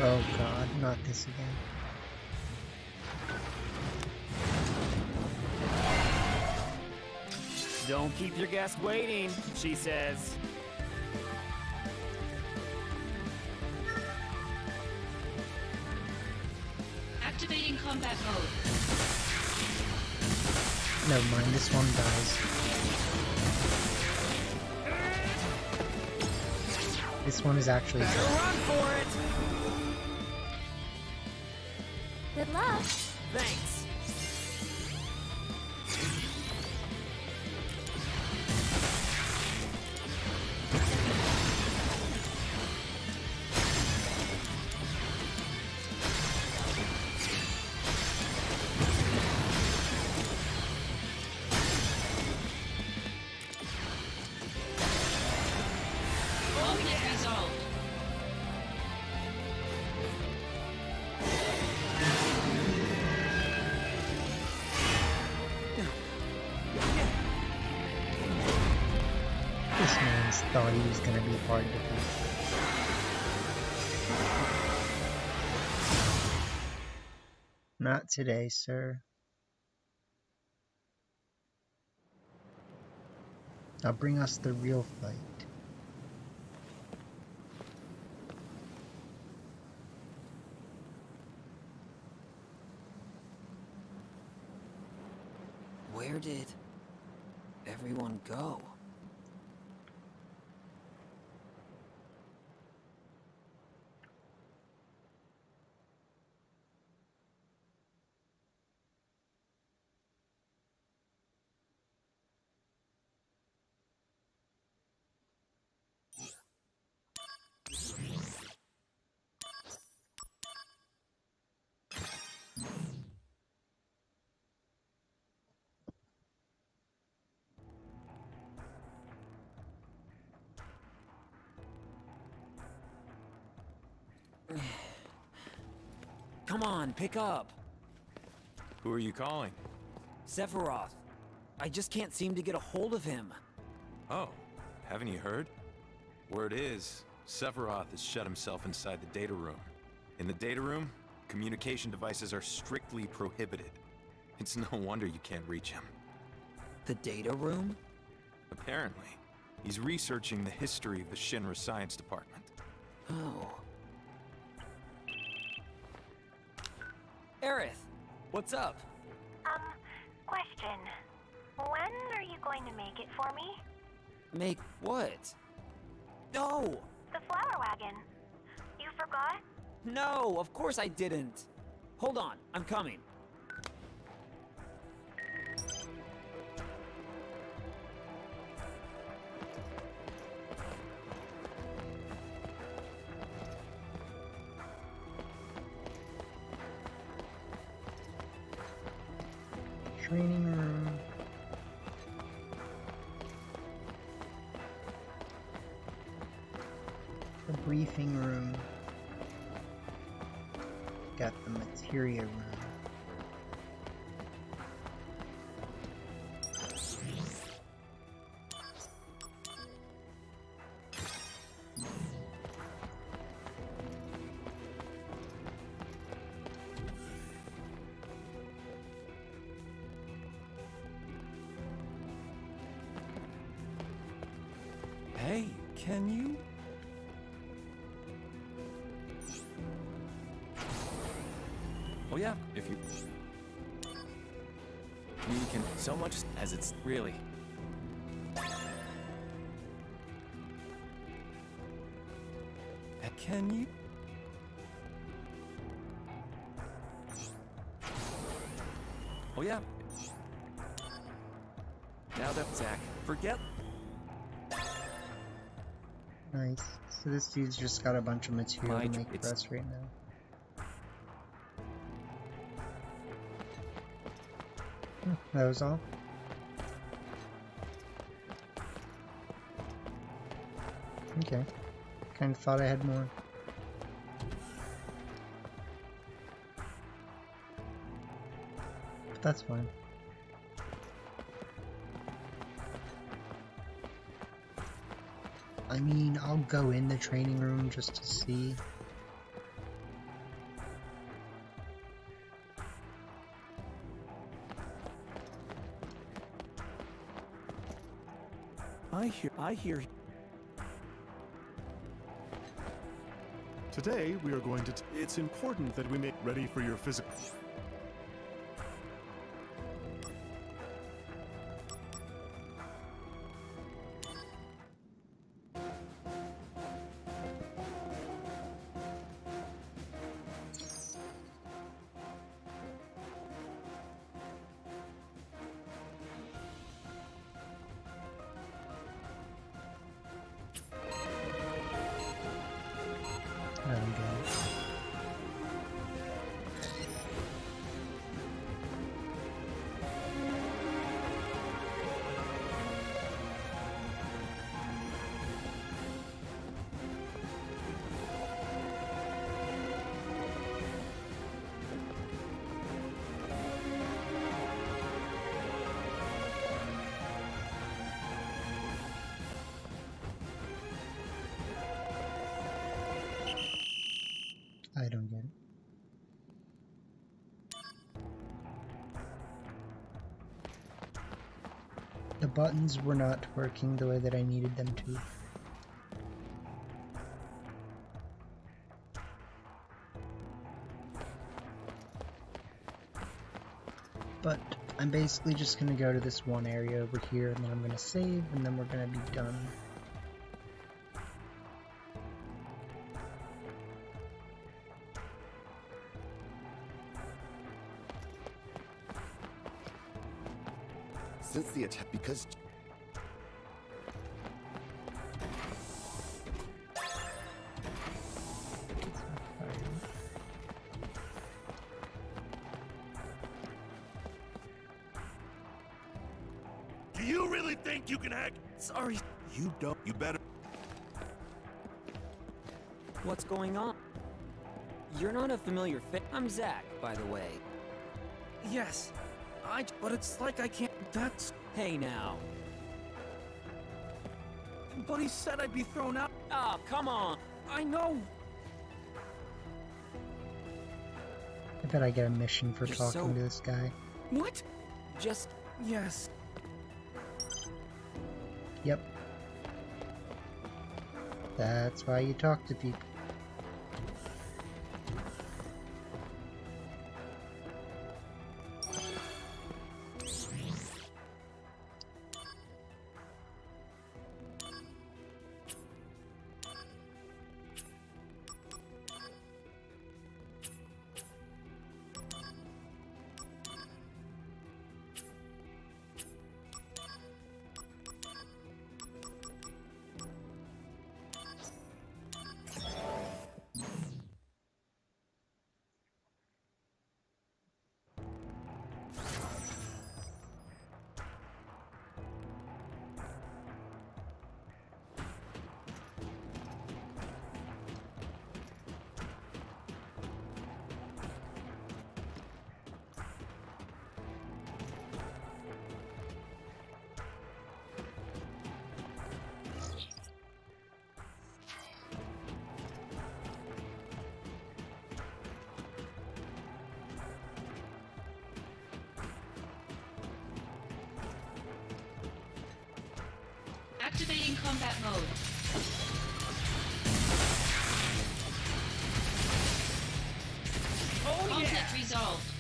Oh god, not this again. Don't keep your guest waiting, she says. Activating combat mode. Never mind, this one dies. This one is actually Better run for it! Good luck. Thanks. Conflict resolved. This man's thought he was gonna be hard to beat. Not today, sir. Now bring us the real fight. Where did everyone go? Come on, pick up. Who are you calling? Sephiroth. I just can't seem to get a hold of him. Oh, haven't you heard? Word is, Sephiroth has shut himself inside the data room. In the data room, communication devices are strictly prohibited. It's no wonder you can't reach him. The data room? Apparently, he's researching the history of the Shinra Science Department. Oh. Aerith, what's up? Question. When are you going to make it for me? Make what? No! The flower wagon. You forgot? No, of course I didn't. Hold on, I'm coming. Training room. The briefing room. Got the materia room. Hey, can you? Oh yeah, if you... We can so much as it's really... Can you? Oh yeah. Now that Zach, forget... Nice. So this dude's just got a bunch of material to make for us right now. That was all. Okay. Kind of thought I had more. But that's fine. I mean, I'll go in the training room just to see. I hear. Today, we are going to... It's important that we make ready for your physical... I don't get it. The buttons were not working the way that I needed them to. But I'm basically just gonna go to this one area over here and then I'm gonna save and then we're gonna be done. Since the attack, because... Do you really think you can hack? Sorry. You don't. You better... What's going on? You're not a familiar face. I'm Zach, by the way. Yes, but it's like I can't. That's Hey now. But he said I'd be thrown out. Ah, come on. I know. I bet I get a mission for You're talking so- to this guy. What? Just Yes. Yep. That's why you talk to people. Activating combat mode. Oh Conflict resolved.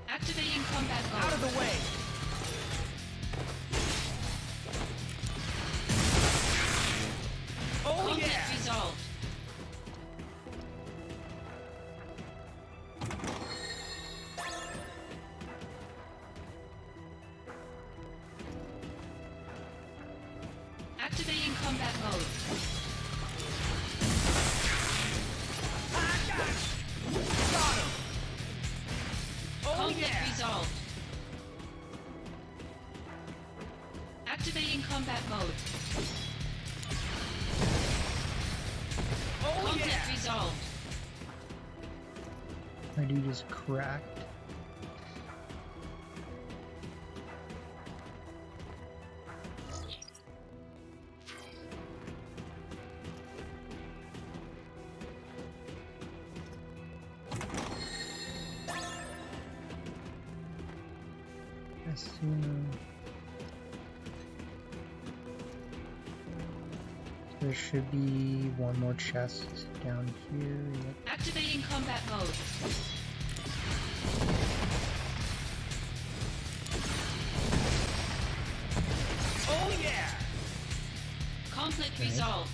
Activating combat mode. Out of the way. Oh Conflict yeah. resolved. Activating combat mode. Got him. Oh Conflict yeah. resolved. Activating combat mode. Oh Conflict yeah. resolved. My dude is cracked. There should be one more chest down here. Yep. Activating combat mode. Oh yeah. Conflict Okay. resolved.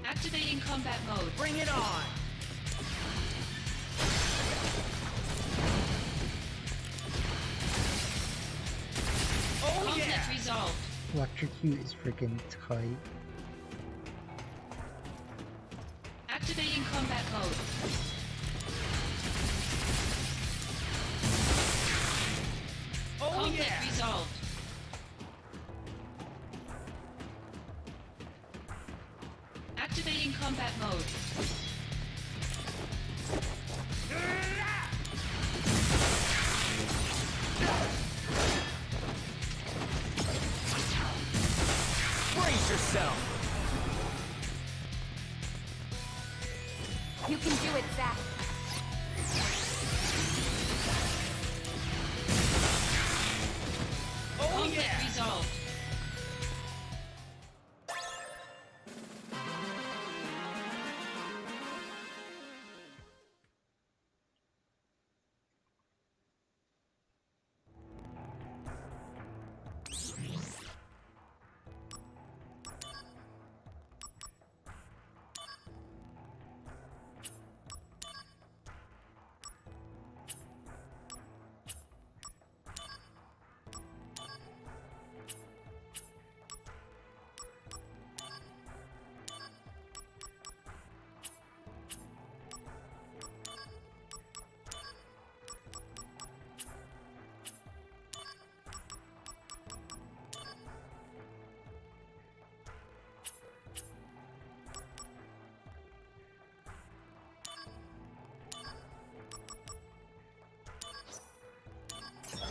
Activating combat mode. Bring it on. Oh Conflict yeah. resolved. Electrocute is freaking tight. Activating combat mode. Oh Conflict yeah. resolved. Activating combat mode. Brace yourself. You can do it, Zach. Oh Conflict yeah. resolved.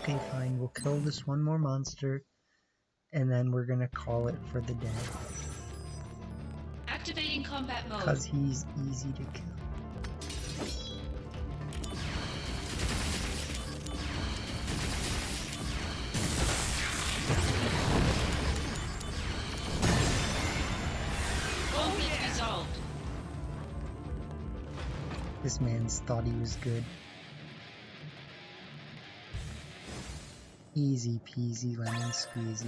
Okay, fine, we'll kill this one more monster, and then we're gonna call it for the day. Activating combat mode. Because he's easy to kill. Conflict resolved. This man's thought he was good. Easy peasy lemon squeezy.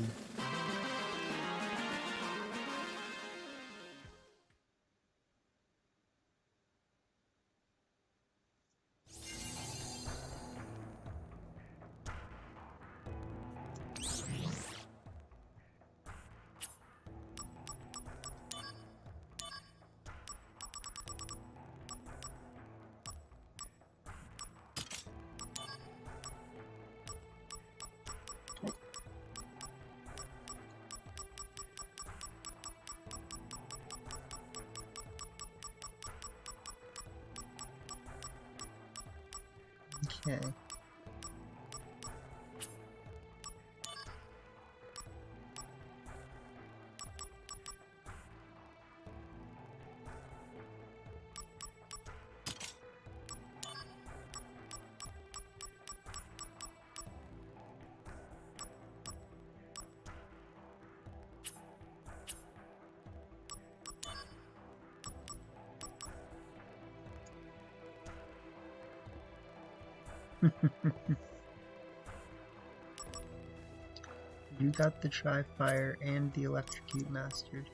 Okay. You got the Tri-Fire and the Electrocute mastered.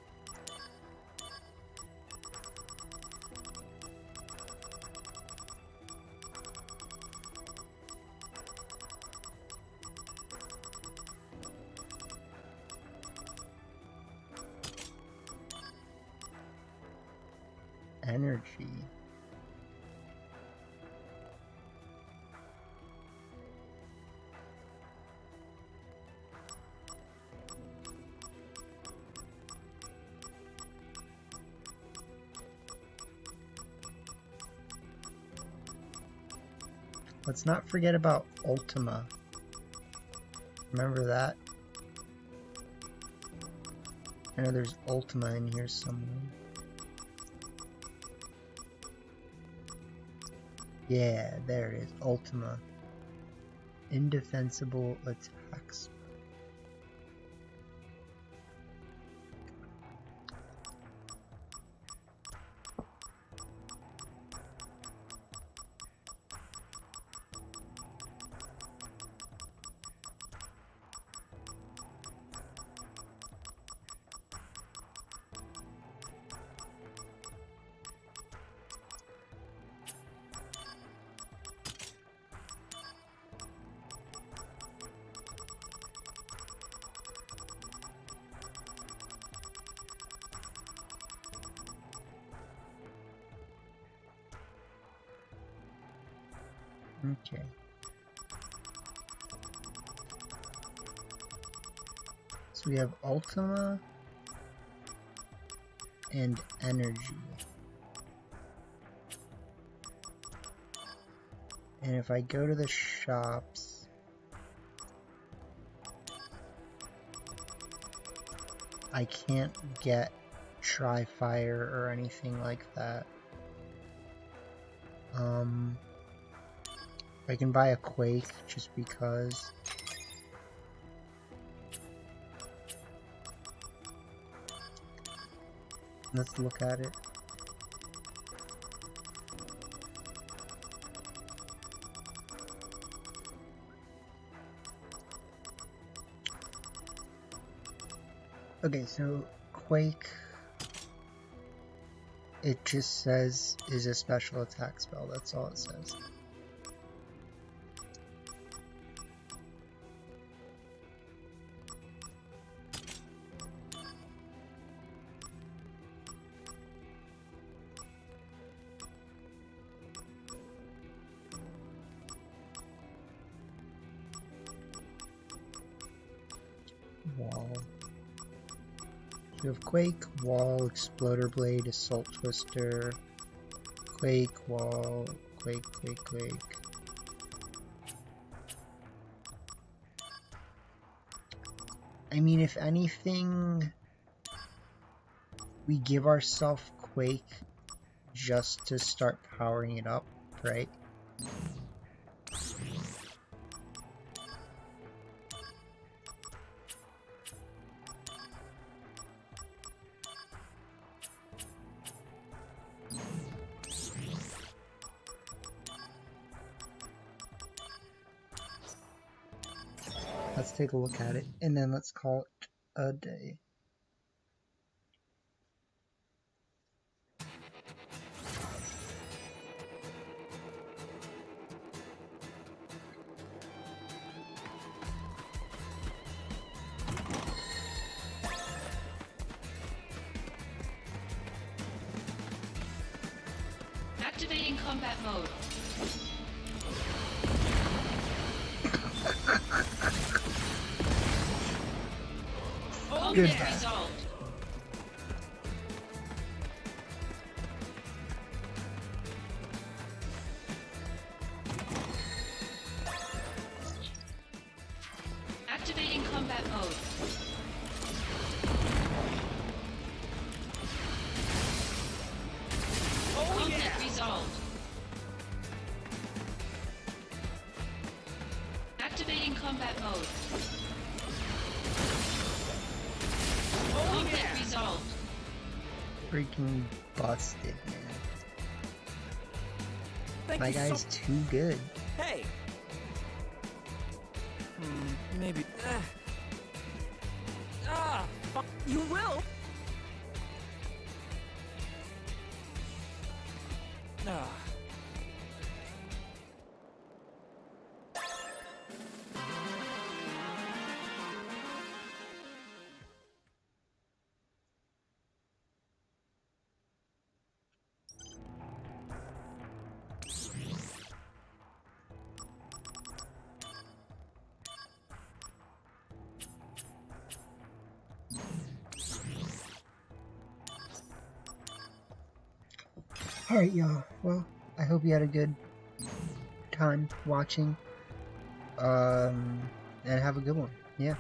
Energy. Let's not forget about Ultima. Remember that? I know there's Ultima in here somewhere. Yeah, there it is. Ultima. Indefensible attacks. Okay. So we have Ultima and Energy. And if I go to the shops, I can't get Tri-Fire or anything like that. I can buy a Quake just because. Let's look at it. Okay, so Quake, it just says is a special attack spell, that's all it says. Wall. You have Quake, Wall, Exploder Blade, Assault Twister, Quake, Wall, Quake, Quake, Quake. I mean, if anything, we give ourselves Quake just to start powering it up, right? Let's take a look at it, and then let's call it a day. Activating combat mode. Good. Conflict resolved. Activating combat mode. Conflict resolved. Activating combat mode. Conflict resolved. Freaking busted, man. Thank My you so- guy's too good. Hey! Maybe... fuck, you will! Ah. Alright, y'all. Well, I hope you had a good time watching. And have a good one. Yeah.